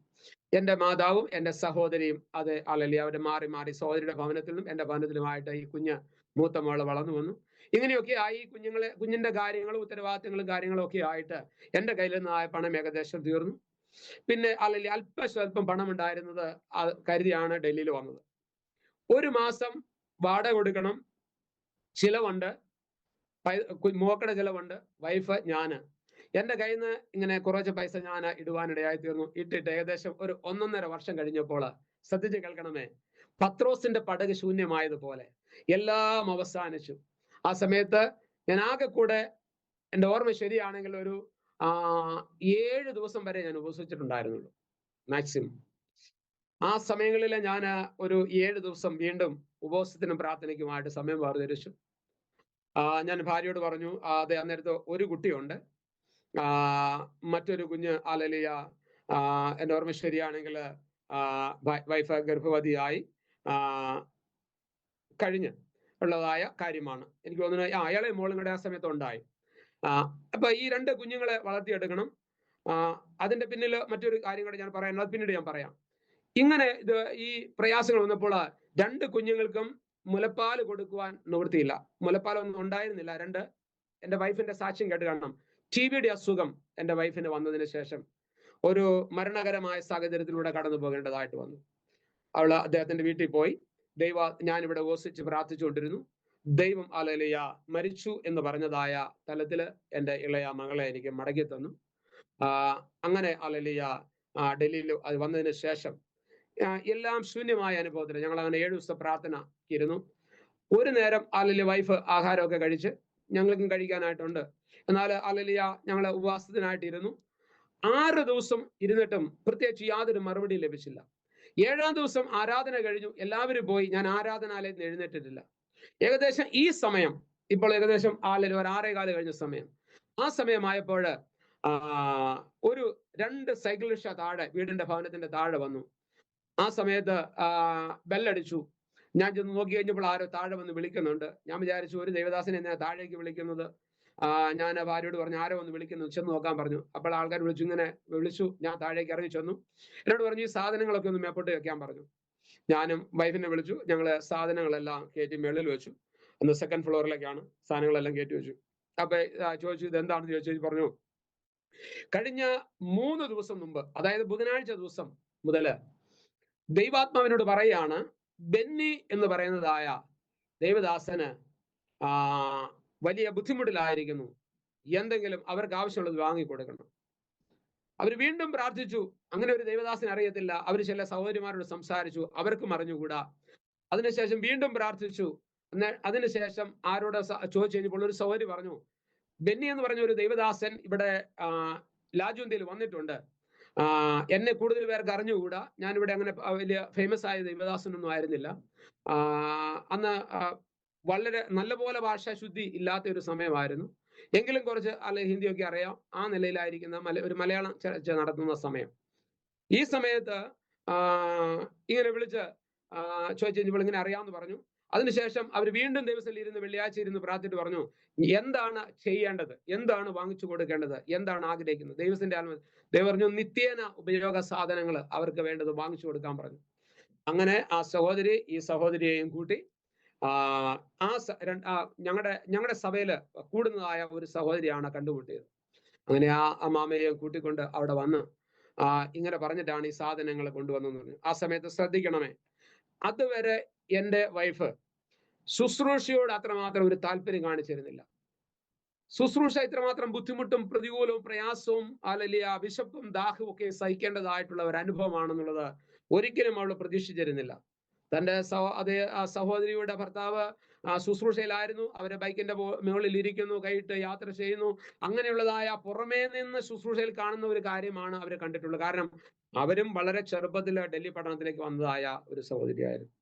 Speaker 2: എൻ്റെ മാതാവും എൻ്റെ സഹോദരിയും അത് അല്ലെങ്കിൽ അവർ മാറി മാറി സഹോദരിയുടെ ഭവനത്തിൽ നിന്നും എൻ്റെ ഭവനത്തിലുമായിട്ട് ഈ കുഞ്ഞ് മൂത്ത മോള് വളർന്നു വന്നു. ഇങ്ങനെയൊക്കെ ആയി കുഞ്ഞിന്റെ കാര്യങ്ങളും ഉത്തരവാദിത്തങ്ങളും കാര്യങ്ങളും ഒക്കെ ആയിട്ട് എൻ്റെ കയ്യിൽ നിന്നായ പണം ഏകദേശം തീർന്നു. പിന്നെ അല്ലെങ്കിൽ അല്പസ്വല്പം പണം ഉണ്ടായിരുന്നത് കരുതിയാണ് ഡൽഹിയിൽ വന്നത്. 1 മാസം വാടക കൊടുക്കണം, ചിലവുണ്ട്, മോക്കടെ ചിലവുണ്ട്, വൈഫ്, ഞാന്. എൻ്റെ കയ്യിൽ നിന്ന് ഇങ്ങനെ കുറച്ച് പൈസ ഞാൻ ഇടുവാനിടയായി തീർന്നു. ഇട്ടിട്ട് ഏകദേശം ഒരു 1.5 വർഷം കഴിഞ്ഞപ്പോൾ, ശ്രദ്ധിച്ച് കേൾക്കണമേ, പത്രോസിന്റെ പടക് ശൂന്യമായതുപോലെ എല്ലാം അവസാനിച്ചു. ആ സമയത്ത് ഞാൻ ആകെ കൂടെ, എൻ്റെ ഓർമ്മ ശരിയാണെങ്കിൽ, ഒരു 7 ദിവസം വരെ ഞാൻ ഉപവസിച്ചിട്ടുണ്ടായിരുന്നുള്ളൂ മാക്സിമം. ആ സമയങ്ങളിൽ ഞാൻ ഒരു 7 ദിവസം വീണ്ടും ഉപവാസത്തിനും പ്രാർത്ഥനയ്ക്കുമായിട്ട് സമയം വേർതിരിച്ചു. ഞാൻ ഭാര്യയോട് പറഞ്ഞു, അതെ, അന്നേരത്ത് ഒരു കുട്ടിയുണ്ട്, മറ്റൊരു കുഞ്ഞ് അലലിയ എൻ്റെ ഓർമ്മ ശരിയാണെങ്കിൽ വൈഫ് ഗർഭവതിയായി കഴിഞ്ഞ് ഉള്ളതായ കാര്യമാണ്. എനിക്ക് തോന്നുന്നത് അയാളെ മോളും കൂടെ ആ സമയത്ത് ഉണ്ടായി. അപ്പൊ ഈ 2 കുഞ്ഞുങ്ങളെ വളർത്തിയെടുക്കണം. അതിന്റെ പിന്നിൽ മറ്റൊരു കാര്യം കൂടെ ഞാൻ പറയാൻ, അത് പിന്നീട് ഞാൻ പറയാം. ഇങ്ങനെ ഈ പ്രയാസങ്ങൾ വന്നപ്പോൾ 2 കുഞ്ഞുങ്ങൾക്കും മുലപ്പാൽ കൊടുക്കുവാൻ നിവൃത്തിയില്ല. മുലപ്പാലൊന്നും ഉണ്ടായിരുന്നില്ല. എൻ്റെ വൈഫിന്റെ സാക്ഷ്യം കേട്ട് കാണണം. TBD അസുഖം എൻ്റെ വൈഫിന് വന്നതിന് ശേഷം ഒരു മരണകരമായ സാഹചര്യത്തിലൂടെ കടന്നു പോകേണ്ടതായിട്ട് വന്നു. അവൾ അദ്ദേഹത്തിന്റെ വീട്ടിൽ പോയി. ഞാനിവിടെ ഉപവസിച്ച് പ്രാർത്ഥിച്ചുകൊണ്ടിരുന്നു. ദൈവം അലലിയ മരിച്ചു എന്ന് പറഞ്ഞതായ തലത്തില് എൻ്റെ ഇളയ മകളെ എനിക്ക് മടക്കി തന്നു. അങ്ങനെ അലലിയ ഡൽഹിയിൽ അത് വന്നതിന് ശേഷം എല്ലാം ശൂന്യമായ അനുഭവത്തിൽ ഞങ്ങൾ അങ്ങനെ 7 ദിവസം പ്രാർത്ഥന ഇരുന്നു. ഒരു നേരം അലലിയ വൈഫ് ആഹാരമൊക്കെ കഴിച്ച്, ഞങ്ങൾക്കും കഴിക്കാനായിട്ടുണ്ട്, എന്നാൽ അലലിയ ഞങ്ങൾ ഉപവാസത്തിനായിട്ടിരുന്നു. 6 ദിവസം ഇരുന്നിട്ടും പ്രത്യേകിച്ച് യാതൊരു മറുപടി ലഭിച്ചില്ല. 7ാം ദിവസം ആരാധന കഴിഞ്ഞു, എല്ലാവരും പോയി. ഞാൻ ആരാധനാലയത്തിൽ എഴുന്നേറ്റിട്ടില്ല. ഏകദേശം ഈ സമയം, ഇപ്പോൾ ഏകദേശം ഒരു 6:15 കഴിഞ്ഞ സമയം, ആ സമയമായപ്പോൾ ഒരു 2 സൈക്കിൾ റിക്ഷ താഴെ, വീടിന്റെ ഭവനത്തിന്റെ താഴെ വന്നു. ആ സമയത്ത് ബെല്ലടിച്ചു. ഞാൻ ചെന്ന് നോക്കി കഴിഞ്ഞപ്പോൾ ആരോ താഴെ വന്ന് വിളിക്കുന്നുണ്ട്. ഞാൻ വിചാരിച്ചു, ഒരു ദേവദാസനെ എന്നാ താഴേക്ക് വിളിക്കുന്നത്. ഞാൻ ഭാര്യയോട് പറഞ്ഞു, ആരോ വന്ന് വിളിക്കുന്നു, ചെന്ന് നോക്കാൻ പറഞ്ഞു. അപ്പോൾ ആൾക്കാർ ഇങ്ങനെ വിളിച്ചു. ഞാൻ താഴേക്ക് ഇറങ്ങി ചെന്നു. എന്നോട് പറഞ്ഞു, ഈ സാധനങ്ങളൊക്കെ ഒന്ന് മേപ്പോട്ട് വെക്കാൻ പറഞ്ഞു. ഞാനും വൈഫിനെ വിളിച്ചു. ഞങ്ങള് സാധനങ്ങളെല്ലാം കയറ്റി മേളിൽ വെച്ചു. അന്ന് 2nd ഫ്ലോറിലേക്കാണ്, സാധനങ്ങളെല്ലാം കയറ്റി വെച്ചു. അപ്പൊ ചോദിച്ചു, ഇത് എന്താണെന്ന് ചോദിച്ചു. പറഞ്ഞു, കഴിഞ്ഞ 3 ദിവസം മുമ്പ്, അതായത് ബുധനാഴ്ച ദിവസം മുതല് ദൈവാത്മാവിനോട് പറയാണ്, ബെന്നി എന്ന് പറയുന്നതായ ദൈവദാസന് വലിയ ബുദ്ധിമുട്ടിലായിരിക്കുന്നു, എന്തെങ്കിലും അവർക്ക് ആവശ്യമുള്ളത് വാങ്ങിക്കൊടുക്കണം. അവർ വീണ്ടും പ്രാർത്ഥിച്ചു. അങ്ങനെ ഒരു ദൈവദാസനെ അറിയത്തില്ല. അവർ ചില സഹോദരിമാരോട് സംസാരിച്ചു, അവർക്കും അറിഞ്ഞുകൂടാ. അതിനുശേഷം വീണ്ടും പ്രാർത്ഥിച്ചു. അതിനുശേഷം ആരോട് ചോദിച്ചു കഴിഞ്ഞപ്പോൾ ഒരു സഹോദരി പറഞ്ഞു, ബെന്നി എന്ന് പറഞ്ഞ ഒരു ദൈവദാസൻ ഇവിടെ ലാജുന്തിയിൽ വന്നിട്ടുണ്ട്. എന്നെ കൂടുതൽ പേർക്ക് അറിഞ്ഞുകൂടാ. ഞാനിവിടെ അങ്ങനെ വലിയ ഫേമസ് ആയ ദൈവദാസനൊന്നും ആയിരുന്നില്ല. അന്ന് വളരെ നല്ലപോലെ ഭാഷാശുദ്ധി ഇല്ലാത്ത ഒരു സമയമായിരുന്നു. എങ്കിലും കുറച്ച് ഹിന്ദിയൊക്കെ അറിയാം. ആ നിലയിലായിരിക്കുന്ന ഒരു മലയാളം ചർച്ച നടത്തുന്ന സമയം. ഈ സമയത്ത് ഇങ്ങനെ വിളിച്ച് ചോദിച്ചു കഴിഞ്ഞപ്പോൾ ഇങ്ങനെ അറിയാമെന്ന് പറഞ്ഞു. അതിനുശേഷം അവർ വീണ്ടും ദിവസത്തിൽ ഇരുന്ന് വെള്ളിയാഴ്ച ഇരുന്ന് പ്രാർത്ഥിച്ചിട്ട് പറഞ്ഞു, എന്താണ് ചെയ്യേണ്ടത്, എന്താണ് വാങ്ങിച്ചു കൊടുക്കേണ്ടത്, എന്താണ് ആഗ്രഹിക്കുന്നത്. ദൈവം പറഞ്ഞു, നിത്യേന ഉപയോഗ സാധനങ്ങൾ അവർക്ക് വേണ്ടത് വാങ്ങിച്ചു കൊടുക്കാൻ പറഞ്ഞു. അങ്ങനെ ആ സഹോദരി ഈ സഹോദരിയെയും കൂട്ടി ഞങ്ങളുടെ സഭയില് കൂടുന്നതായ ഒരു സഹോദരിയാണ് കണ്ടുമുട്ടിയത്. അങ്ങനെ ആ മാമയെ കൂട്ടിക്കൊണ്ട് അവിടെ വന്ന് ഇങ്ങനെ പറഞ്ഞിട്ടാണ് ഈ സാധനങ്ങൾ കൊണ്ടുവന്നെന്ന് പറഞ്ഞു. ആ സമയത്ത് ശ്രദ്ധിക്കണമേ, അതുവരെ എൻ്റെ വൈഫ് ശുശ്രൂഷയോട് അത്രമാത്രം ഒരു താല്പര്യം കാണിച്ചിരുന്നില്ല. ശുശ്രൂഷ ഇത്രമാത്രം ബുദ്ധിമുട്ടും പ്രതികൂലവും പ്രയാസവും വിശപ്പും ദാഹവും ഒക്കെ സഹിക്കേണ്ടതായിട്ടുള്ള ഒരു അനുഭവമാണെന്നുള്ളത് ഒരിക്കലും അവൾ പ്രതീക്ഷിച്ചിരുന്നില്ല. തൻ്റെ സഹോദരിയുടെ ഭർത്താവ് ശുശ്രൂഷയിലായിരുന്നു. അവരെ ബൈക്കിന്റെ മുകളിൽ ഇരിക്കുന്നു, കൈയിട്ട് യാത്ര ചെയ്യുന്നു. അങ്ങനെയുള്ളതായ പുറമേ നിന്ന് ശുശ്രൂഷയിൽ കാണുന്ന ഒരു കാര്യമാണ് അവർ കണ്ടിട്ടുള്ളത്. കാരണം അവരും വളരെ ചെറുപ്പത്തിൽ ഡൽഹി പഠനത്തിലേക്ക് വന്നതായ ഒരു സഹോദരിയായിരുന്നു.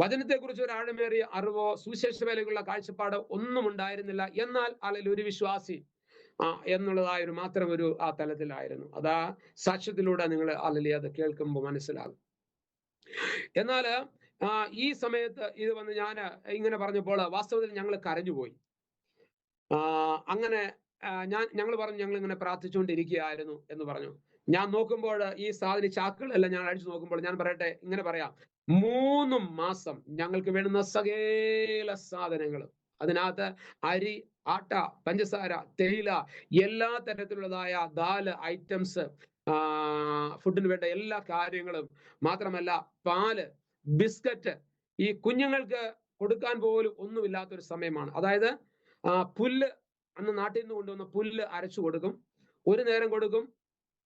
Speaker 2: വചനത്തെക്കുറിച്ച് ഒരു ആഴമേറിയ അറിവോ സുവിശേഷ വേലയ്ക്കുള്ള കാഴ്ചപ്പാടോ ഒന്നും ഉണ്ടായിരുന്നില്ല. എന്നാൽ അല്ലെങ്കിൽ ഒരു വിശ്വാസി എന്നുള്ളതായ ഒരു മാത്രം ഒരു ആ തലത്തിലായിരുന്നു. അതാ സാക്ഷ്യത്തിലൂടെ നിങ്ങൾ അത് കേൾക്കുമ്പോൾ മനസ്സിലാകും. എന്നാൽ ഈ സമയത്ത് ഇത് വന്ന് ഞാൻ ഇങ്ങനെ പറഞ്ഞപ്പോൾ വാസ്തവത്തിൽ ഞങ്ങൾ കരഞ്ഞുപോയി. അങ്ങനെ ഞങ്ങൾ പറഞ്ഞു, ഞങ്ങൾ ഇങ്ങനെ പ്രാർത്ഥിച്ചുകൊണ്ടിരിക്കുകയായിരുന്നു എന്ന് പറഞ്ഞു. ഞാൻ നോക്കുമ്പോൾ ഈ സാധന ചാക്കുകളെല്ലാം ഞാൻ അടിച്ചു നോക്കുമ്പോൾ ഞാൻ പറയട്ടെ, ഇങ്ങനെ പറയാം, 3 മാസം ഞങ്ങൾക്ക് വേണ്ടുന്ന സകല സാധനങ്ങളും, അതിനകത്ത് അരി, ആട്ട, പഞ്ചസാര, തേയില, എല്ലാ തരത്തിലുള്ളതായ ദാല് ഐറ്റംസ്, ഫുഡിന് വേണ്ട എല്ലാ കാര്യങ്ങളും, മാത്രമല്ല പാല്, ബിസ്ക്കറ്റ്, ഈ കുഞ്ഞുങ്ങൾക്ക് കൊടുക്കാൻ പോലും ഒന്നുമില്ലാത്തൊരു സമയമാണ്. അതായത് പുല്ല്, അന്ന് നാട്ടിൽ നിന്ന് കൊണ്ടുവന്ന പുല്ല് അരച്ചു കൊടുക്കും. ഒരു നേരം കൊടുക്കും,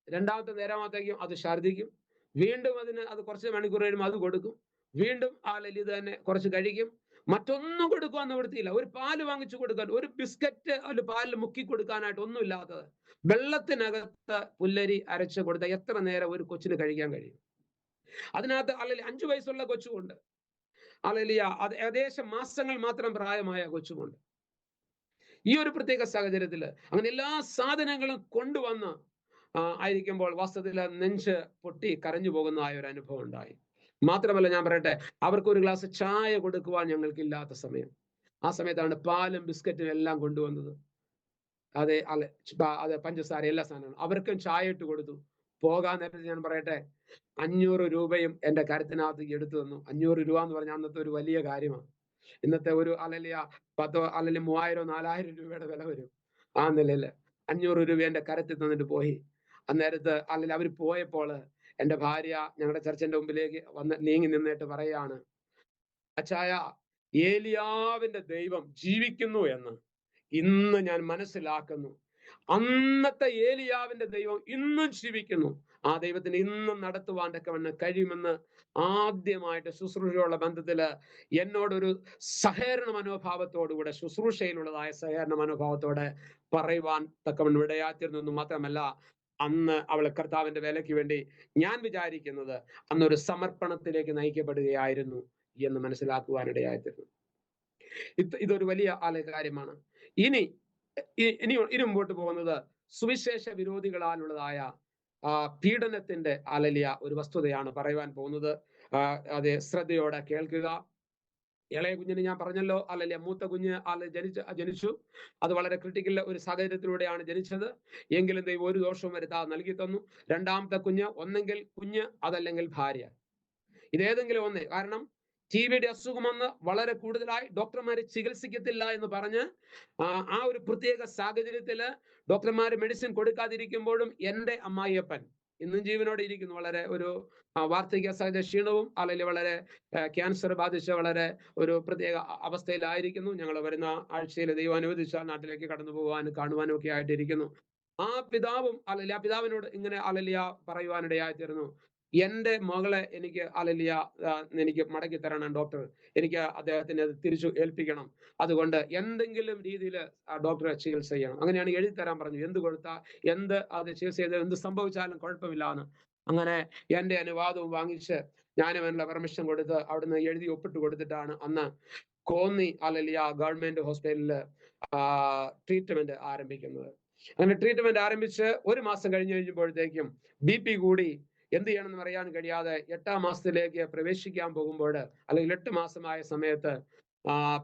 Speaker 2: രണ്ടാമത്തെ നേരമാകത്തേക്കും അത് ഛർദ്ദിക്കും. വീണ്ടും അത് കുറച്ച് മണിക്കൂർ കഴിയുമ്പോൾ അത് കൊടുക്കും. വീണ്ടും ഇത് തന്നെ കുറച്ച് കഴിക്കും. മറ്റൊന്നും കൊടുക്കാൻ നിവൃത്തിയില്ല. ഒരു പാല് വാങ്ങിച്ചു കൊടുക്കാൻ, ഒരു ബിസ്ക്കറ്റ് ഒരു പാലിൽ മുക്കി കൊടുക്കാനായിട്ട് ഒന്നുമില്ലാത്തത്. വെള്ളത്തിനകത്ത് പുല്ലരി അരച്ച് കൊടുത്ത എത്ര നേരം ഒരു കൊച്ചിന് കഴിക്കാൻ കഴിയും? അതിനകത്ത് 5 വയസ്സുള്ള കൊച്ചുമുണ്ട്, അത് ഏകദേശം മാസങ്ങൾ മാത്രം പ്രായമായ കൊച്ചുമുണ്ട്. ഈ ഒരു പ്രത്യേക സാഹചര്യത്തിൽ അങ്ങനെ എല്ലാ സാധനങ്ങളും കൊണ്ടുവന്ന് ആയിരിക്കുമ്പോൾ വാസ്തവത്തിൽ നെഞ്ച് പൊട്ടി കരഞ്ഞു പോകുന്നതായ ഒരു അനുഭവം ഉണ്ടായി. മാത്രമല്ല, ഞാൻ പറയട്ടെ, അവർക്ക് ഒരു ഗ്ലാസ് ചായ കൊടുക്കുവാൻ ഞങ്ങൾക്ക് ഇല്ലാത്ത സമയം. ആ സമയത്താണ് പാലും ബിസ്ക്കറ്റും എല്ലാം കൊണ്ടുവന്നത്. അതെ പഞ്ചസാര, എല്ലാ സാധനങ്ങളും അവർക്കും ചായ ഇട്ട് കൊടുത്തു. പോകാൻ നേരത്തെ ഞാൻ പറയട്ടെ, 500 രൂപയും എൻ്റെ കരുത്തിനകത്ത് എടുത്തു തന്നു. 500 രൂപ എന്ന് പറഞ്ഞാൽ അന്നത്തെ ഒരു വലിയ കാര്യമാണ്. ഇന്നത്തെ ഒരു 10 3000 4000 രൂപയുടെ വില വരും. ആ നിലയിൽ 500 രൂപ എൻ്റെ കരത്തിൽ തന്നിട്ട് പോയി. അന്നേരത്ത് അവർ പോയപ്പോൾ എൻ്റെ ഭാര്യ ഞങ്ങളുടെ ചർച്ചിന്റെ മുമ്പിലേക്ക് നീങ്ങി നിന്നിട്ട് പറയാണ്, അച്ചായ, ഏലിയാവിന്റെ ദൈവം ജീവിക്കുന്നു എന്ന് ഇന്ന് ഞാൻ മനസ്സിലാക്കുന്നു. അന്നത്തെ ഏലിയാവിന്റെ ദൈവം ഇന്നും ജീവിക്കുന്നു. ആ ദൈവത്തിന് ഇന്നും നടത്തുവാൻ തക്കവണ്ണം കഴിയുമെന്ന് ആദ്യമായിട്ട് ശുശ്രൂഷയുള്ള ബന്ധത്തില് എന്നോടൊരു സഹകരണ മനോഭാവത്തോടുകൂടെ, ശുശ്രൂഷയിലുള്ളതായ സഹകരണ മനോഭാവത്തോടെ പറയുവാൻ തക്കവണ്ണം ഇടയാത്തിരുന്നു. മാത്രമല്ല, അന്ന് അവളെ കർത്താവിന്റെ വേലയ്ക്ക് വേണ്ടി ഞാൻ വിചാരിക്കുന്നത് അന്നൊരു സമർപ്പണത്തിലേക്ക് നയിക്കപ്പെടുകയായിരുന്നു എന്ന് മനസ്സിലാക്കുവാനിടയായിത്തീർന്നു. ഇതൊരു വലിയ കാര്യമാണ്. ഇനി മുമ്പോട്ട് പോകുന്നത് സുവിശേഷ വിരോധികളാലുള്ളതായ പീഡനത്തിന്റെ ഒരു വസ്തുതയാണ് പറയുവാൻ പോകുന്നത്. അത് ശ്രദ്ധയോടെ കേൾക്കുക. ഇളയ കുഞ്ഞിന് ഞാൻ പറഞ്ഞല്ലോ, മൂത്ത കുഞ്ഞ് ജനിച്ചു. അത് വളരെ ക്രിട്ടിക്കൽ ഒരു സാഹചര്യത്തിലൂടെയാണ് ജനിച്ചത്. എങ്കിലും ദൈവം ഒരു ദോഷവും വരുത്താതെ നൽകി തന്നു. രണ്ടാമത്തെ കുഞ്ഞ് ഒന്നെങ്കിൽ കുഞ്ഞ്, അതല്ലെങ്കിൽ ഭാര്യ, ഇതേതെങ്കിലും ഒന്ന്. കാരണം ടിബിയുടെ അസുഖമെന്ന് വളരെ കൂടുതലായി ഡോക്ടർമാര് ചികിത്സിക്കത്തില്ല എന്ന് പറഞ്ഞ് ആ ഒരു പ്രത്യേക സാഹചര്യത്തില് ഡോക്ടർമാര് മെഡിസിൻ കൊടുക്കാതിരിക്കുമ്പോഴും എൻ്റെ അമ്മായിയപ്പൻ ഇന്നും ജീവനോടെ ഇരിക്കുന്നു. വളരെ ഒരു വാർദ്ധക്യ സഹജ ക്ഷീണവും വളരെ ക്യാൻസർ ബാധിച്ച വളരെ ഒരു പ്രത്യേക അവസ്ഥയിലായിരിക്കുന്നു. ഞങ്ങൾ വരുന്ന ആഴ്ചയിൽ ദൈവം അനുവദിച്ചാൽ നാട്ടിലേക്ക് കടന്നു പോകാനും കാണുവാനും ഒക്കെ ആയിട്ടിരിക്കുന്നു. ആ പിതാവും ആ പിതാവിനോട് ഇങ്ങനെ പറയുവാനിടയായിത്തീർന്നു, എന്റെ മകളെ എനിക്ക് അലലിയ എനിക്ക് മടക്കി തരണം ഡോക്ടർ, എനിക്ക് അദ്ദേഹത്തിന് അത് തിരിച്ചു ഏൽപ്പിക്കണം, അതുകൊണ്ട് എന്തെങ്കിലും രീതിയിൽ ഡോക്ടറെ ചികിത്സ ചെയ്യണം. അങ്ങനെയാണ് എഴുതി തരാൻ പറഞ്ഞു. എന്ത് കൊടുത്താ എന്ത് അത് ചികിത്സ ചെയ്ത് എന്ത് സംഭവിച്ചാലും കുഴപ്പമില്ല എന്ന്. അങ്ങനെ എന്റെ അനുവാദവും വാങ്ങിച്ച് ഞാനും അതിനുള്ള പെർമിഷൻ കൊടുത്ത് അവിടുന്ന് എഴുതി ഒപ്പിട്ട് കൊടുത്തിട്ടാണ് അന്ന് കോന്നി അലലിയ ഗവൺമെന്റ് ഹോസ്പിറ്റലില് ട്രീറ്റ്മെന്റ് ആരംഭിക്കുന്നത്. അങ്ങനെ ട്രീറ്റ്മെന്റ് ആരംഭിച്ച് 1 മാസം കഴിഞ്ഞപ്പോഴത്തേക്കും BP കൂടി എന്ത് ചെയ്യണമെന്ന് അറിയാൻ കഴിയാതെ 8ാം മാസത്തിലേക്ക് പ്രവേശിക്കാൻ പോകുമ്പോൾ, അല്ലെങ്കിൽ 8 മാസമായ സമയത്ത്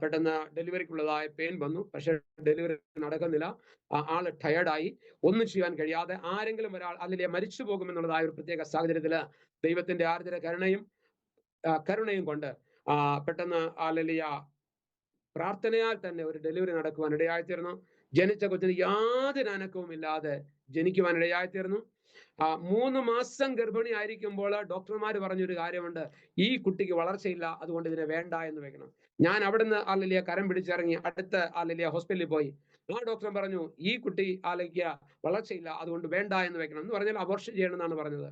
Speaker 2: പെട്ടെന്ന് ഡെലിവറിക്കുള്ളതായ പെയിൻ വന്നു. പക്ഷെ ഡെലിവറി നടക്കുന്നില്ല. ആള് ടയർഡായി, ഒന്നും ചെയ്യാൻ കഴിയാതെ ആരെങ്കിലും ഒരാൾ അതിലെ മരിച്ചു പോകുമെന്നുള്ളതായ ഒരു പ്രത്യേക സാഹചര്യത്തില് ദൈവത്തിന്റെ ആർദ്ര കരുണയും കൊണ്ട് പെട്ടെന്ന് അലലിയ പ്രാർത്ഥനയാൽ തന്നെ ഒരു ഡെലിവറി നടക്കുവാൻ ഇടയായിത്തീർന്നു. ജനിച്ച കൊച്ചിന് യാതൊരു അനക്കവും ഇല്ലാതെ ജനിക്കുവാൻ ഇടയായിത്തീർന്നു. 3 മാസം ഗർഭിണി ആയിരിക്കുമ്പോൾ ഡോക്ടർമാർ പറഞ്ഞൊരു കാര്യമുണ്ട്, ഈ കുട്ടിക്ക് വളർച്ചയില്ല, അതുകൊണ്ട് ഇതിനെ വേണ്ട എന്ന് വെക്കണം. ഞാൻ അവിടുന്ന് അലലിയ കരം പിടിച്ചിറങ്ങി അടുത്ത അലലിയ ഹോസ്പിറ്റലിൽ പോയി. ആ ഡോക്ടർ പറഞ്ഞു, ഈ കുട്ടി അലലിയ വളർച്ചയില്ല, അതുകൊണ്ട് വേണ്ട എന്ന് വെക്കണം എന്ന് പറഞ്ഞാൽ അബോർഷൻ ചെയ്യണം എന്നാണ് പറഞ്ഞത്.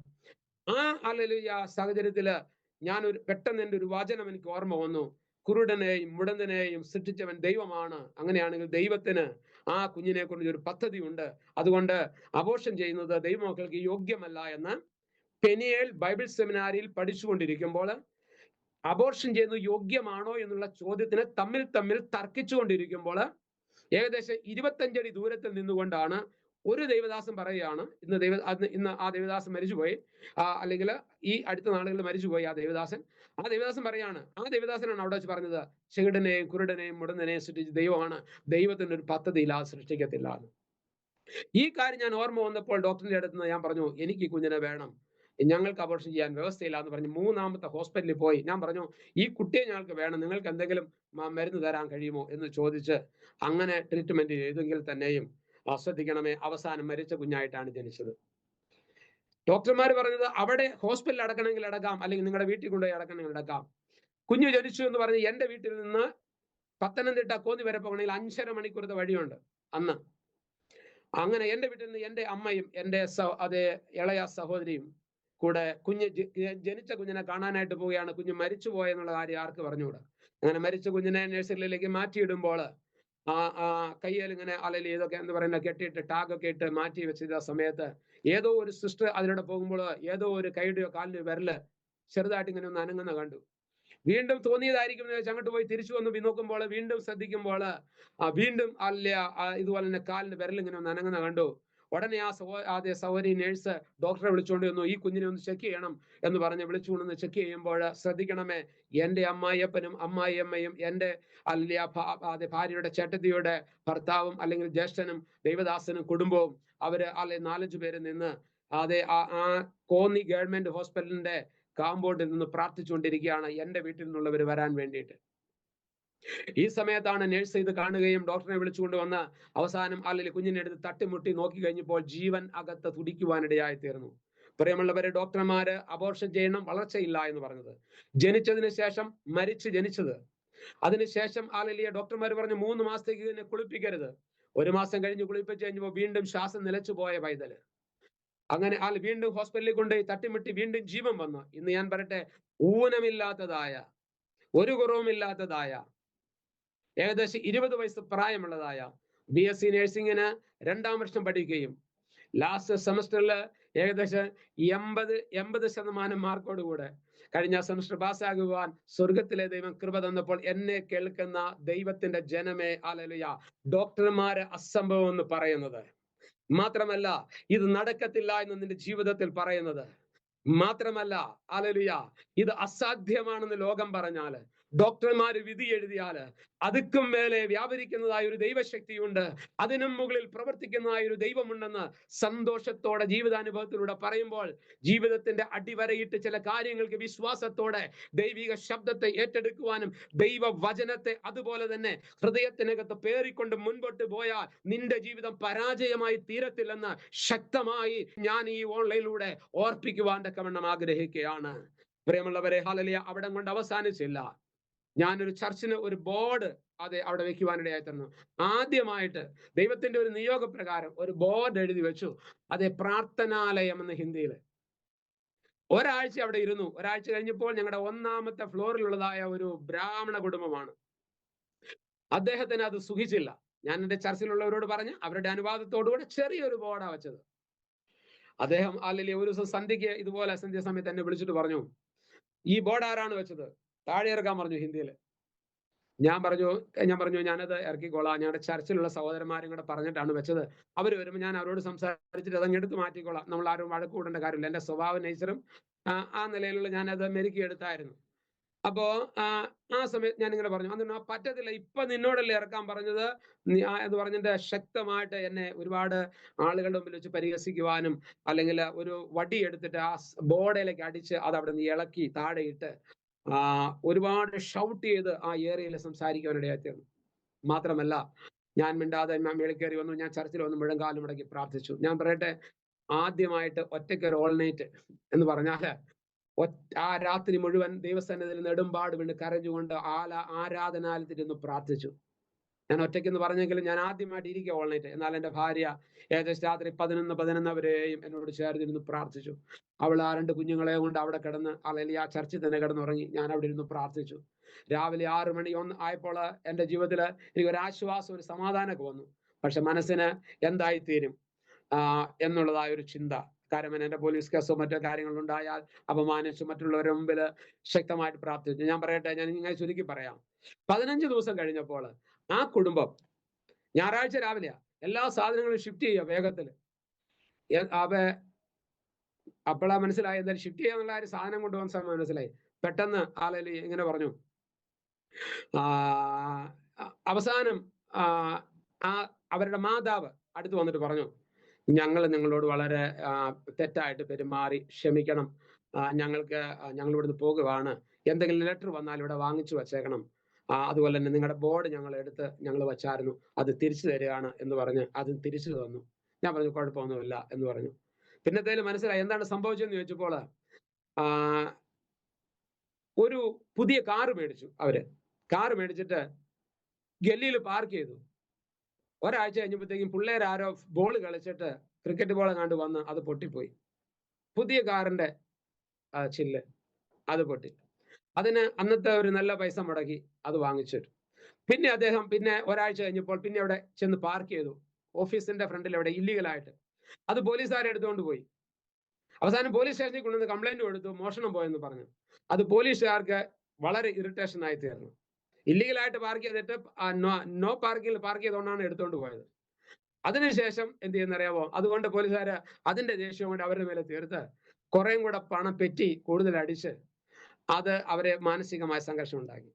Speaker 2: ആ അലലിയ സാഹചര്യത്തില് പെട്ടെന്ന് എൻ്റെ ഒരു വചനം എനിക്ക് ഓർമ്മ വന്നു. കുരുടനെയും മുടന്തനെയും സൃഷ്ടിച്ചവൻ ദൈവമാണ്. അങ്ങനെയാണെങ്കിൽ ദൈവത്തിന് ആ കുഞ്ഞിനെ കൊണ്ട് ഒരു പദ്ധതി ഉണ്ട്. അതുകൊണ്ട് അബോർഷൻ ചെയ്യുന്നത് ദൈവമക്കൾക്ക് യോഗ്യമല്ല എന്ന് പെനിയേൽ ബൈബിൾ സെമിനാരിയിൽ പഠിച്ചുകൊണ്ടിരിക്കുമ്പോൾ അബോർഷൻ ചെയ്യുന്നത് യോഗ്യമാണോ എന്നുള്ള ചോദ്യത്തിന് തമ്മിൽ തർക്കിച്ചുകൊണ്ടിരിക്കുമ്പോൾ ഏകദേശം 25 അടി ദൂരത്തിൽ നിന്നുകൊണ്ടാണ് ഒരു ദൈവദാസൻ പറയുകയാണ്, ഇന്ന് ആ ദൈവദാസൻ മരിച്ചുപോയി, അല്ലെങ്കിൽ ഈ അടുത്ത നാളുകളിൽ മരിച്ചുപോയി ആ ദൈവദാസൻ പറയാണ്, ആ ദൈവദാസനാണ് അവിടെ വെച്ച് പറഞ്ഞത്, ചെകിടനെയും കുരുടനെയും മുടന്തനെയും സൃഷ്ടിച്ച ദൈവമാണ്, ദൈവത്തിന് ഒരു പദ്ധതി ഇല്ലാതെ സൃഷ്ടിക്കത്തില്ല എന്ന്. ഈ കാര്യം ഞാൻ ഓർമ്മ വന്നപ്പോൾ ഡോക്ടറിന്റെ അടുത്ത് നിന്ന് ഞാൻ പറഞ്ഞു, എനിക്ക് ഈ കുഞ്ഞിനെ വേണം, ഞങ്ങൾക്ക് അബോർഷൻ ചെയ്യാൻ വ്യവസ്ഥയില്ല എന്ന് പറഞ്ഞ് 3ാമത്തെ ഹോസ്പിറ്റലിൽ പോയി. ഞാൻ പറഞ്ഞു, ഈ കുട്ടിയെ ഞങ്ങൾക്ക് വേണം, നിങ്ങൾക്ക് എന്തെങ്കിലും മരുന്ന് തരാൻ കഴിയുമോ എന്ന് ചോദിച്ച് അങ്ങനെ ട്രീറ്റ്മെന്റ് ചെയ്തെങ്കിൽ തന്നെയും ശ്രദ്ധിക്കണമേ, അവസാനം മരിച്ച കുഞ്ഞായിട്ടാണ് ജനിച്ചത്. ഡോക്ടർമാർ പറഞ്ഞത് അവിടെ ഹോസ്പിറ്റലിൽ അടക്കണമെങ്കിൽ അടക്കാം, അല്ലെങ്കിൽ നിങ്ങളുടെ വീട്ടിൽ കൊണ്ടുപോയി അടക്കണമെങ്കിൽ അടക്കാം. കുഞ്ഞു ജനിച്ചു എന്ന് പറഞ്ഞ് എന്റെ വീട്ടിൽ നിന്ന് പത്തനംതിട്ട കോന്നി വരെ പോകണമെങ്കിൽ 5.5 മണിക്കൂറത്തെ വഴിയുണ്ട് അന്ന്. അങ്ങനെ എന്റെ വീട്ടിൽ നിന്ന് എന്റെ അമ്മയും എന്റെ ഇളയ സഹോദരിയും കൂടെ ജനിച്ച കുഞ്ഞിനെ കാണാനായിട്ട് പോവുകയാണ്. കുഞ്ഞ് മരിച്ചു പോയെന്നുള്ള കാര്യം ആർക്ക് പറഞ്ഞുകൂടാ. അങ്ങനെ മരിച്ച കുഞ്ഞിനെ നഴ്സറിയിലേക്ക് മാറ്റിയിടുമ്പോൾ കയ്യിൽ ഇങ്ങനെ അലലി ഇതൊക്കെ എന്ന് പറയുന്ന കെട്ടിയിട്ട് ടാഗൊക്കെ ഇട്ട് മാറ്റി വെച്ച സമയത്ത് ഏതോ ഒരു സിസ്റ്റർ അതിലൂടെ പോകുമ്പോൾ ഏതോ ഒരു കൈയുടെയോ കാലിന്റെയോ വിരല് ചെറുതായിട്ട് ഇങ്ങനെ ഒന്ന് അനങ്ങുന്ന കണ്ടു. വീണ്ടും തോന്നിയതായിരിക്കും എന്ന് വെച്ച് അങ്ങോട്ട് പോയി തിരിച്ചു വന്ന് നോക്കുമ്പോൾ വീണ്ടും ശ്രദ്ധിക്കുമ്പോൾ വീണ്ടും ഇതുപോലെ തന്നെ കാലിന്റെ വിരൽ ഇങ്ങനെ ഒന്ന് അനങ്ങുന്ന കണ്ടു. ഉടനെ ആദ്യ സഹോദരി നേഴ്സ് ഡോക്ടറെ വിളിച്ചുകൊണ്ട് വന്നു, ഈ കുഞ്ഞിനെ ഒന്ന് ചെക്ക് ചെയ്യണം എന്ന് പറഞ്ഞ് വിളിച്ചുകൊണ്ടൊന്ന് ചെക്ക് ചെയ്യുമ്പോൾ ശ്രദ്ധിക്കണമേ, എന്റെ അമ്മായിയപ്പനും അമ്മായിയമ്മയും എന്റെ ഭാര്യയുടെ ചേട്ടത്തിയുടെ ഭർത്താവും അല്ലെങ്കിൽ ജ്യേഷ്ഠനും ദൈവദാസനും കുടുംബവും അവര് 4-5 പേര് നിന്ന് ആ കോന്നി ഗവൺമെന്റ് ഹോസ്പിറ്റലിന്റെ കാമ്പൗണ്ടിൽ നിന്ന് പ്രാർത്ഥിച്ചുകൊണ്ടിരിക്കുകയാണ് എന്റെ വീട്ടിൽ നിന്നുള്ളവർ വരാൻ വേണ്ടിയിട്ട്. ഈ സമയത്താണ് നേഴ്സ് ഇത് കാണുകയും ഡോക്ടറെ വിളിച്ചുകൊണ്ട് വന്ന് അവസാനം കുഞ്ഞിനെ എടുത്ത് തട്ടിമുട്ടി നോക്കി കഴിഞ്ഞപ്പോൾ ജീവൻ അകത്ത് തുടിക്കുവാനിടയായി തീർന്നു. പ്രിയമുള്ളവരെ, ഡോക്ടർമാര് അബോർഷൻ ചെയ്യണം, വളർച്ചയില്ല എന്ന് പറഞ്ഞത്, ജനിച്ചതിന് ശേഷം ജനിച്ചത്. അതിനുശേഷം ഡോക്ടർമാർ പറഞ്ഞു 3 മാസത്തേക്ക് ഇതിനെ കുളിപ്പിക്കരുത്. 1 മാസം കഴിഞ്ഞ് കുളിപ്പിച്ച് കഴിഞ്ഞപ്പോൾ വീണ്ടും ശ്വാസം നിലച്ചു പോയ പൈതല്. അങ്ങനെ വീണ്ടും ഹോസ്പിറ്റലിൽ കൊണ്ട് തട്ടിമുട്ടി വീണ്ടും ജീവൻ വന്നു. ഇന്ന് ഞാൻ പറയട്ടെ, ഊനമില്ലാത്തതായ, ഒരു കുറവുമില്ലാത്തതായ, ഏകദേശം 20 വയസ്സ് പ്രായമുള്ളതായ BSc നഴ്സിംഗിന് 2ാം വർഷം പഠിക്കുകയും ലാസ്റ്റ് സെമസ്റ്ററിൽ ഏകദേശം 80% മാർക്കോടുകൂടെ കഴിഞ്ഞ സെമസ്റ്റർ പാസ്സാകുവാൻ സ്വർഗത്തിലെ ദൈവം കൃപ തന്നപ്പോൾ എന്നെ കേൾക്കുന്ന ദൈവത്തിന്റെ ജനമേ, ഹല്ലേലൂയ, ഡോക്ടർമാര് അസംഭവം എന്ന് പറയുന്നത് മാത്രമല്ല, ഇത് നടക്കത്തില്ല എന്ന് നിന്റെ ജീവിതത്തിൽ പറയുന്നത് മാത്രമല്ല, ഹല്ലേലൂയ, ഇത് അസാധ്യമാണെന്ന് ലോകം പറഞ്ഞാല്, ഡോക്ടർമാര് വിധി എഴുതിയാല് അതുക്കും മേലെ വ്യാപരിക്കുന്നതായ ഒരു ദൈവശക്തിയുണ്ട്, അതിനും മുകളിൽ പ്രവർത്തിക്കുന്നതായ ഒരു ദൈവമുണ്ടെന്ന് സന്തോഷത്തോടെ ജീവിതാനുഭവത്തിലൂടെ പറയുമ്പോൾ ജീവിതത്തിന്റെ അടിവരയിട്ട് ചില കാര്യങ്ങൾക്ക് വിശ്വാസത്തോടെ ദൈവിക ശബ്ദത്തെ ഏറ്റെടുക്കുവാനും ദൈവവചനത്തെ അതുപോലെ തന്നെ ഹൃദയത്തിനകത്ത് പേറിക്കൊണ്ട് മുൻപോട്ട് പോയാൽ നിന്റെ ജീവിതം പരാജയമായി തീരത്തില്ലെന്ന് ശക്തമായി ഞാൻ ഈ ഓൺലൈനിലൂടെ ഓർപ്പിക്കുവാൻ തക്കവണ്ണം ആഗ്രഹിക്കുകയാണ്. പ്രിയമുള്ളവരെ, ഹല്ലേലൂയ, അവിടെ കൊണ്ട് അവസാനിച്ചില്ല. ഞാനൊരു ചർച്ചിന് ഒരു ബോർഡ് അവിടെ വെക്കുവാനിടയായി തന്നു. ആദ്യമായിട്ട് ദൈവത്തിന്റെ ഒരു നിയോഗപ്രകാരം ഒരു ബോർഡ് എഴുതി വെച്ചു. പ്രാർത്ഥനാലയം എന്ന് ഹിന്ദിയിൽ. ഒരാഴ്ച അവിടെ ഇരുന്നു. ഒരാഴ്ച കഴിഞ്ഞപ്പോൾ ഞങ്ങളുടെ 1ാമത്തെ ഫ്ലോറിലുള്ളതായ ഒരു ബ്രാഹ്മണ കുടുംബമാണ്. അദ്ദേഹത്തിന് അത് സുഖിച്ചില്ല. ഞാൻ എൻ്റെ ചർച്ചിലുള്ളവരോട് പറഞ്ഞ് അവരുടെ അനുവാദത്തോടുകൂടെ ചെറിയൊരു ബോർഡാ വെച്ചത്. അദ്ദേഹം അല്ലെങ്കിൽ ഒരു ദിവസം സന്ധ്യയ്ക്ക് ഇതുപോലെ സന്ധ്യാസമയത്ത് എന്നെ വിളിച്ചിട്ട് പറഞ്ഞു, ഈ ബോർഡ് ആരാണ് വെച്ചത്? താഴെ ഇറക്കാൻ പറഞ്ഞു ഹിന്ദിയിൽ. ഞാൻ പറഞ്ഞു ഞാനത് ഇറക്കിക്കോളാം, ഞങ്ങളുടെ ചർച്ചിലുള്ള സഹോദരന്മാരും കൂടെ പറഞ്ഞിട്ടാണ് വെച്ചത്. അവർ വരുമ്പോൾ ഞാൻ അവരോട് സംസാരിച്ചിട്ട് അതങ്ങ് എടുത്ത് മാറ്റിക്കോളാം, നമ്മൾ ആരും വഴക്ക് കൂടേണ്ട കാര്യമില്ല. എൻ്റെ സ്വഭാവ നേച്ചറും ആ നിലയിലുള്ള ഞാനത് മെരുക്കി എടുത്തായിരുന്നു. അപ്പോ ആ സമയത്ത് ഞാൻ ഇങ്ങനെ പറഞ്ഞു, അന്ന് പറ്റത്തില്ല, ഇപ്പൊ നിന്നോടല്ലേ ഇറക്കാൻ പറഞ്ഞത് എന്ന് പറഞ്ഞിട്ട് ശക്തമായിട്ട് എന്നെ ഒരുപാട് ആളുകളുടെ മുമ്പിൽ വെച്ച് പരിഹസിക്കുവാനും, അല്ലെങ്കിൽ ഒരു വടി എടുത്തിട്ട് ആ ബോർഡിലേക്ക് അടിച്ച് അത് അവിടെ നിന്ന് ഇളക്കി താഴെയിട്ട് ഒരുപാട് ഷൗട്ട് ചെയ്ത് ആ ഏരിയയിൽ സംസാരിക്കാനിടയായിത്തീർന്നു. മാത്രമല്ല, ഞാൻ മിണ്ടാതെ മേളിൽ കയറി വന്നു. ഞാൻ ചർച്ചിൽ വന്ന് മുഴങ്കാലും മുടക്കി പ്രാർത്ഥിച്ചു. ഞാൻ പറയട്ടെ, ആദ്യമായിട്ട് ഒറ്റയ്ക്ക് ഒരു ഓൾ നൈറ്റ് എന്ന് പറഞ്ഞാല് ആ രാത്രി മുഴുവൻ ദൈവസന്നിധിയിൽ നെടുമ്പാട് വീണ് കരഞ്ഞുകൊണ്ട് ആരാധനാലയത്തിരുന്ന് പ്രാർത്ഥിച്ചു. ഞാൻ ഒറ്റയ്ക്കെന്ന് പറഞ്ഞെങ്കിലും ഞാൻ ആദ്യമായിട്ട് ഇരിക്കുക ഓൾ നൈറ്റ്. എന്നാൽ എൻ്റെ ഭാര്യ ഏകദേശം രാത്രി 11 വരെയും എന്നോട് ചേർന്നിരുന്ന് പ്രാർത്ഥിച്ചു. അവൾ ആ 2 കുഞ്ഞുങ്ങളെ കൊണ്ട് അവിടെ കിടന്ന്, അല്ലെങ്കിൽ ആ ചർച്ചിൽ തന്നെ കിടന്നുറങ്ങി. ഞാൻ അവിടെ ഇരുന്ന് പ്രാർത്ഥിച്ചു. രാവിലെ 6 മണി ആയപ്പോൾ എൻ്റെ ജീവിതത്തിൽ എനിക്ക് ഒരു ആശ്വാസം, ഒരു സമാധാനമൊക്കെ വന്നു. പക്ഷെ മനസ്സിന് എന്തായിത്തീരും എന്നുള്ളതായ ഒരു ചിന്ത. കാരണം എൻ്റെ പോലീസ് കേസോ മറ്റോ കാര്യങ്ങളുണ്ടായാൽ അപമാനിച്ചു മറ്റുള്ളവരുടെ മുമ്പിൽ ശക്തമായിട്ട് പ്രാർത്ഥിച്ചു. ഞാൻ പറയട്ടെ, ഞാൻ ഇങ്ങനെ ചുരുക്കി പറയാം. 15 ദിവസം കഴിഞ്ഞപ്പോൾ ആ കുടുംബം ഞായറാഴ്ച രാവിലെയാ എല്ലാ സാധനങ്ങളും ഷിഫ്റ്റ് ചെയ്യുക വേഗത്തിൽ. അപ്പോഴാ മനസ്സിലായി എന്തായാലും ഷിഫ്റ്റ് ചെയ്യാന്നുള്ള ഒരു സാധനം കൊണ്ടുപോകാൻ സമയം മനസ്സിലായി. പെട്ടെന്ന് ആളുകൾ ഇങ്ങനെ പറഞ്ഞു, അവസാനം അവരുടെ മാതാവ് അടുത്ത് വന്നിട്ട് പറഞ്ഞു, ഞങ്ങൾ നിങ്ങളോട് വളരെ തെറ്റായിട്ട് പെരുമാറി, ക്ഷമിക്കണം, ഞങ്ങൾ ഇവിടുന്ന് പോകുവാണ്, എന്തെങ്കിലും ലെറ്റർ വന്നാൽ ഇവിടെ വാങ്ങിച്ചു വച്ചേക്കണം, അതുപോലെ തന്നെ നിങ്ങളുടെ ബോർഡ് ഞങ്ങൾ വച്ചായിരുന്നു, അത് തിരിച്ചു തരികയാണ് എന്ന് പറഞ്ഞ് അത് തിരിച്ചു തന്നു. ഞാൻ പറഞ്ഞു കുഴപ്പമൊന്നുമില്ല എന്ന് പറഞ്ഞു. പിന്നത്തേലും മനസ്സിലായി എന്താണ് സംഭവിച്ചതെന്ന് ചോദിച്ചപ്പോൾ ഒരു പുതിയ കാറ് മേടിച്ചു. അവര് കാറ് മേടിച്ചിട്ട് ഗല്ലിയിൽ പാർക്ക് ചെയ്തു. ഒരാഴ്ച കഴിഞ്ഞപ്പോഴത്തേക്കും പിള്ളേരാരോ ബോൾ കളിച്ചിട്ട് ക്രിക്കറ്റ് ബോൾ കണ്ടു വന്ന് അത് പൊട്ടിപ്പോയി. പുതിയ കാറിന്റെ ചില്ല് അത് പൊട്ടി. അതിന് അന്നത്തെ ഒരു നല്ല പൈസ മുടക്കി അത് വാങ്ങിച്ചു. പിന്നെ അദ്ദേഹം ഒരാഴ്ച കഴിഞ്ഞപ്പോൾ പിന്നെ അവിടെ ചെന്ന് പാർക്ക് ചെയ്തു, ഓഫീസിന്റെ ഫ്രണ്ടിൽ അവിടെ ഇല്ലീഗലായിട്ട്. അത് പോലീസുകാരെ എടുത്തുകൊണ്ട് പോയി. അവസാനം പോലീസ് സ്റ്റേഷനിൽ കൊണ്ടുവന്ന് കംപ്ലൈന്റ് കൊടുത്തു, മോഷണം പോയെന്ന് പറഞ്ഞു. അത് പോലീസുകാർക്ക് വളരെ ഇറിറ്റേഷൻ ആയി തീർന്നു. ഇല്ലീഗലായിട്ട് പാർക്ക് ചെയ്തിട്ട് നോ പാർക്കിങ്ങിൽ പാർക്ക് ചെയ്തുകൊണ്ടാണ് എടുത്തുകൊണ്ട് പോയത്. അതിനുശേഷം എന്ത് ചെയ്യുന്നറിയാമോ? അതുകൊണ്ട് പോലീസുകാര് അതിന്റെ ദേഷ്യം കൊണ്ട് അവരുടെ മേലെ തീർത്ത് കുറേയും കൂടെ പണം പെറ്റി കൂടുതൽ അടിച്ച് അത് അവരെ മാനസികമായ സംഘർഷം ഉണ്ടാക്കി.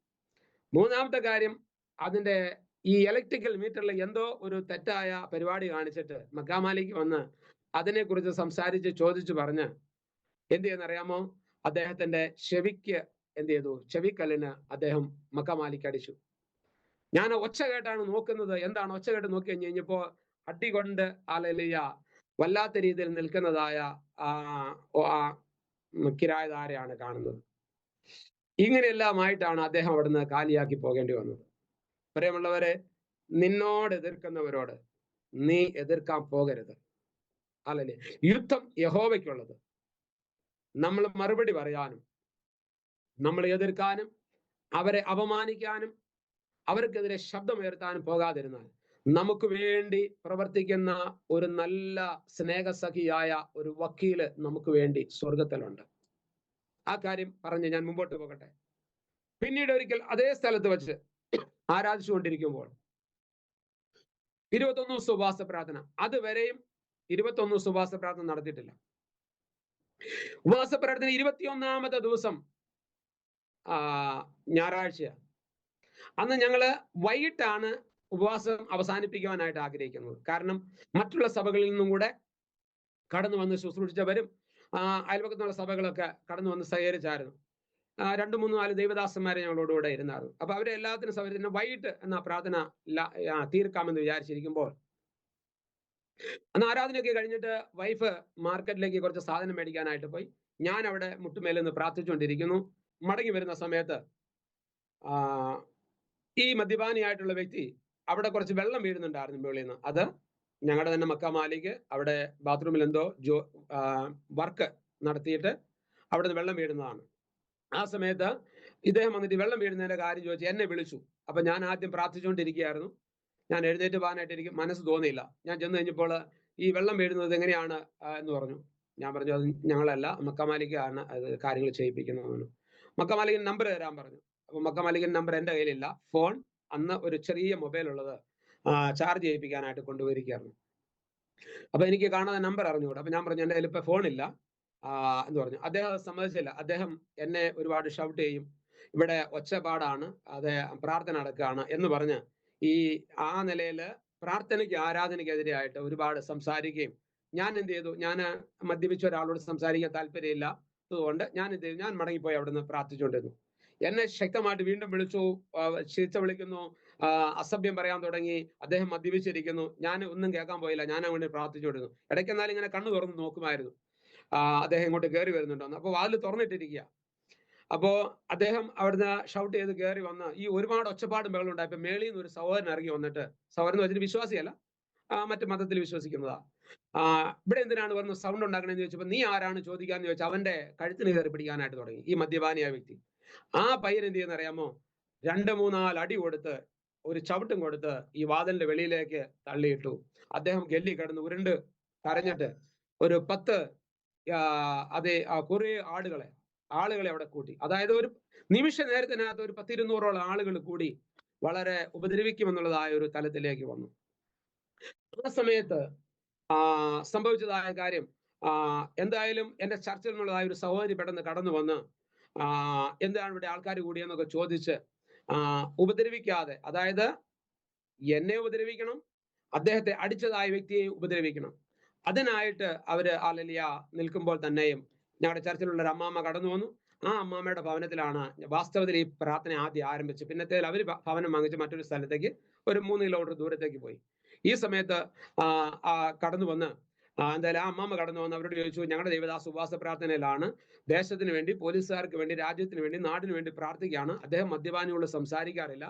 Speaker 2: 3ാമത്തെ കാര്യം, അതിന്റെ ഈ ഇലക്ട്രിക്കൽ മീറ്ററിൽ എന്തോ ഒരു തെറ്റായ പരിപാടി കാണിച്ചിട്ട് മക്കാമാലിക്ക് വന്ന് അതിനെക്കുറിച്ച് സംസാരിച്ച് ചോദിച്ചു പറഞ്ഞ് എന്ത് ചെയ്യുന്നറിയാമോ? അദ്ദേഹത്തിന്റെ ചെവിക്ക് എന്ത് ചെയ്തു? ചെവിക്കല്ലിന് അദ്ദേഹം മക്കാമാലിക്ക് അടിച്ചു. ഞാൻ ഒച്ച കേട്ടാണ് നോക്കുന്നത്. എന്താണ് ഒച്ച കേട്ട് നോക്കി കഴിഞ്ഞപ്പോ അടി കൊണ്ട് വല്ലാത്ത രീതിയിൽ നിൽക്കുന്നതായ കിരായധാരയാണ് കാണുന്നത്. ഇങ്ങനെയെല്ലാമായിട്ടാണ് അദ്ദേഹം അവിടുന്ന് കാലിയാക്കി പോകേണ്ടി വന്നത്. പ്രിയമുള്ളവരെ, നിന്നോട് എതിർക്കുന്നവരോട് നീ എതിർക്കാൻ പോകരുത്. അല്ലല്ലേ? യുദ്ധം യഹോവയ്ക്കുള്ളത്. നമ്മൾ മറുപടി പറയാനും, നമ്മൾ എതിർക്കാനും, അവരെ അപമാനിക്കാനും, അവർക്കെതിരെ ശബ്ദമുയർത്താനും പോകാതിരുന്നാൽ നമുക്ക് വേണ്ടി പ്രവർത്തിക്കുന്ന ഒരു നല്ല സ്നേഹസഖിയായ ഒരു വക്കീല് നമുക്ക് വേണ്ടി സ്വർഗത്തിലുണ്ട്. ആ കാര്യം പറഞ്ഞ് ഞാൻ മുമ്പോട്ട് പോകട്ടെ. പിന്നീട് ഒരിക്കൽ അതേ സ്ഥലത്ത് വെച്ച് ആരാധിച്ചുകൊണ്ടിരിക്കുമ്പോൾ 21 ദിവസം ഉപവാസ പ്രാർത്ഥന, അതുവരെയും 21 ദിവസം ഉപവാസ പ്രാർത്ഥന നടത്തിയിട്ടില്ല. ഉപവാസ പ്രാർത്ഥന 21ാമത്തെ ദിവസം ഞായറാഴ്ച. അന്ന് ഞങ്ങള് വൈകിട്ടാണ് ഉപവാസം അവസാനിപ്പിക്കുവാനായിട്ട് ആഗ്രഹിക്കുന്നത്. കാരണം മറ്റുള്ള സഭകളിൽ നിന്നും കൂടെ കടന്നു വന്ന് ശുശ്രൂഷിച്ചവരും അയൽപക്കത്തുള്ള സഭകളൊക്കെ കടന്നു വന്ന് സഹകരിച്ചായിരുന്നു. 2, 3, 4 ദൈവദാസന്മാരെ ഞങ്ങളോടുകൂടെ ഇരുന്നായിരുന്നു. അപ്പൊ അവരെ എല്ലാത്തിനും സൗകര്യത്തിന് വൈകിട്ട് എന്ന പ്രാർത്ഥന തീർക്കാമെന്ന് വിചാരിച്ചിരിക്കുമ്പോൾ അന്ന് ആരാധനയൊക്കെ കഴിഞ്ഞിട്ട് വൈഫ് മാർക്കറ്റിലേക്ക് കുറച്ച് സാധനം മേടിക്കാനായിട്ട് പോയി. ഞാൻ അവിടെ മുട്ടുമേലെന്ന് പ്രാർത്ഥിച്ചുകൊണ്ടിരിക്കുന്നു. മടങ്ങി വരുന്ന സമയത്ത് ഈ മദ്യപാനിയായിട്ടുള്ള വ്യക്തി അവിടെ കുറച്ച് വെള്ളം വീഴുന്നുണ്ടായിരുന്നു മുകളിൽ നിന്ന്. അത് ഞങ്ങളുടെ തന്നെ മക്കാമാലിക്ക് അവിടെ ബാത്റൂമിൽ എന്തോ വർക്ക് നടത്തിയിട്ട് അവിടുന്ന് വെള്ളം വീഴുന്നതാണ്. ആ സമയത്ത് ഇദ്ദേഹം വന്നിട്ട് വെള്ളം വീഴുന്നതിന്റെ കാര്യം ചോദിച്ചു എന്നെ വിളിച്ചു. അപ്പൊ ഞാൻ ആദ്യം പ്രാർത്ഥിച്ചുകൊണ്ടിരിക്കുകയായിരുന്നു. ഞാൻ എഴുന്നേറ്റ് പോകാനായിട്ട് എനിക്ക് മനസ്സ് തോന്നിയില്ല. ഞാൻ ചെന്ന് കഴിഞ്ഞപ്പോൾ ഈ വെള്ളം വീഴുന്നത് എങ്ങനെയാണ് എന്ന് പറഞ്ഞു. ഞാൻ പറഞ്ഞു അത് ഞങ്ങളല്ല, മക്കമാലിക്കാണ് അത് കാര്യങ്ങൾ ചെയ്യിപ്പിക്കുന്നതെന്ന്. മക്കമാലിക്കൻ നമ്പർ തരാൻ പറഞ്ഞു. അപ്പൊ മക്കമാലിക്കൻ നമ്പർ എൻ്റെ കയ്യിലില്ല. ഫോൺ അന്ന് ഒരു ചെറിയ മൊബൈൽ ഉള്ളത് ചാർജ് ചെയ്യിപ്പിക്കാനായിട്ട് കൊണ്ടുപോയിരിക്കുകയായിരുന്നു. അപ്പൊ എനിക്ക് കാണാതെ നമ്പർ അറിഞ്ഞുകൂടാ. അപ്പൊ ഞാൻ പറഞ്ഞു എൻ്റെ കയ്യിൽ ഇപ്പൊ ഫോണില്ല എന്ന് പറഞ്ഞു. അദ്ദേഹം സമ്മതിച്ചില്ല. അദ്ദേഹം എന്നെ ഒരുപാട് ഷൗട്ട് ചെയ്യും, ഇവിടെ ഒച്ചപ്പാടാണ്, അത് പ്രാർത്ഥന നടക്കുകയാണ് എന്ന് പറഞ്ഞ് ആ നിലയിൽ പ്രാർത്ഥനയ്ക്ക് ആരാധനയ്ക്കെതിരെ ആയിട്ട് ഒരുപാട് സംസാരിക്കുകയും, ഞാൻ എന്ത് ചെയ്തു, ഞാൻ മദ്യപിച്ച ഒരാളോട് സംസാരിക്കാൻ താല്പര്യമില്ല, അതുകൊണ്ട് ഞാൻ എന്ത് ചെയ്തു, ഞാൻ മടങ്ങിപ്പോയി അവിടുന്ന് പ്രാർത്ഥിച്ചുകൊണ്ടിരുന്നു. എന്നെ ശക്തമായിട്ട് വീണ്ടും വിളിച്ചു, ചീത്ത വിളിക്കുന്നു, അസഭ്യം പറയാൻ തുടങ്ങി, അദ്ദേഹം മദ്യപിച്ചിരിക്കുന്നു. ഞാൻ ഒന്നും കേൾക്കാൻ പോയില്ല, ഞാൻ അങ്ങോട്ട് പ്രാർത്ഥിച്ചുകൊണ്ടിരുന്നു. ഇടയ്ക്ക് എന്നാലും ഇങ്ങനെ കണ്ണു തുറന്ന് നോക്കുമായിരുന്നു അദ്ദേഹം ഇങ്ങോട്ട് കയറി വരുന്നുണ്ടോന്ന്. അപ്പോൾ വാതിൽ തുറന്നിട്ടിരിക്കുക. അപ്പോ അദ്ദേഹം അവിടുന്ന് ഷൗട്ട് ചെയ്ത് കയറി വന്ന് ഈ ഒരുപാട് ഒച്ചപ്പാടും ബഹളം ഉണ്ടായപ്പോ മേളിൽ നിന്ന് ഒരു സഹോദരൻ ഇറങ്ങി വന്നിട്ട്, സഹോദരൻ എന്ന് വെച്ചിട്ട് വിശ്വാസിയല്ല, മറ്റു മതത്തിൽ വിശ്വസിക്കുന്നതാ, ഇവിടെ എന്തിനാണ് പറഞ്ഞ സൗണ്ട് ഉണ്ടാക്കണമെന്ന് ചോദിച്ചപ്പോൾ നീ ആരാണ് ചോദിക്കാന്ന് ചോദിച്ചാൽ അവന്റെ കഴുത്തിന് കയറി പിടിക്കാനായിട്ട് തുടങ്ങി ഈ മദ്യപാനിയായ വ്യക്തി. ആ പയ്യൻ എന്ത് ചെയ്യുന്ന അറിയാമോ, 2-3-4 അടി കൊടുത്ത് ഒരു ചവിട്ടും കൊടുത്ത് ഈ വാതിലിന്റെ വെളിയിലേക്ക് തള്ളിയിട്ടു. അദ്ദേഹം ഗല്ലി കിടന്ന് ഉരുണ്ട് കരഞ്ഞിട്ട് ഒരു 10 കുറേ ആളുകളെ അവിടെ കൂട്ടി. അതായത് ഒരു നിമിഷ നേരത്തിനകത്ത് ഒരു 10-200ഓളം ആളുകൾ കൂടി വളരെ ഉപദ്രവിക്കുമെന്നുള്ളതായ ഒരു തലത്തിലേക്ക് വന്നു. ആ സമയത്ത് സംഭവിച്ചതായ കാര്യം, എന്തായാലും എന്റെ ചർച്ചിൽ നിന്നുള്ളതായ ഒരു സഹോദരി പെട്ടെന്ന് കടന്നു വന്ന് എന്താണ് ഇവിടെ ആൾക്കാർ കൂടിയെന്നൊക്കെ ചോദിച്ച് ഉപദ്രവിക്കാതെ, അതായത് എന്നെ ഉപദ്രവിക്കണം, അദ്ദേഹത്തെ അടിച്ചതായ വ്യക്തിയെ ഉപദ്രവിക്കണം, അതിനായിട്ട് അവര് ഹല്ലേലൂയ നിൽക്കുമ്പോൾ തന്നെയും ഞങ്ങളുടെ ചർച്ചിലുള്ള ഒരു അമ്മാമ്മ കടന്നു വന്നു. ആ അമ്മാമ്മയുടെ ഭവനത്തിലാണ് വാസ്തവത്തിൽ ഈ പ്രാർത്ഥന ആദ്യം ആരംഭിച്ചു. പിന്നത്തേൽ അവർ ഭവനം വാങ്ങിച്ച് മറ്റൊരു സ്ഥലത്തേക്ക് ഒരു 3 കിലോമീറ്റർ ദൂരത്തേക്ക് പോയി. ഈ സമയത്ത് കടന്നു വന്ന് എന്തായാലും ആ അമ്മാമ്മ കടന്നു വന്ന് അവരോട് ചോദിച്ചു, ഞങ്ങളുടെ ദേവദാസ് ഉപവാസ പ്രാർത്ഥനയിലാണ്, ദേശത്തിന് വേണ്ടി, പോലീസുകാർക്ക് വേണ്ടി, രാജ്യത്തിന് വേണ്ടി, നാടിന് വേണ്ടി പ്രാർത്ഥിക്കുകയാണ്. അദ്ദേഹം മദ്യപാനിയോട് സംസാരിക്കാറില്ല,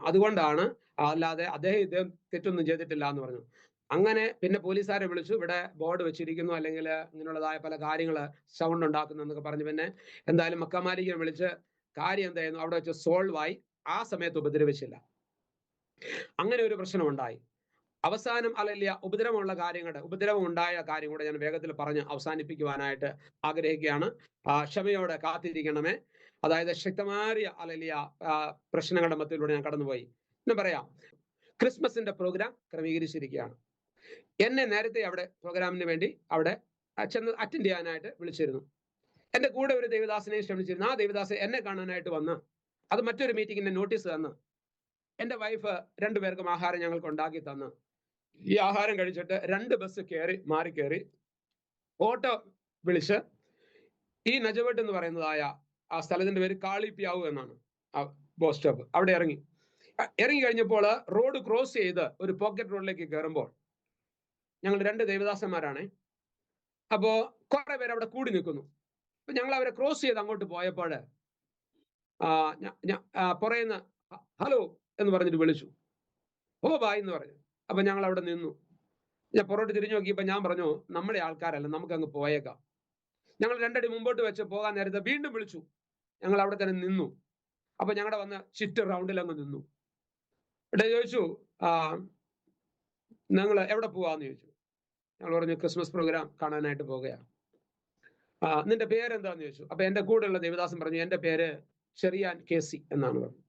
Speaker 2: അതുകൊണ്ടാണ്, അല്ലാതെ അദ്ദേഹം തെറ്റൊന്നും ചെയ്തിട്ടില്ല എന്ന് പറഞ്ഞു. അങ്ങനെ പിന്നെ പോലീസുകാരെ വിളിച്ചു, ഇവിടെ ബോർഡ് വെച്ചിരിക്കുന്നു, അല്ലെങ്കിൽ ഇങ്ങനെയുള്ളതായ പല കാര്യങ്ങൾ സൗണ്ട് ഉണ്ടാക്കുന്നു എന്നൊക്കെ പറഞ്ഞു. പിന്നെ എന്തായാലും മക്കമാലിക്കനെ വിളിച്ച് കാര്യം എന്തായിരുന്നു അവിടെ വെച്ച് സോൾവ് ആയി. ആ സമയത്ത് ഉപദ്രവിച്ചില്ല. അങ്ങനെ ഒരു പ്രശ്നം ഉണ്ടായി. അവസാനം ഹല്ലേലൂയ ഉപദ്രവം ഉണ്ടായ കാര്യം കൂടെ ഞാൻ വേഗത്തിൽ പറഞ്ഞ് അവസാനിപ്പിക്കുവാനായിട്ട് ആഗ്രഹിക്കുകയാണ്. ക്ഷമയോടെ കാത്തിരിക്കണമേ. അതായത് ശക്തമായ ഹല്ലേലൂയ പ്രശ്നങ്ങളുടെ മധ്യത്തിലൂടെ ഞാൻ കടന്നുപോയി. എന്ന് പറയാം, ക്രിസ്മസിന്റെ പ്രോഗ്രാം ക്രമീകരിച്ചിരിക്കുകയാണ്. എന്നെ നേരത്തെ അവിടെ പ്രോഗ്രാമിന് വേണ്ടി അവിടെ ചെന്ന് അറ്റൻഡ് ചെയ്യാനായിട്ട് വിളിച്ചിരുന്നു. എന്റെ കൂടെ ഒരു ദേവദാസനെ ക്ഷണിച്ചിരുന്നു. ആ ദേവദാസൻ എന്നെ കാണാനായിട്ട് വന്ന് അത് മറ്റൊരു മീറ്റിങ്ങിന്റെ നോട്ടീസ് തന്ന് എന്റെ വൈഫ് 2 പേർക്കും ആഹാരം ഞങ്ങൾക്ക് ഉണ്ടാക്കി തന്ന് ഈ ആഹാരം കഴിച്ചിട്ട് 2 ബസ് മാറി കയറി ഓട്ടോ വിളിച്ച് ഈ നജവട്ട് എന്ന് പറയുന്നതായ ആ സ്ഥലത്തിന്റെ പേര് കാളിപ്യാവു എന്നാണ് ആ ബസ് സ്റ്റോപ്പ്. അവിടെ ഇറങ്ങി കഴിഞ്ഞപ്പോൾ റോഡ് ക്രോസ് ചെയ്ത് ഒരു പോക്കറ്റ് റോഡിലേക്ക് കയറുമ്പോൾ ഞങ്ങൾ 2 ദേവദാസന്മാരാണ്. അപ്പോ കുറെ പേര് അവിടെ കൂടി നിൽക്കുന്നു. അപ്പൊ ഞങ്ങൾ അവരെ ക്രോസ് ചെയ്ത് അങ്ങോട്ട് പോയപ്പോൾ പുറയുന്ന ഹലോ എന്ന് പറഞ്ഞിട്ട് വിളിച്ചു. ഓ ബായ് എന്ന് പറഞ്ഞു. അപ്പൊ ഞങ്ങൾ അവിടെ നിന്നു. ഞാൻ പുറത്തോട്ട് തിരിഞ്ഞു നോക്കിയപ്പോ ഞാൻ പറഞ്ഞു, നമ്മുടെ ആൾക്കാരല്ല, നമുക്ക് അങ്ങ് പോയേക്കാം. ഞങ്ങൾ 2 അടി മുമ്പോട്ട് വെച്ച് പോകാൻ നേരത്തെ വീണ്ടും വിളിച്ചു. ഞങ്ങൾ അവിടെ തന്നെ നിന്നു. അപ്പൊ ഞങ്ങളുടെ വന്ന് ചുറ്റ് റൗണ്ടിൽ അങ്ങ് നിന്നു. ഇവിടെ ചോദിച്ചു, നിങ്ങൾ എവിടെ പോവാന്ന് ചോദിച്ചു. ഞങ്ങൾ പറഞ്ഞു, ക്രിസ്മസ് പ്രോഗ്രാം കാണാനായിട്ട് പോകുകയാണ്. നിന്റെ പേരെന്താന്ന് ചോദിച്ചു. അപ്പൊ എന്റെ കൂടെയുള്ള ദേവദാസൻ പറഞ്ഞു, എന്റെ പേര് ചെറിയാൻ കേസി എന്നാണ് പറഞ്ഞു.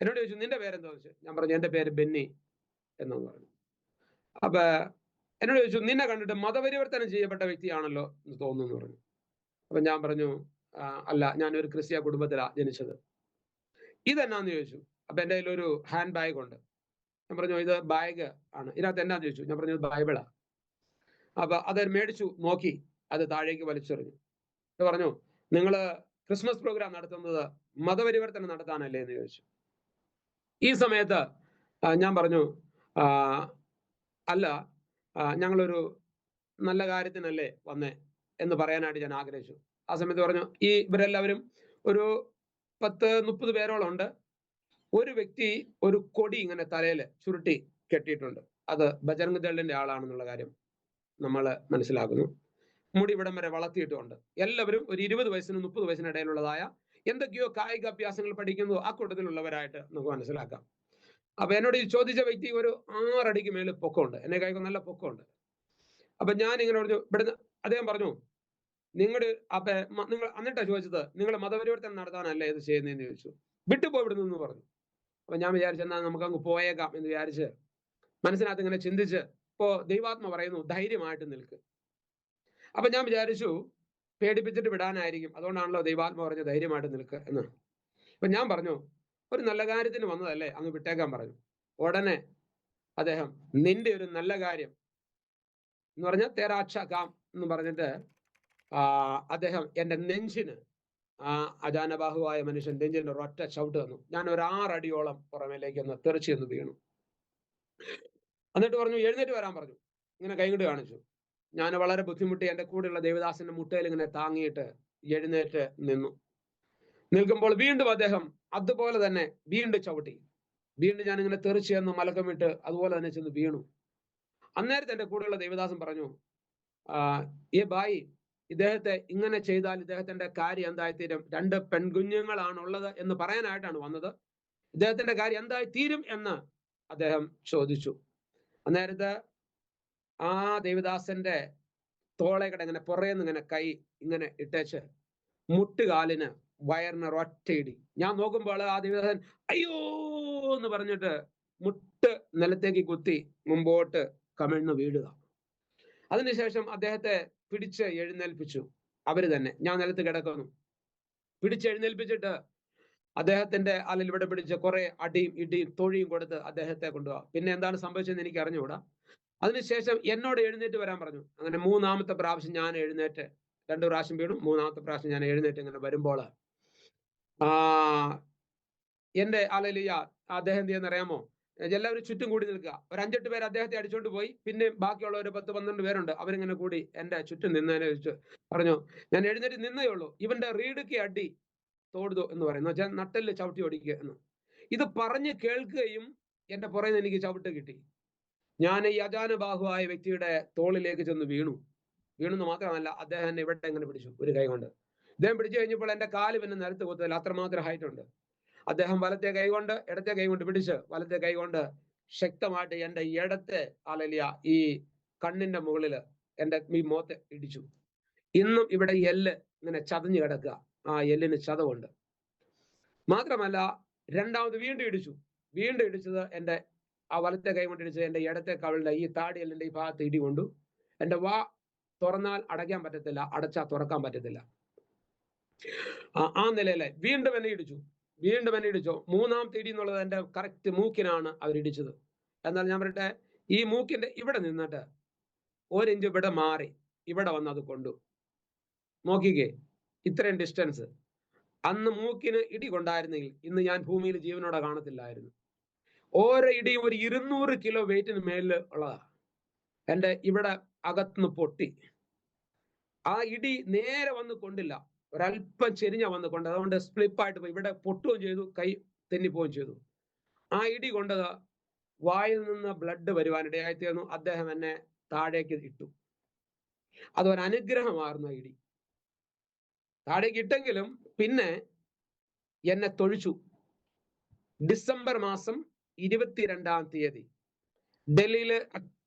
Speaker 2: എന്നോട് ചോദിച്ചു, നിന്റെ പേരെന്താന്ന് ചോദിച്ചു. ഞാൻ പറഞ്ഞു, എന്റെ പേര് ബെന്നി എന്നാണ് പറഞ്ഞു. അപ്പൊ എന്നോട് ചോദിച്ചു, നിന്നെ കണ്ടിട്ട് മതപരിവർത്തനം ചെയ്യപ്പെട്ട വ്യക്തിയാണല്ലോ എന്ന് തോന്നുന്നു പറഞ്ഞു. അപ്പൊ ഞാൻ പറഞ്ഞു, അല്ല, ഞാനൊരു ക്രിസ്ത്യ കുടുംബത്തിലാണ് ജനിച്ചത്. ഇതെന്നാന്ന് ചോദിച്ചു. അപ്പൊ എൻ്റെ കയ്യിൽ ഒരു ഹാൻഡ് ബാഗ് ഉണ്ട്. ഞാൻ പറഞ്ഞു, ഇത് ബാഗ് ആണ്, ഇതിനകത്ത് എന്നാന്ന് ചോദിച്ചു. ഞാൻ പറഞ്ഞു, ബൈബിളാ. അപ്പൊ അത് മേടിച്ചു നോക്കി, അത് താഴേക്ക് വലിച്ചെറിഞ്ഞു. പറഞ്ഞു, നിങ്ങൾ ക്രിസ്മസ് പ്രോഗ്രാം നടത്തുന്നത് മതപരിവർത്തനം നടത്താനല്ലേ എന്ന് ചോദിച്ചു. ഈ സമയത്ത് ഞാൻ പറഞ്ഞു, അല്ല, ഞങ്ങളൊരു നല്ല കാര്യത്തിനല്ലേ വന്നേ എന്ന് പറയാനായിട്ട് ഞാൻ ആഗ്രഹിച്ചു. ആ സമയത്ത് പറഞ്ഞു, ഇവരെല്ലാവരും ഒരു 10-30 പേരോളം ഉണ്ട്. ഒരു വ്യക്തി ഒരു കൊടി ഇങ്ങനെ തലയിൽ ചുരുട്ടി കെട്ടിയിട്ടുണ്ട്. അത് ബജറംഗ് ദളിന്റെ ആളാണെന്നുള്ള കാര്യം നമ്മൾ മനസ്സിലാക്കുന്നു. മുടി ഇവിടം വരെ വളർത്തിയിട്ടുമുണ്ട്. എല്ലാവരും ഒരു 20 വയസ്സിനും 30 വയസ്സിന് ഇടയിലുള്ളതായ എന്തൊക്കെയോ കായിക അഭ്യാസങ്ങൾ പഠിക്കുന്നു ആ കൂട്ടത്തിലുള്ളവരായിട്ട് നമുക്ക് മനസ്സിലാക്കാം. അപ്പൊ എന്നോട് ഈ ചോദിച്ച വ്യക്തി ഒരു 6 അടിക്ക് മേളിൽ പൊക്കമുണ്ട്, എന്നെ കൈക്ക് നല്ല പൊക്കമുണ്ട്. അപ്പൊ ഞാൻ ഇങ്ങനെ പറഞ്ഞു, ഇവിടുന്ന് അദ്ദേഹം പറഞ്ഞു, നിങ്ങളുടെ നിങ്ങൾ എന്നിട്ടാ ചോദിച്ചത്, നിങ്ങൾ മതപരിവർത്തനം നടത്താനല്ലേ ഇത് ചെയ്യുന്നതെന്ന് ചോദിച്ചു. വിട്ടുപോ ഇവിടുന്ന് എന്ന് പറഞ്ഞു. അപ്പൊ ഞാൻ വിചാരിച്ചു എന്നാൽ നമുക്ക് അങ്ങ് പോയേക്കാം എന്ന് വിചാരിച്ച് മനസ്സിനകത്ത് ഇങ്ങനെ ചിന്തിച്ച്, ഇപ്പോ ദൈവാത്മ പറയുന്നു ധൈര്യമായിട്ട് നിൽക്ക്. അപ്പൊ ഞാൻ വിചാരിച്ചു പേടിപ്പിച്ചിട്ട് വിടാനായിരിക്കും, അതുകൊണ്ടാണല്ലോ ദൈവാത്മ പറഞ്ഞ ധൈര്യമായിട്ട് നിൽക്ക് എന്ന്. അപ്പൊ ഞാൻ പറഞ്ഞു, ഒരു നല്ല കാര്യത്തിന് വന്നതല്ലേ, അങ്ങ് വിട്ടേക്കാൻ പറഞ്ഞു. ഉടനെ അദ്ദേഹം നിന്റെ ഒരു നല്ല കാര്യം എന്ന് പറഞ്ഞാൽ തേരാക്ഷ കാം എന്ന് പറഞ്ഞിട്ട് അദ്ദേഹം എൻ്റെ നെഞ്ചിന് അജാനബാഹുവായ മനുഷ്യൻ നെഞ്ചിന് ഒരൊറ്റ ചവിട്ട് തന്നു. ഞാൻ ഒരു 6 അടിയോളം പുറമേലേക്ക് ഒന്ന് തെറിച്ച് എന്ന് വീണു. എന്നിട്ട് പറഞ്ഞു എഴുന്നേറ്റ് വരാൻ പറഞ്ഞു. ഇങ്ങനെ കൈകൊണ്ട് കാണിച്ചു. ഞാൻ വളരെ ബുദ്ധിമുട്ടി എൻ്റെ കൂടെയുള്ള ദേവദാസന്റെ മുട്ടയിൽ ഇങ്ങനെ താങ്ങിയിട്ട് എഴുന്നേറ്റ് നിന്നു. നിൽക്കുമ്പോൾ വീണ്ടും അദ്ദേഹം അതുപോലെ തന്നെ വീണ്ടും ചവിട്ടി. വീണ്ടും ഞാൻ ഇങ്ങനെ തെറിച്ച് എന്ന് മലക്കമിട്ട് അതുപോലെ തന്നെ ചെന്ന് വീണു. അന്നേരത്തെ എൻ്റെ കൂടെയുള്ള ദേവദാസൻ പറഞ്ഞു, ഏ ബായി, ഇദ്ദേഹത്തെ ഇങ്ങനെ ചെയ്താൽ ഇദ്ദേഹത്തിന്റെ കാര്യം എന്തായിത്തീരും? 2 പെൺകുഞ്ഞുങ്ങളാണുള്ളത് എന്ന് പറയാനായിട്ടാണ് വന്നത്. ഇദ്ദേഹത്തിന്റെ കാര്യം എന്തായി തീരും എന്ന് അദ്ദേഹം ചോദിച്ചു. അന്നേരത്ത് ആ ദേവദാസന്റെ തോളേക്കടെ ഇങ്ങനെ പുറയെന്ന് ഇങ്ങനെ കൈ ഇങ്ങനെ ഇട്ടേച്ച് മുട്ടുകാലിന് വയറിന് ഒറ്റയിടി. ഞാൻ നോക്കുമ്പോൾ ആ ദേവദാസൻ അയ്യോ എന്ന് പറഞ്ഞിട്ട് മുട്ട് നിലത്തേക്ക് കുത്തി മുമ്പോട്ട് കമിഴ്ന്ന് വീഴുക. അതിനുശേഷം അദ്ദേഹത്തെ പിടിച്ച് എഴുന്നേൽപ്പിച്ചു അവര് തന്നെ. ഞാൻ നിലത്ത് കിടക്കുന്നു. പിടിച്ചെഴുന്നേൽപ്പിച്ചിട്ട് അദ്ദേഹത്തിന്റെ അല്ലെങ്കിൽ ഇവിടെ പിടിച്ച് കുറെ അടിയും ഇടിയും തൊഴിയും കൊടുത്ത് അദ്ദേഹത്തെ കൊണ്ടുപോകാം. പിന്നെ എന്താണ് സംഭവിച്ചതെന്ന് എനിക്ക് അറിഞ്ഞുകൂടാ. അതിനുശേഷം എന്നോട് എഴുന്നേറ്റ് വരാൻ പറഞ്ഞു. അങ്ങനെ 3-ാമത്തെ പ്രാവശ്യം ഞാൻ എഴുന്നേറ്റ്, 2 പ്രാവശ്യം വീണു, 3-ാമത്തെ പ്രാവശ്യം ഞാൻ എഴുന്നേറ്റ് ഇങ്ങനെ വരുമ്പോൾ എന്റെ ഹല്ലേലൂയ അദ്ദേഹം എന്ത് ചെയ്യുന്നറിയാമോ? എല്ലാവരും ചുറ്റും കൂടി നിൽക്കുക. ഒരു 5-8 പേര് അദ്ദേഹത്തെ അടിച്ചോണ്ട് പോയി. പിന്നെ ബാക്കിയുള്ള ഒരു 10-12 പേരുണ്ട്, അവരിങ്ങനെ കൂടി എന്റെ ചുറ്റും നിന്നതിനെ വെച്ച് പറഞ്ഞു, ഞാൻ എഴുന്നേറ്റ് നിന്നേ ഉള്ളൂ, ഇവന്റെ റീടുക്കി അടി തോടുതോ എന്ന് പറയുന്നു, വെച്ചാൽ നട്ടല് ചവിട്ടി ഓടിക്കുക എന്ന്. ഇത് പറഞ്ഞ് കേൾക്കുകയും എന്റെ പുറകിൽ എനിക്ക് ചവിട്ട് കിട്ടി. ഞാൻ ഈ അജാനബാഹുവായ വ്യക്തിയുടെ തോളിലേക്ക് ചെന്ന് വീണെന്ന് മാത്രമല്ല, അദ്ദേഹം എന്നെ ഇവിടെ എങ്ങനെ പിടിച്ചു ഒരു കൈ കൊണ്ട്. ഇദ്ദേഹം പിടിച്ചു കഴിഞ്ഞപ്പോൾ എന്റെ കാല് പിന്നെ നിലത്ത് കുത്തല്ല, അത്രമാത്രം ഹൈറ്റ് ഉണ്ട്. അദ്ദേഹം വലത്തെ കൈ കൊണ്ട് ഇടത്തെ കൈ കൊണ്ട് പിടിച്ച് വലത്തെ കൈ കൊണ്ട് ശക്തമായിട്ട് എന്റെ ഇടത്തെ ഹല്ലേലൂയ ഈ കണ്ണിന്റെ മുകളില് എന്റെ ഈ മുഖത്തെ ഇടിച്ചു. ഇന്നും ഇവിടെ എല്ല് ഇങ്ങനെ ചതഞ്ഞു കിടക്കുക, ആ എല്ലിന് ചതവുണ്ട്. മാത്രമല്ല രണ്ടാമത് വീണ്ടും ഇടിച്ചത് എന്റെ ആ വലത്തെ കൈ കൊണ്ട് ഇടിച്ചത് എന്റെ ഇടത്തെ കവിളിന്റെ ഈ താടി എല്ലിന്റെ ഈ ഭാഗത്ത് ഇടി കൊണ്ടു. എന്റെ വാ തുറന്നാൽ അടയ്ക്കാൻ പറ്റത്തില്ല, അടച്ചാൽ തുറക്കാൻ പറ്റത്തില്ല. ആ നിലയിലെ വീണ്ടും എന്നെ ഇടിച്ചു. 3-ാമത്തെ ഇടി എന്നുള്ളത് എന്റെ കറക്റ്റ് മൂക്കിനാണ് അവരിടിച്ചത്. എന്നാൽ ഞാൻ പറയട്ടെ, ഈ മൂക്കിന്റെ ഇവിടെ നിന്നിട്ട് 1 ഇഞ്ച് ഇവിടെ മാറി ഇവിടെ വന്ന് അത് കൊണ്ടു. നോക്കിക്കേ, ഇത്രയും ഡിസ്റ്റൻസ്. അന്ന് മൂക്കിന് ഇടി കൊണ്ടായിരുന്നെങ്കിൽ ഇന്ന് ഞാൻ ഭൂമിയിൽ ജീവനോടെ കാണത്തില്ലായിരുന്നു. ഓരോ ഇടിയും ഒരു 200 കിലോ വെയിറ്റിന് മേലിൽ ഉള്ളതാ. എന്റെ ഇവിടെ അകത്തുനിന്ന് പൊട്ടി. ആ ഇടി നേരെ വന്ന് കൊണ്ടില്ല, ഒരല്പം ചെരിഞ്ഞ വന്ന് കൊണ്ട്, അതുകൊണ്ട് സ്ലിപ്പായിട്ട് പോയി, ഇവിടെ പൊട്ടുകയും ചെയ്തു, കൈ തെന്നിപ്പോവുകയും ചെയ്തു. ആ ഇടി കൊണ്ടത് വായിൽ നിന്ന് ബ്ലഡ് വരുവാനിടയായിത്തീർന്നു. അദ്ദേഹം എന്നെ താഴേക്ക് ഇട്ടു. അതൊരനുഗ്രഹമായിരുന്നു. ഇടി താഴേക്ക് ഇട്ടെങ്കിലും പിന്നെ എന്നെ തൊഴിച്ചു. ഡിസംബർ മാസം 22-ാം തീയതി ഡൽഹിയില്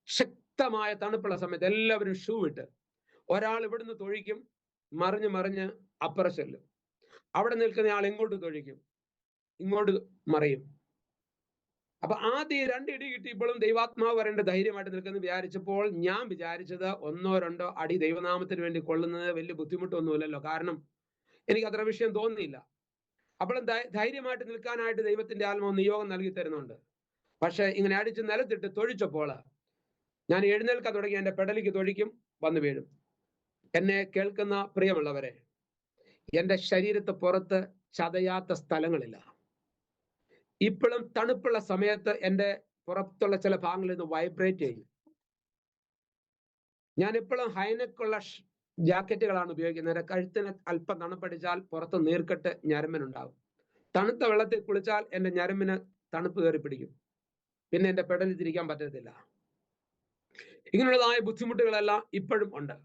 Speaker 2: ശക്തമായ തണുപ്പുള്ള സമയത്ത് എല്ലാവരും ഷൂ ഇട്ട്, ഒരാൾ ഇവിടുന്ന് തൊഴിക്കും, മറിഞ്ഞ് അപ്പുറം ചെല്ലും. അവിടെ നിൽക്കുന്ന ആൾ ഇങ്ങോട്ട് തൊഴിക്കും, ഇങ്ങോട്ട് മറിയും. അപ്പൊ ആദ്യം 2 ഇടി കിട്ടിയപ്പോഴും ദൈവാത്മാവ് പറയേണ്ട ധൈര്യമായിട്ട് നിൽക്കുന്ന വിചാരിച്ചപ്പോൾ ഞാൻ വിചാരിച്ചത് 1-2 അടി ദൈവനാമത്തിന് വേണ്ടി കൊള്ളുന്നത് വലിയ ബുദ്ധിമുട്ടൊന്നുമില്ലല്ലോ, കാരണം എനിക്ക് അത്ര വിഷയം തോന്നിയില്ല. അപ്പോഴും ധൈര്യമായിട്ട് നിൽക്കാനായിട്ട് ദൈവത്തിന്റെ ആത്മാവ് നിയോഗം നൽകി തരുന്നുണ്ട്. പക്ഷെ ഇങ്ങനെ അടിച്ച് നിലത്തിട്ട് തൊഴിച്ചപ്പോൾ ഞാൻ എഴുന്നേൽക്കാൻ തുടങ്ങി. എന്റെ പെടലിക്ക് തൊഴിക്കും, വന്ന് വീഴും. എന്നെ കേൾക്കുന്ന പ്രിയമുള്ളവരെ, എന്റെ ശരീരത്തെ പുറത്ത് ചതയാത്ത സ്ഥലങ്ങളില്ല. ഇപ്പോഴും തണുപ്പുള്ള സമയത്ത് എന്റെ പുറത്തുള്ള ചില ഭാഗങ്ങളിൽ നിന്ന് വൈബ്രേറ്റ് ചെയ്യും. ഞാൻ ഇപ്പോഴും ഹൈനെക്കുള്ള ജാക്കറ്റുകളാണ് ഉപയോഗിക്കുന്നത്. കഴുത്തിന് അല്പം തണുപ്പടിച്ചാൽ പുറത്ത് നീർക്കെട്ട് ഞരമ്പിനുണ്ടാകും. തണുത്ത വെള്ളത്തിൽ കുളിച്ചാൽ എന്റെ ഞരമ്പിന് തണുപ്പ് കയറി പിടിക്കും, പിന്നെ എന്റെ പെടലിൽ തിരിക്കാൻ പറ്റത്തില്ല. ഇങ്ങനെയുള്ളതായ ബുദ്ധിമുട്ടുകളെല്ലാം ഇപ്പോഴും ഉണ്ട്.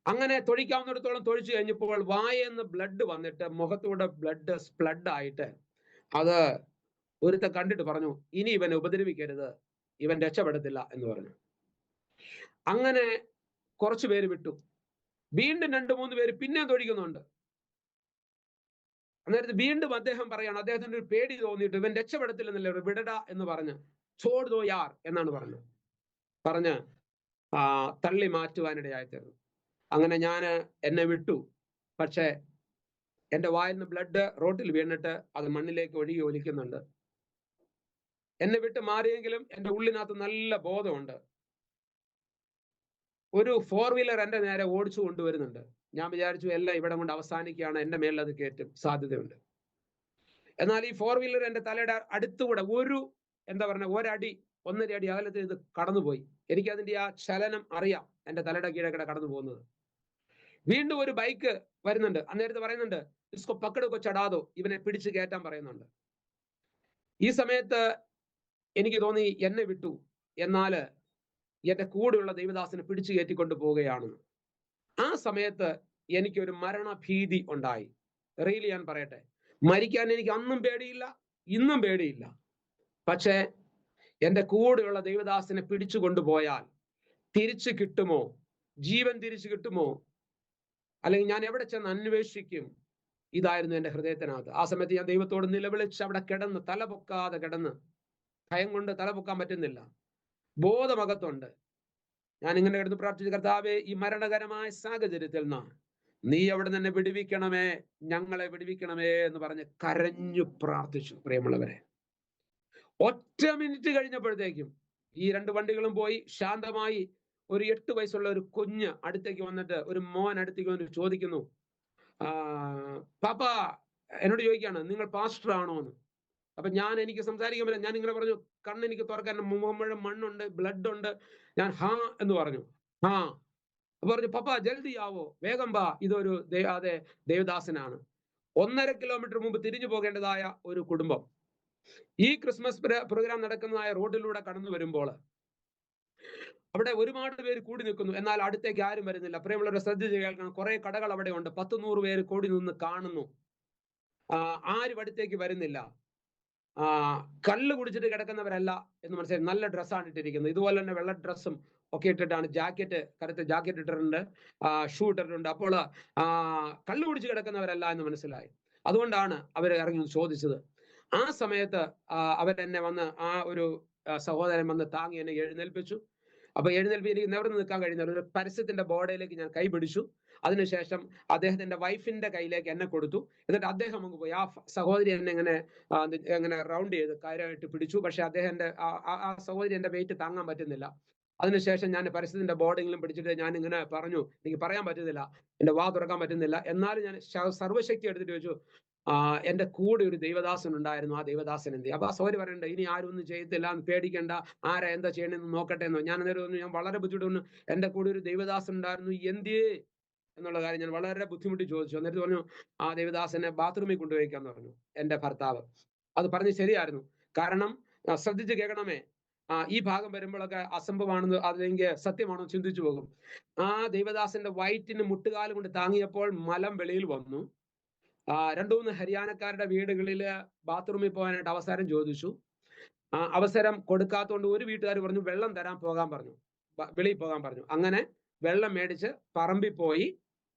Speaker 2: അങ്ങനെ തൊഴിക്കാവുന്നിടത്തോളം തൊഴിച്ചു കഴിഞ്ഞപ്പോൾ വായെന്ന് ബ്ലഡ് വന്നിട്ട് മുഖത്തൂടെ ബ്ലഡ് സ്പ്ലഡ് ആയിട്ട് അത് ഒരുത്ത കണ്ടിട്ട് പറഞ്ഞു, ഇനി ഇവനെ ഉപദ്രവിക്കരുത്, ഇവൻ രക്ഷപ്പെടത്തില്ല എന്ന് പറഞ്ഞു. അങ്ങനെ കുറച്ചു പേര് വിട്ടു. വീണ്ടും 2-3 പേര് പിന്നെയും തൊഴിക്കുന്നുണ്ട്. അന്നേരത്ത് വീണ്ടും അദ്ദേഹം പറയാണ്, അദ്ദേഹത്തിന് ഒരു പേടി തോന്നിയിട്ട് ഇവൻ രക്ഷപ്പെടത്തില്ലെന്നല്ലേ വിടട എന്ന് പറഞ്ഞ് ചോട് ദോ യാർ എന്നാണ് പറഞ്ഞ് തള്ളി മാറ്റുവാനിടയായി തീർന്നു. അങ്ങനെ എന്നെ വിട്ടു. പക്ഷെ എന്റെ വായിൽ നിന്ന് ബ്ലഡ് റോട്ടിൽ വീണിട്ട് അത് മണ്ണിലേക്ക് ഒഴുകി ഒലിക്കുന്നുണ്ട്. എന്നെ വിട്ട് മാറിയെങ്കിലും എന്റെ ഉള്ളിനകത്ത് നല്ല ബോധമുണ്ട്. ഒരു 4 വീലർ എന്റെ നേരെ ഓടിച്ചു കൊണ്ടുവരുന്നുണ്ട്. ഞാൻ വിചാരിച്ചു എല്ലാം ഇവിടെ കൊണ്ട് അവസാനിക്കുകയാണ്, എന്റെ മേലിൽ അത് കയറ്റും സാധ്യതയുണ്ട്. എന്നാൽ ഈ 4 വീലർ എന്റെ തലയുടെ അടുത്തുകൂടെ ഒരടി 1.5 അടി അകലത്തിൽ ഇത് കടന്നുപോയി. എനിക്കതിന്റെ ആ ചലനം അറിയാം, എന്റെ തലയുടെ കീഴെ കടന്നു പോകുന്നത്. വീണ്ടും ഒരു ബൈക്ക് വരുന്നുണ്ട്. അന്നേരത്ത് പറയുന്നുണ്ട്, ഇസ്കോ പക്കടൊക്കെ ചടാതോ, ഇവനെ പിടിച്ച് കയറ്റാൻ പറയുന്നുണ്ട്. ഈ സമയത്ത് എനിക്ക് തോന്നി എന്നെ വിട്ടു, എന്നാൽ എന്റെ കൂടെയുള്ള ദൈവദാസനെ പിടിച്ചു കയറ്റിക്കൊണ്ട് പോവുകയാണെന്ന്. ആ സമയത്ത് എനിക്കൊരു മരണഭീതി ഉണ്ടായി. റിയലി ഞാൻ പറയട്ടെ, മരിക്കാൻ എനിക്ക് അന്നും പേടിയില്ല, ഇന്നും പേടിയില്ല. പക്ഷേ എന്റെ കൂടെയുള്ള ദൈവദാസനെ പിടിച്ചു കൊണ്ടുപോയാൽ തിരിച്ചു കിട്ടുമോ, ജീവൻ തിരിച്ചു കിട്ടുമോ, അല്ലെങ്കിൽ ഞാൻ എവിടെ ചെന്ന് അന്വേഷിക്കും? ഇതായിരുന്നു എന്റെ ഹൃദയത്തിനകത്ത്. ആ സമയത്ത് ഞാൻ ദൈവത്തോട് നിലവിളിച്ച് അവിടെ കിടന്ന്, തലപൊക്കാതെ കിടന്ന്, ഭയം കൊണ്ട് തലപൊക്കാൻ പറ്റുന്നില്ല, ബോധമകത്തുണ്ട്. ഞാൻ ഇങ്ങനെ കിടന്ന് പ്രാർത്ഥിച്ചു, കർത്താവേ, ഈ മരണകരമായ സാഹചര്യത്തിൽ നിന്ന് നീ അവിടെ നിന്ന് വിടുവിക്കണമേ, ഞങ്ങളെ വിടുവിക്കണമേ എന്ന് പറഞ്ഞ് കരഞ്ഞു പ്രാർത്ഥിച്ചു. പ്രിയമുള്ളവരെ, ഒറ്റ മിനിറ്റ് കഴിഞ്ഞപ്പോഴത്തേക്കും ഈ 2 വണ്ടികളും പോയി. ശാന്തമായി ഒരു 8 വയസ്സുള്ള ഒരു കുഞ്ഞ് അടുത്തേക്ക് വന്നിട്ട്, ഒരു മോൻ അടുത്തേക്ക് വന്നിട്ട് ചോദിക്കുന്നു, പാപ്പ എന്നോട് ചോദിക്കാണ്, നിങ്ങൾ പാസ്റ്റർ ആണോ എന്ന്. അപ്പൊ എനിക്ക് സംസാരിക്കാൻ പറ്റില്ല. ഞാൻ ഇങ്ങനെ പറഞ്ഞു, കണ്ണെനിക്ക് തുറക്കാൻ, മുഴുവൻ മണ്ണുണ്ട്, ബ്ലഡ് ഉണ്ട്. ഞാൻ ഹാ എന്ന് പറഞ്ഞു. ഹാ അപ്പൊ പറഞ്ഞു, പപ്പ ജൽദി ആവോ, വേഗം വാ, ഇതൊരു അതെ ദേവദാസനാണ്. 1.5 കിലോമീറ്റർ മുമ്പ് തിരിഞ്ഞു പോകേണ്ടതായ ഒരു കുടുംബം ഈ ക്രിസ്മസ് പ്രോഗ്രാം നടക്കുന്നതായ റോഡിലൂടെ കടന്നു വരുമ്പോൾ അവിടെ ഒരുപാട് പേര് കൂടി നിൽക്കുന്നു, എന്നാൽ അടുത്തേക്ക് ആരും വരുന്നില്ല. പ്രിയമുള്ളവരെ ശ്രദ്ധിച്ച് കേൾക്കണം, കുറെ കടകൾ അവിടെ ഉണ്ട്. 10-100 പേര് കൂടി നിന്ന് കാണുന്നു, ആരും അടുത്തേക്ക് വരുന്നില്ല. കല്ല് കുടിച്ചിട്ട് കിടക്കുന്നവരല്ല എന്ന് മനസ്സിലായി. നല്ല ഡ്രസ്സാണ് ഇട്ടിരിക്കുന്നത്, ഇതുപോലെ തന്നെ വെള്ള ഡ്രസ്സും ഒക്കെ ഇട്ടിട്ടാണ്, കറുത്ത ജാക്കറ്റ് ഇട്ടിട്ടുണ്ട്, ഷൂ ഇട്ടിട്ടുണ്ട്. അപ്പോൾ കല്ല് കുടിച്ച് കിടക്കുന്നവരല്ല എന്ന് മനസ്സിലായി. അതുകൊണ്ടാണ് അവർ ഇറങ്ങി ചോദിച്ചത്. ആ സമയത്ത് അവരെന്നെ വന്ന്, ആ ഒരു സഹോദരൻ വന്ന് താങ്ങി എന്നെ എഴുന്നേൽപ്പിച്ചു. അപ്പൊ എനിക്ക് നിവർന്ന് നിൽക്കാൻ കഴിയുന്ന ഒരു പരസ്യത്തിന്റെ ബോർഡിലേക്ക് ഞാൻ കൈ പിടിച്ചു. അതിനുശേഷം അദ്ദേഹത്തിന്റെ വൈഫിന്റെ കയ്യിലേക്ക് എന്നെ കൊടുത്തു. എന്നിട്ട് അദ്ദേഹം അങ്ങ് പോയി. ആ സഹോദരി എന്നെ എങ്ങനെ റൗണ്ട് ചെയ്ത് കാര്യമായിട്ട് പിടിച്ചു. പക്ഷെ അദ്ദേഹത്തിന്റെ ആ സഹോദരി എന്റെ വെയിറ്റ് താങ്ങാൻ പറ്റുന്നില്ല. അതിനുശേഷം ഞാൻ പരസ്യത്തിന്റെ ബോർഡിങ്ങിലും പിടിച്ചിട്ട് ഞാൻ ഇങ്ങനെ പറഞ്ഞു, എനിക്ക് പറയാൻ പറ്റുന്നില്ല, എന്റെ വാ തുറക്കാൻ പറ്റുന്നില്ല. എന്നാലും ഞാൻ സർവ്വശക്തി എടുത്തിട്ട് ചോദിച്ചു, എന്റെ കൂടെ ഒരു ദൈവദാസൻ ഉണ്ടായിരുന്നു, ആ ദൈവദാസൻ എന്ത്? അപ്പൊ ആ സഹോദരി പറയണ്ട, ഇനി ആരും ഒന്നും ചെയ്യത്തില്ല, പേടിക്കണ്ട, ആരാ എന്താ ചെയ്യണമെന്ന് നോക്കട്ടെ എന്നോ. ഞാൻ ഞാൻ വളരെ ബുദ്ധിമുട്ട്, എന്റെ കൂടെ ഒരു ദൈവദാസൻ ഉണ്ടായിരുന്നു, എന്തിയേ എന്നുള്ള കാര്യം ഞാൻ വളരെ ബുദ്ധിമുട്ടി ചോദിച്ചു. എന്നിട്ട് പറഞ്ഞു, ആ ദൈവദാസനെ ബാത്റൂമിൽ കൊണ്ടുപോയിക്കാന്ന് പറഞ്ഞു എന്റെ ഭർത്താവ്. അത് പറഞ്ഞ് ശരിയായിരുന്നു. കാരണം ശ്രദ്ധിച്ച് കേൾക്കണമേ, ഈ ഭാഗം വരുമ്പോഴൊക്കെ അസംഭവമാണെന്ന് അല്ലെങ്കിൽ സത്യമാണോ ചിന്തിച്ചു പോകും. ആ ദൈവദാസന്റെ വയറ്റിന് മുട്ടുകാല് കൊണ്ട് താങ്ങിയപ്പോൾ മലം വെളിയിൽ വന്നു. 2-3 ഹരിയാനക്കാരുടെ വീടുകളിൽ ബാത്റൂമിൽ പോകാനായിട്ട് അവസരം ചോദിച്ചു. അവസരം കൊടുക്കാത്തതുകൊണ്ട് ഒരു വീട്ടുകാർ പറഞ്ഞു, വെള്ളം തരാൻ പോകാൻ പറഞ്ഞു, വെളിയിൽ പോകാൻ പറഞ്ഞു. അങ്ങനെ വെള്ളം മേടിച്ച് പറമ്പിൽ പോയി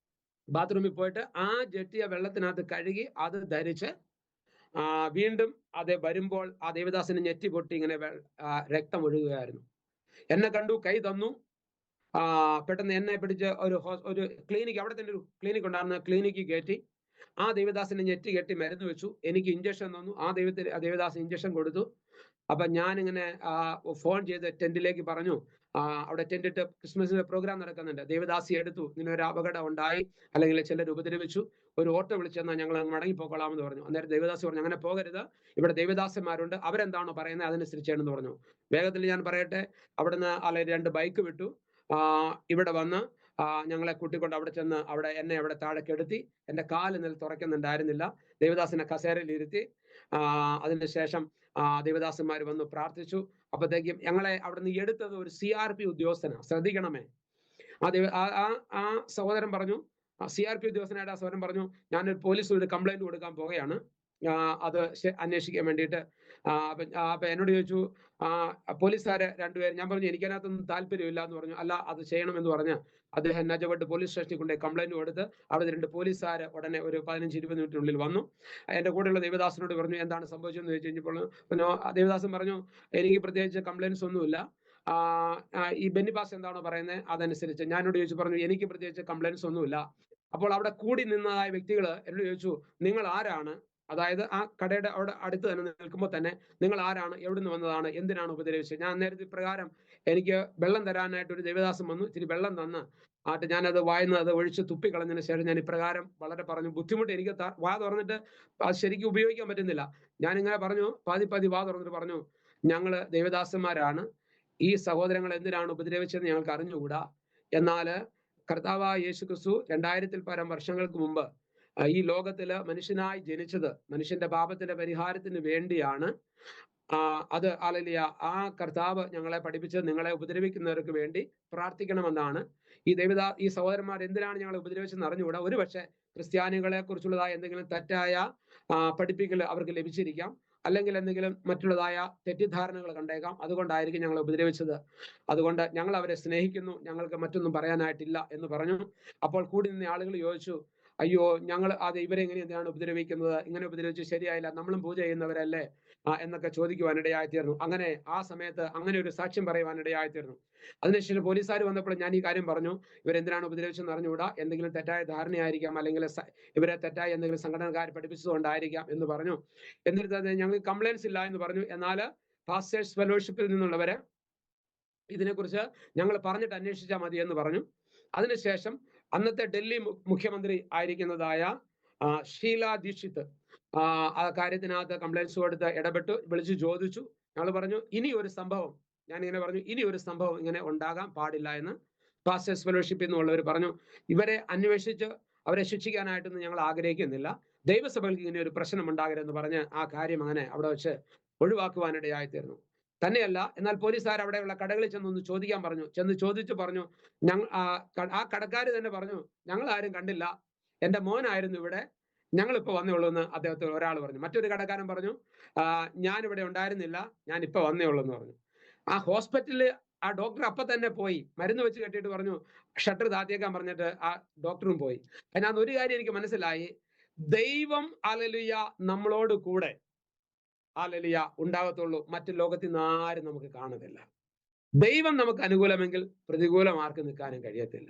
Speaker 2: ബാത്റൂമിൽ പോയിട്ട് ആ ജെട്ടിയ വെള്ളത്തിനകത്ത് കഴുകി അത് ധരിച്ച് വീണ്ടും അത് വരുമ്പോൾ ആ ദേവദാസന് ഞെറ്റി പൊട്ടി ഇങ്ങനെ രക്തം ഒഴുകുകയായിരുന്നു. എന്നെ കണ്ടു, കൈ തന്നു. പെട്ടെന്ന് എന്നെ പിടിച്ച് ഒരു ക്ലിനിക്ക്, അവിടെ തന്നെ ഒരു ക്ലിനിക്ക് ഉണ്ടായിരുന്ന ക്ലിനിക്കിൽ കയറ്റി ആ ദേവദാസനെ ഞെറ്റി കെട്ടി മരുന്ന് വെച്ചു. എനിക്ക് ഇഞ്ചക്ഷൻ തന്നു. ആ ദേവദാസൻ ഇഞ്ചക്ഷൻ കൊടുത്തു. അപ്പൊ ഞാനിങ്ങനെ ഫോൺ ചെയ്ത് ടെന്റിലേക്ക് പറഞ്ഞു, അവിടെ ടെന്റ് ഇട്ട് ക്രിസ്മസിന്റെ പ്രോഗ്രാം നടക്കുന്നുണ്ട്, ദേവദാസി എടുത്തു, ഇങ്ങനെ ഒരു അപകടം ഉണ്ടായി, അല്ലെങ്കിൽ ചിലർ ഉപദ്രവിച്ചു, ഒരു ഓട്ടോ വിളിച്ചെന്നാൽ ഞങ്ങൾ മടങ്ങിപ്പോക്കൊള്ളാമെന്ന് പറഞ്ഞു. അന്നേരം ദേവദാസി പറഞ്ഞു, അങ്ങനെ പോകരുത്, ഇവിടെ ദേവദാസന്മാരുണ്ട്, അവരെന്താണോ പറയുന്നത് അതനുസരിച്ചാണെന്ന് പറഞ്ഞു. വേഗത്തിൽ ഞാൻ പറയട്ടെ, അവിടുന്ന് 2 ബൈക്ക് വിട്ടു, ഇവിടെ വന്ന് ഞങ്ങളെ കൂട്ടിക്കൊണ്ട് അവിടെ ചെന്ന് എന്നെ അവിടെ താഴെ കെടുത്തി. എന്റെ കാല് നില തുറക്കുന്നുണ്ടായിരുന്നില്ല. ദേവദാസനെ കസേരയിൽ ഇരുത്തി. അതിനുശേഷം ദേവദാസന്മാർ വന്ന് പ്രാർത്ഥിച്ചു. അപ്പോഴത്തേക്കും ഞങ്ങളെ അവിടെ നിന്ന് എടുത്തത് ഒരു CRP ഉദ്യോഗസ്ഥനാണ്. ശ്രദ്ധിക്കണമേ, ആ സഹോദരൻ പറഞ്ഞു, CRP ഉദ്യോഗസ്ഥനായിട്ട് ആ സഹോദരൻ പറഞ്ഞു, ഞാനൊരു പോലീസിൽ ഒരു കംപ്ലൈന്റ് കൊടുക്കാൻ പോകുകയാണ്, അത് അന്വേഷിക്കാൻ വേണ്ടിയിട്ട്. അപ്പൊ എന്നോട് ചോദിച്ചു, പോലീസുകാരെ രണ്ടുപേരും. ഞാൻ പറഞ്ഞു എനിക്കതിനകത്തൊന്നും താല്പര്യമില്ല എന്ന് പറഞ്ഞു. അല്ല, അത് ചെയ്യണമെന്ന് പറഞ്ഞ് അദ്ദേഹം നജവട്ട് പോലീസ് സ്റ്റേഷനിൽ കൊണ്ട് കംപ്ലൈന്റ് കൊടുത്ത് അവിടെ 2 പോലീസുകാർ ഉടനെ ഒരു 15-20 മിനിറ്റിനുള്ളിൽ വന്നു. എന്റെ കൂടെയുള്ള ദേവദാസനോട് പറഞ്ഞു എന്താണ് സംഭവിച്ചതെന്ന് ചോദിച്ചു കഴിഞ്ഞപ്പോൾ ദേവദാസൻ പറഞ്ഞു, എനിക്ക് പ്രത്യേകിച്ച് കംപ്ലൈൻറ്റ്സ് ഒന്നുമില്ല, ഈ ബെന്നിപ്പാസ് എന്താണോ പറയുന്നത് അതനുസരിച്ച്. ഞാനോട് ചോദിച്ചു, പറഞ്ഞു എനിക്ക് പ്രത്യേകിച്ച് കംപ്ലൈൻറ്റ്സ് ഒന്നുമില്ല. അപ്പോൾ അവിടെ കൂടി നിന്നതായ വ്യക്തികൾ എന്നോട് ചോദിച്ചു, നിങ്ങൾ ആരാണ്? അതായത് ആ കടയുടെ അവിടെ അടുത്ത് തന്നെ നിൽക്കുമ്പോൾ തന്നെ, നിങ്ങൾ ആരാണ്, എവിടെ നിന്ന് വന്നതാണ്, എന്തിനാണ് ഉപദ്രവിച്ചത്? ഞാൻ നേരത്തെ പ്രകാരം എനിക്ക് വെള്ളം തരാനായിട്ട് ഒരു ദേവദാസം വന്നു, ഇത്തിരി വെള്ളം തന്ന് ഞാനത് വായന്ന് അത് ഒഴിച്ച് തുപ്പിക്കളഞ്ഞതിന് ശേഷം ഞാൻ ഇപ്രകാരം വളരെ പറഞ്ഞു. ബുദ്ധിമുട്ട്, എനിക്ക് വാ തുറന്നിട്ട് അത് ശരിക്കും ഉപയോഗിക്കാൻ പറ്റുന്നില്ല. ഞാനിങ്ങനെ പറഞ്ഞു, പാതി വാ തുറന്നിട്ട് പറഞ്ഞു, ഞങ്ങള് ദേവദാസന്മാരാണ്, ഈ സഹോദരങ്ങൾ എന്തിനാണ് ഉപദ്രവിച്ചതെന്ന് ഞങ്ങൾക്ക് അറിഞ്ഞുകൂടാ. എന്നാൽ കർത്താവായ യേശുക്രിസ്തു 2000-ൽ പരം വർഷങ്ങൾക്ക് മുമ്പ് ഈ ലോകത്തില് മനുഷ്യനായി ജനിച്ചത് മനുഷ്യന്റെ പാപത്തിന്റെ പരിഹാരത്തിന് വേണ്ടിയാണ്. അത് ഹല്ലേലൂയ, ആ കർത്താവ് ഞങ്ങളെ പഠിപ്പിച്ചത് നിങ്ങളെ ഉപദ്രവിക്കുന്നവർക്ക് വേണ്ടി പ്രാർത്ഥിക്കണമെന്നാണ്. ഈ സഹോദരന്മാർ എന്തിനാണ് ഞങ്ങളെ ഉപദ്രവിച്ചെന്ന് അറിഞ്ഞുകൂടാ. ഒരുപക്ഷെ ക്രിസ്ത്യാനികളെ കുറിച്ചുള്ളതായ എന്തെങ്കിലും തെറ്റായ പഠിപ്പിക്കൽ അവർക്ക് ലഭിച്ചിരിക്കാം, അല്ലെങ്കിൽ എന്തെങ്കിലും മറ്റുള്ളതായ തെറ്റിദ്ധാരണകൾ കണ്ടേക്കാം. അതുകൊണ്ടായിരിക്കും ഞങ്ങളെ ഉപദ്രവിച്ചത്. അതുകൊണ്ട് ഞങ്ങൾ അവരെ സ്നേഹിക്കുന്നു, ഞങ്ങൾക്ക് മറ്റൊന്നും പറയാനായിട്ടില്ല എന്ന് പറഞ്ഞു. അപ്പോൾ കൂടി നിന്ന ആളുകൾ ചോദിച്ചു, അയ്യോ, ഞങ്ങൾ ഇവരെ എന്തിനാണ് ഉപദ്രവിക്കുന്നത്? ഇങ്ങനെ ഉപദ്രവിച്ച് ശരിയായില്ല, നമ്മളും പൂജ ചെയ്യുന്നവരല്ലേ എന്നൊക്കെ ചോദിക്കുവാനിടയായിത്തീർന്നു. അങ്ങനെ ആ സമയത്ത് അങ്ങനെ ഒരു സാക്ഷ്യം പറയുവാനിടയായിത്തീർന്നു. അതിനുശേഷം പോലീസുകാർ വന്നപ്പോൾ ഞാൻ ഈ കാര്യം പറഞ്ഞു, ഇവരെന്തിനാണ് ഉപദ്രവിച്ചെന്ന് അറിഞ്ഞുകൂടാ, എന്തെങ്കിലും തെറ്റായ ധാരണയായിരിക്കാം, അല്ലെങ്കിൽ ഇവരെ തെറ്റായ എന്തെങ്കിലും സംഘടനക്കാർ പഠിപ്പിച്ചതുകൊണ്ടായിരിക്കാം എന്ന് പറഞ്ഞു. എന്നിട്ട് ഞങ്ങൾക്ക് കംപ്ലൈൻറ്റ്സ് ഇല്ല എന്ന് പറഞ്ഞു. എന്നാൽ പാസ്റ്റേഴ്സ് ഫെലോഷിപ്പിൽ നിന്നുള്ളവരെ ഇതിനെക്കുറിച്ച് ഞങ്ങൾ പറഞ്ഞിട്ട് അന്വേഷിച്ചാൽ മതി എന്ന് പറഞ്ഞു. അതിനുശേഷം അന്നത്തെ ഡൽഹി മുഖ്യമന്ത്രി ആയിരിക്കുന്നതായ ഷീല ദീക്ഷിത് ആ കാര്യത്തിനകത്ത് കംപ്ലൈൻറ്റ്സ് കൊടുത്ത് ഇടപെട്ടു, വിളിച്ചു ചോദിച്ചു. ഞങ്ങൾ പറഞ്ഞു, ഇനി ഒരു സംഭവം ഇങ്ങനെ ഉണ്ടാകാൻ പാടില്ല എന്ന് പാസ്റ്റേഴ്സ് ഫെലോഷിപ്പിൽ നിന്നുള്ളവർ പറഞ്ഞു. ഇവരെ അന്വേഷിച്ച് അവരെ ശിക്ഷിക്കാനായിട്ടൊന്നും ഞങ്ങൾ ആഗ്രഹിക്കുന്നില്ല, ദൈവസഭകൾക്ക് ഇങ്ങനെ ഒരു പ്രശ്നം ഉണ്ടാകരുതെന്ന് പറഞ്ഞ് ആ കാര്യം അങ്ങനെ അവിടെ വെച്ച് ഒഴിവാക്കുവാനിടയായിത്തീർന്നു. തന്നെയല്ല, എന്നാൽ പോലീസുകാർ അവിടെയുള്ള കടകളിൽ ചെന്നൊന്ന് ചോദിക്കാൻ പറഞ്ഞു. ചോദിച്ചു പറഞ്ഞു, ആ കടക്കാർ തന്നെ പറഞ്ഞു, ഞങ്ങൾ ആരും കണ്ടില്ല, എൻ്റെ മോനായിരുന്നു ഇവിടെ, ഞങ്ങളിപ്പോൾ വന്നേ ഉള്ളൂ എന്ന് അദ്ദേഹത്തിന് ഒരാൾ പറഞ്ഞു. മറ്റൊരു കടക്കാരൻ പറഞ്ഞു, ഞാനിവിടെ ഉണ്ടായിരുന്നില്ല, ഞാൻ ഇപ്പൊ വന്നേ ഉള്ളൂ എന്ന് പറഞ്ഞു. ആ ഹോസ്പിറ്റലിൽ ആ ഡോക്ടർ അപ്പൊ തന്നെ പോയി മരുന്ന് വെച്ച് കെട്ടിയിട്ട് പറഞ്ഞു ഷട്ടർ താത്തിയേക്കാൻ പറഞ്ഞിട്ട് ആ ഡോക്ടറും പോയി. അതിനകത്ത് ഒരു കാര്യം എനിക്ക് മനസ്സിലായി, ദൈവം ഹല്ലേലൂയ നമ്മളോട് കൂടെ ഹല്ലേലൂയ ഉണ്ടാകത്തുള്ളൂ, മറ്റു ലോകത്തിൽ നിന്ന് ആരും നമുക്ക് കാണുന്നില്ല. ദൈവം നമുക്ക് അനുകൂലമെങ്കിൽ പ്രതികൂലം ആർക്കും നിൽക്കാനും കഴിയത്തില്ല.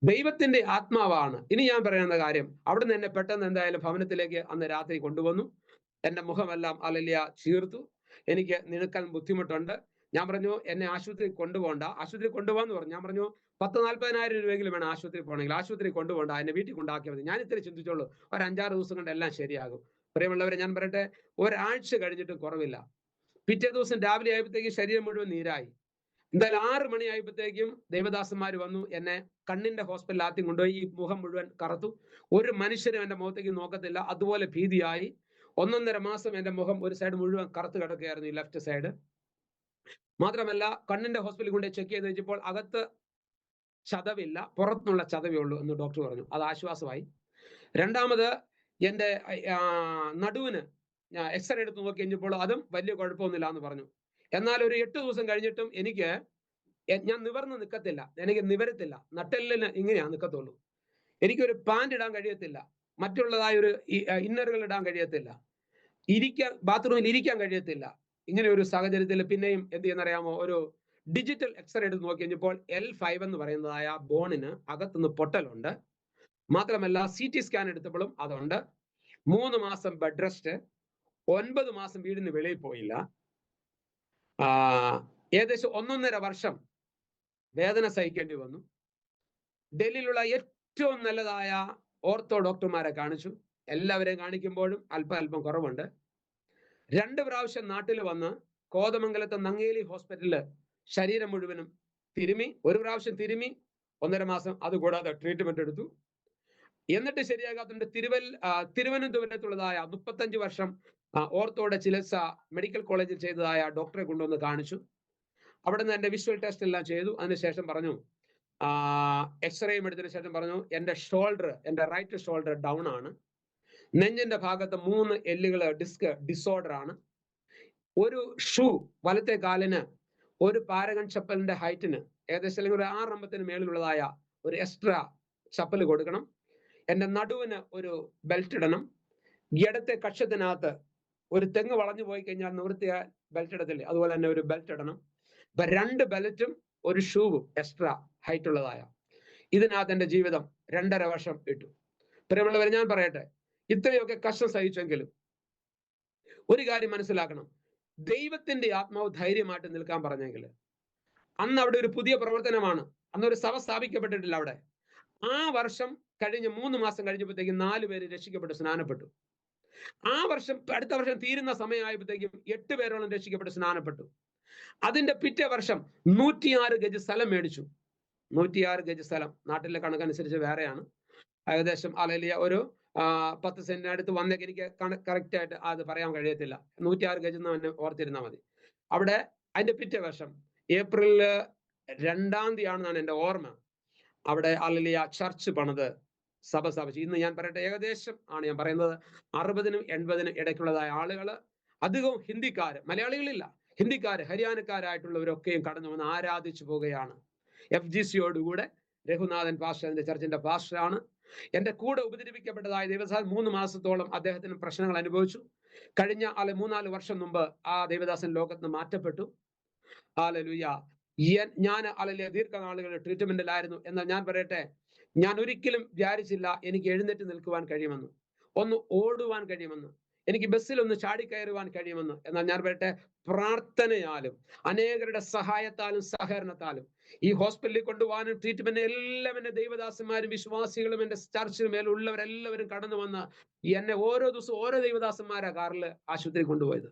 Speaker 2: ദൈവത്തിന്റെ ആത്മാവാണ്. ഇനി ഞാൻ പറയുന്ന കാര്യം, അവിടുന്ന് എന്നെ പെട്ടെന്ന് എന്തായാലും ഭവനത്തിലേക്ക് അന്ന് രാത്രി കൊണ്ടുവന്നു. എന്റെ മുഖമെല്ലാം ഹല്ലേലൂയ ചീർത്തു. എനിക്ക് നിൽക്കാൻ ബുദ്ധിമുട്ടുണ്ട്. ഞാൻ പറഞ്ഞു, എന്നെ ആശുപത്രി കൊണ്ടുപോകണ്ട. ആശുപത്രി കൊണ്ടുപോകാന്ന് പറഞ്ഞു. ഞാൻ പറഞ്ഞു, 10,000-40,000 രൂപയെങ്കിലും വേണം ആശുപത്രി പോകണമെങ്കിൽ. ആശുപത്രി കൊണ്ടുപോകണ്ട, എന്നെ വീട്ടിൽ കൊണ്ടാക്കിയാൽ മതി. ഞാൻ ഇത്രയും ചിന്തിച്ചോളൂ, ഒരു 5-6 ദിവസം കൊണ്ട് എല്ലാം ശരിയാകും. പ്രിയമുള്ളവരെ, ഞാൻ പറയട്ടെ, ഒരാഴ്ച കഴിഞ്ഞിട്ട് കുറവില്ല. പിറ്റേ ദിവസം രാവിലെ ആയപ്പോഴത്തേക്കും ശരീരം മുഴുവൻ നീരായി. എന്തായാലും 6 മണിയായപ്പോഴത്തേക്കും ദേവദാസന്മാർ വന്നു, എന്നെ കണ്ണിന്റെ ഹോസ്പിറ്റലിൽ ആദ്യം കൊണ്ടുപോയി. ഈ മുഖം മുഴുവൻ കറുത്തു, ഒരു മനുഷ്യരും എന്റെ മുഖത്തേക്ക് നോക്കത്തില്ല, അതുപോലെ ഭീതിയായി. 1.5 മാസം എന്റെ മുഖം ഒരു സൈഡ് മുഴുവൻ കറുത്ത് കിടക്കുകയായിരുന്നു, ഈ ലെഫ്റ്റ് സൈഡ്. മാത്രമല്ല, കണ്ണിന്റെ ഹോസ്പിറ്റലിൽ കൊണ്ട് ചെക്ക് ചെയ്ത് വെച്ചപ്പോൾ അകത്ത് ചതവില്ല, പുറത്തുനിന്നുള്ള ചതവേ ഉള്ളൂ എന്ന് ഡോക്ടർ പറഞ്ഞു. അത് ആശ്വാസമായി. രണ്ടാമത് എന്റെ നടുവിന് ഞാൻ എക്സ്റേ എടുത്ത് നോക്കി കഴിഞ്ഞപ്പോൾ അതും വലിയ കുഴപ്പമൊന്നുമില്ല എന്ന് പറഞ്ഞു. എന്നാൽ ഒരു 8 ദിവസം കഴിഞ്ഞിട്ടും ഞാൻ നിവർന്ന് നിൽക്കത്തില്ല, എനിക്ക് നിവരത്തില്ല, നട്ടെല്ലിന് ഇങ്ങനെയാണ് നിൽക്കത്തുള്ളൂ. എനിക്കൊരു പാൻറ് ഇടാൻ കഴിയത്തില്ല, മറ്റുള്ളതായ ഒരു ഇന്നറുകൾ ഇടാൻ കഴിയത്തില്ല, ബാത്റൂമിൽ ഇരിക്കാൻ കഴിയത്തില്ല. ഇങ്ങനെ ഒരു സാഹചര്യത്തിൽ പിന്നെയും എന്ത് ചെയ്യുന്നറിയാമോ, ഒരു ഡിജിറ്റൽ എക്സ്റേ എടുത്ത് നോക്കി കഴിഞ്ഞപ്പോൾ L5 എന്ന് പറയുന്നതായ ബോണിന് അകത്തുനിന്ന് പൊട്ടലുണ്ട്. മാത്രമല്ല CT സ്കാൻ എടുത്തപ്പോഴും അതുണ്ട്. 3 മാസം ബെഡ് റെസ്റ്റ്, 9 മാസം വീടിന് വെളിയിൽ പോയില്ല, ഏകദേശം 1.5 വർഷം വേദന സഹിക്കേണ്ടി വന്നു. ഡൽഹിയിലുള്ള ഏറ്റവും നല്ലതായ ഓർത്തോ ഡോക്ടർമാരെ കാണിച്ചു. എല്ലാവരെയും കാണിക്കുമ്പോഴും അല്പം കുറവുണ്ട്. 2 പ്രാവശ്യം നാട്ടിൽ വന്ന് കോതമംഗലത്തെ നങ്ങേലി ഹോസ്പിറ്റലില് ശരീരം മുഴുവനും തിരുമി. 1 പ്രാവശ്യം തിരുമി, 1.5 മാസം അതുകൂടാതെ ട്രീറ്റ്മെന്റ് എടുത്തു. എന്നിട്ട് ശരിയാകാത്തതുകൊണ്ട് തിരുവനന്തപുരത്തുള്ളതായ 35 വർഷം ഓർത്തോയുടെ ചികിത്സ മെഡിക്കൽ കോളേജിൽ ചെയ്തതായ ഡോക്ടറെ കൊണ്ടുവന്ന് കാണിച്ചു. അവിടെ നിന്ന് എന്റെ വിഷ്വൽ ടെസ്റ്റ് എല്ലാം ചെയ്തു. അതിനുശേഷം പറഞ്ഞു, എക്സ്റേയും എടുത്തതിന് ശേഷം പറഞ്ഞു എൻ്റെ റൈറ്റ് ഷോൾഡർ ഡൗൺ ആണ്. നെഞ്ചിന്റെ ഭാഗത്ത് 3 എല്ലുകൾ ഡിസോർഡർ ആണ്. ഒരു ഷൂ വലത്തെ കാലിന് ഒരു പാരഗൺ ചപ്പലിന്റെ ഹൈറ്റിന് ഏകദേശം അല്ലെങ്കിൽ ഒരു 6 അമ്പത്തിന് മേളിലുള്ളതായ ഒരു എക്സ്ട്രാ ചപ്പൽ കൊടുക്കണം. എൻ്റെ നടുവിന് ഒരു ബെൽറ്റ് ഇടണം. ഇടത്തെ കക്ഷത്തിനകത്ത് ഒരു തെങ്ങ് വളഞ്ഞു പോയി കഴിഞ്ഞാൽ നിവൃത്തിയ ബെൽറ്റ് ഇടത്തില്ലേ, അതുപോലെ തന്നെ ഒരു ബെൽറ്റ് ഇടണം. അപ്പൊ 2 ബെൽറ്റും ഒരു ഷൂവും എക്സ്ട്രാ ഹൈറ്റ് ഉള്ളതായ ഇതിനകത്ത് എൻ്റെ ജീവിതം 2.5 വർഷം ഇട്ടു. പ്രിയമുള്ളവരെ, ഞാൻ പറയട്ടെ, ഇത്രയൊക്കെ കഷ്ടം സഹിച്ചെങ്കിലും ഒരു കാര്യം മനസ്സിലാക്കണം. ദൈവത്തിന്റെ ആത്മാവ് ധൈര്യമായിട്ട് നിൽക്കാൻ പറഞ്ഞെങ്കിൽ അന്ന് അവിടെ ഒരു പുതിയ പ്രവർത്തനമാണ്. അന്നൊരു സഭ സ്ഥാപിക്കപ്പെട്ടിട്ടില്ല അവിടെ. ആ വർഷം കഴിഞ്ഞ് 3 മാസം കഴിഞ്ഞപ്പോഴത്തേക്കും 4 പേര് രക്ഷിക്കപ്പെട്ട് സ്നാനപ്പെട്ടു. അടുത്ത വർഷം തീരുന്ന സമയമായപ്പോഴത്തേക്കും 8 പേരോളം രക്ഷിക്കപ്പെട്ട് സ്നാനപ്പെട്ടു. അതിന്റെ പിറ്റേ വർഷം 106 ഗജ് സ്ഥലം മേടിച്ചു. 106 ഗജ് സ്ഥലം നാട്ടിലെ കണക്കനുസരിച്ച് വേറെയാണ്. ഏകദേശം അലലിയ ഒരു 10 സെന്റിന് അടുത്ത് വന്നേക്ക്. എനിക്ക് കറക്റ്റ് ആയിട്ട് അത് പറയാൻ കഴിയത്തില്ല. 106 ഗജ് എന്ന് തന്നെ ഓർത്തിരുന്നാൽ മതി. അവിടെ അതിന്റെ പിറ്റേ വർഷം ഏപ്രിൽ 2-ാം തീയതിയാണെന്നാണ് എൻ്റെ ഓർമ്മ. അവിടെ അലലിയ ചർച്ച് പണിത് സഭ സ്ഥാപിച്ചു. ഇന്ന് ഞാൻ പറയട്ടെ, ഏകദേശം ആണ് ഞാൻ പറയുന്നത് 60-നും 80-നും ഇടയ്ക്കുള്ളതായ ആളുകൾ, അധികവും ഹിന്ദിക്കാര്, മലയാളികളില്ല, ഹിന്ദിക്കാര്, ഹരിയാനക്കാരായിട്ടുള്ളവരൊക്കെയും കടന്നു വന്ന് ആരാധിച്ചു പോവുകയാണ്. FGCയോടുകൂടെ രഘുനാഥൻ പാസ്റ്റർ എൻ്റെ ചർച്ചിന്റെ പാസ്റ്ററാണ്. എൻ്റെ കൂടെ ഉപദ്രവിക്കപ്പെട്ടതായ ദൈവദാസൻ 3 മാസത്തോളം അദ്ദേഹത്തിന് പ്രശ്നങ്ങൾ അനുഭവിച്ചു. കഴിഞ്ഞ 3-4 വർഷം മുമ്പ് ആ ദൈവദാസൻ ലോകത്ത് നിന്ന് മാറ്റപ്പെട്ടു. ഹല്ലേലൂയ. ഞാൻ ദീർഘനാളുകളുടെ ട്രീറ്റ്മെന്റിലായിരുന്നു. എന്നാൽ ഞാൻ പറയട്ടെ, ഞാൻ ഒരിക്കലും വിചാരിച്ചില്ല എനിക്ക് എഴുന്നേറ്റ് നിൽക്കുവാൻ കഴിയുമെന്ന്, ഒന്ന് ഓടുവാൻ കഴിയുമെന്ന്, എനിക്ക് ബസ്സിൽ ഒന്ന് ചാടിക്കയറുവാൻ കഴിയുമെന്ന്. എന്നാൽ ഞാൻ പറയട്ടെ, പ്രാർത്ഥനയാലും അനേകരുടെ സഹായത്താലും സഹകരണത്താലും ഈ ഹോസ്പിറ്റലിൽ കൊണ്ടുപോകാനും ട്രീറ്റ്മെന്റ് എല്ലാം എൻ്റെ ദൈവദാസന്മാരും വിശ്വാസികളും എൻ്റെ ചർച്ചിന് മേലുള്ളവരെല്ലാവരും കടന്നു വന്ന് എന്നെ ഓരോ ദിവസവും ഓരോ ദൈവദാസന്മാരാ കാറിൽ ആശുപത്രി കൊണ്ടുപോയത്.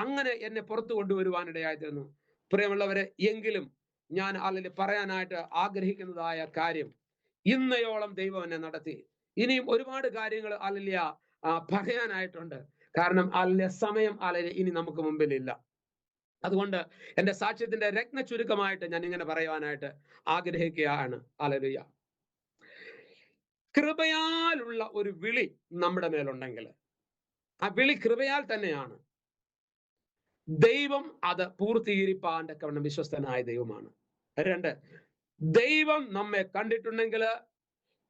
Speaker 2: അങ്ങനെ എന്നെ പുറത്തു കൊണ്ടുവരുവാനിടയായിത്തീർന്നു. പ്രിയമുള്ളവരെ, എങ്കിലും ഞാൻ അല്ലെങ്കിൽ പറയാനായിട്ട് ആഗ്രഹിക്കുന്നതായ കാര്യം, ഇന്നയോളം ദൈവം എന്നെ നടത്തി. ഇനിയും ഒരുപാട് കാര്യങ്ങൾ അല്ലിയ പറയാനായിട്ടുണ്ട്. കാരണം സമയം ഇനി നമുക്ക് മുമ്പിലില്ല. അതുകൊണ്ട് എൻ്റെ സാക്ഷ്യത്തിന്റെ രത്ന ചുരുക്കമായിട്ട് ഞാൻ ഇങ്ങനെ പറയുവാനായിട്ട് ആഗ്രഹിക്കുകയാണ്. ഹല്ലേലൂയ. കൃപയാലുള്ള ഒരു വിളി നമ്മുടെ മേലുണ്ടെങ്കിൽ ആ വിളി കൃപയാൽ തന്നെയാണ്. ദൈവം അത് പൂർത്തീകരിപ്പാൻ്റെ കാരണം വിശ്വസ്തനായ ദൈവമാണ്. 2, ദൈവം നമ്മെ കണ്ടിട്ടുണ്ടെങ്കിൽ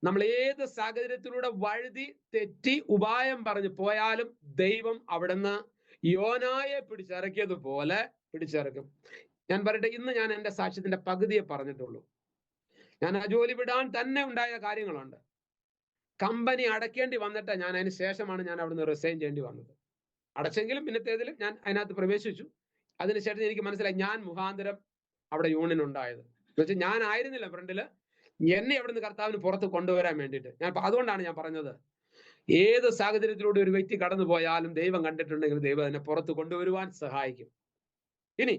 Speaker 2: നമ്മൾ ഏത് സാഹചര്യത്തിലൂടെ വഴുതി തെറ്റി ഉപായം പറഞ്ഞു പോയാലും ദൈവം അവിടുന്ന് യോനായെ പിടിച്ചിറക്കിയതുപോലെ പിടിച്ചിറക്കും. ഞാൻ പറയട്ടെ, ഇന്ന് ഞാൻ എൻ്റെ സാക്ഷ്യത്തിന്റെ പകുതിയെ പറഞ്ഞിട്ടുള്ളൂ. ഞാൻ ആ ജോലി വിടാൻ തന്നെ ഉണ്ടായ കാര്യങ്ങളുണ്ട്. കമ്പനി അടയ്ക്കേണ്ടി വന്നിട്ട് അതിന് ശേഷമാണ് ഞാൻ അവിടുന്ന് റിസൈൻ ചെയ്യേണ്ടി വന്നത്. അടച്ചെങ്കിലും പിന്നത്തേതിലും ഞാൻ അതിനകത്ത് പ്രവേശിച്ചു. അതിനുശേഷം എനിക്ക് മനസ്സിലായി ഞാൻ മുഖാന്തരം അവിടെ യൂണിയൻ ഉണ്ടായത്. എന്ന് വെച്ചാൽ ഞാൻ ആയിരുന്നില്ല ഫ്രണ്ടില്, എന്നെ അവിടുന്ന് കർത്താവിന് പുറത്ത് കൊണ്ടുവരാൻ വേണ്ടിയിട്ട്. അതുകൊണ്ടാണ് ഞാൻ പറഞ്ഞത്, ഏത് സാഹചര്യത്തിലൂടെ ഒരു വ്യക്തി കടന്നു പോയാലും ദൈവം കണ്ടിട്ടുണ്ടെങ്കിൽ ദൈവം അതിനെ പുറത്ത് കൊണ്ടുവരുവാൻ സഹായിക്കും. ഇനി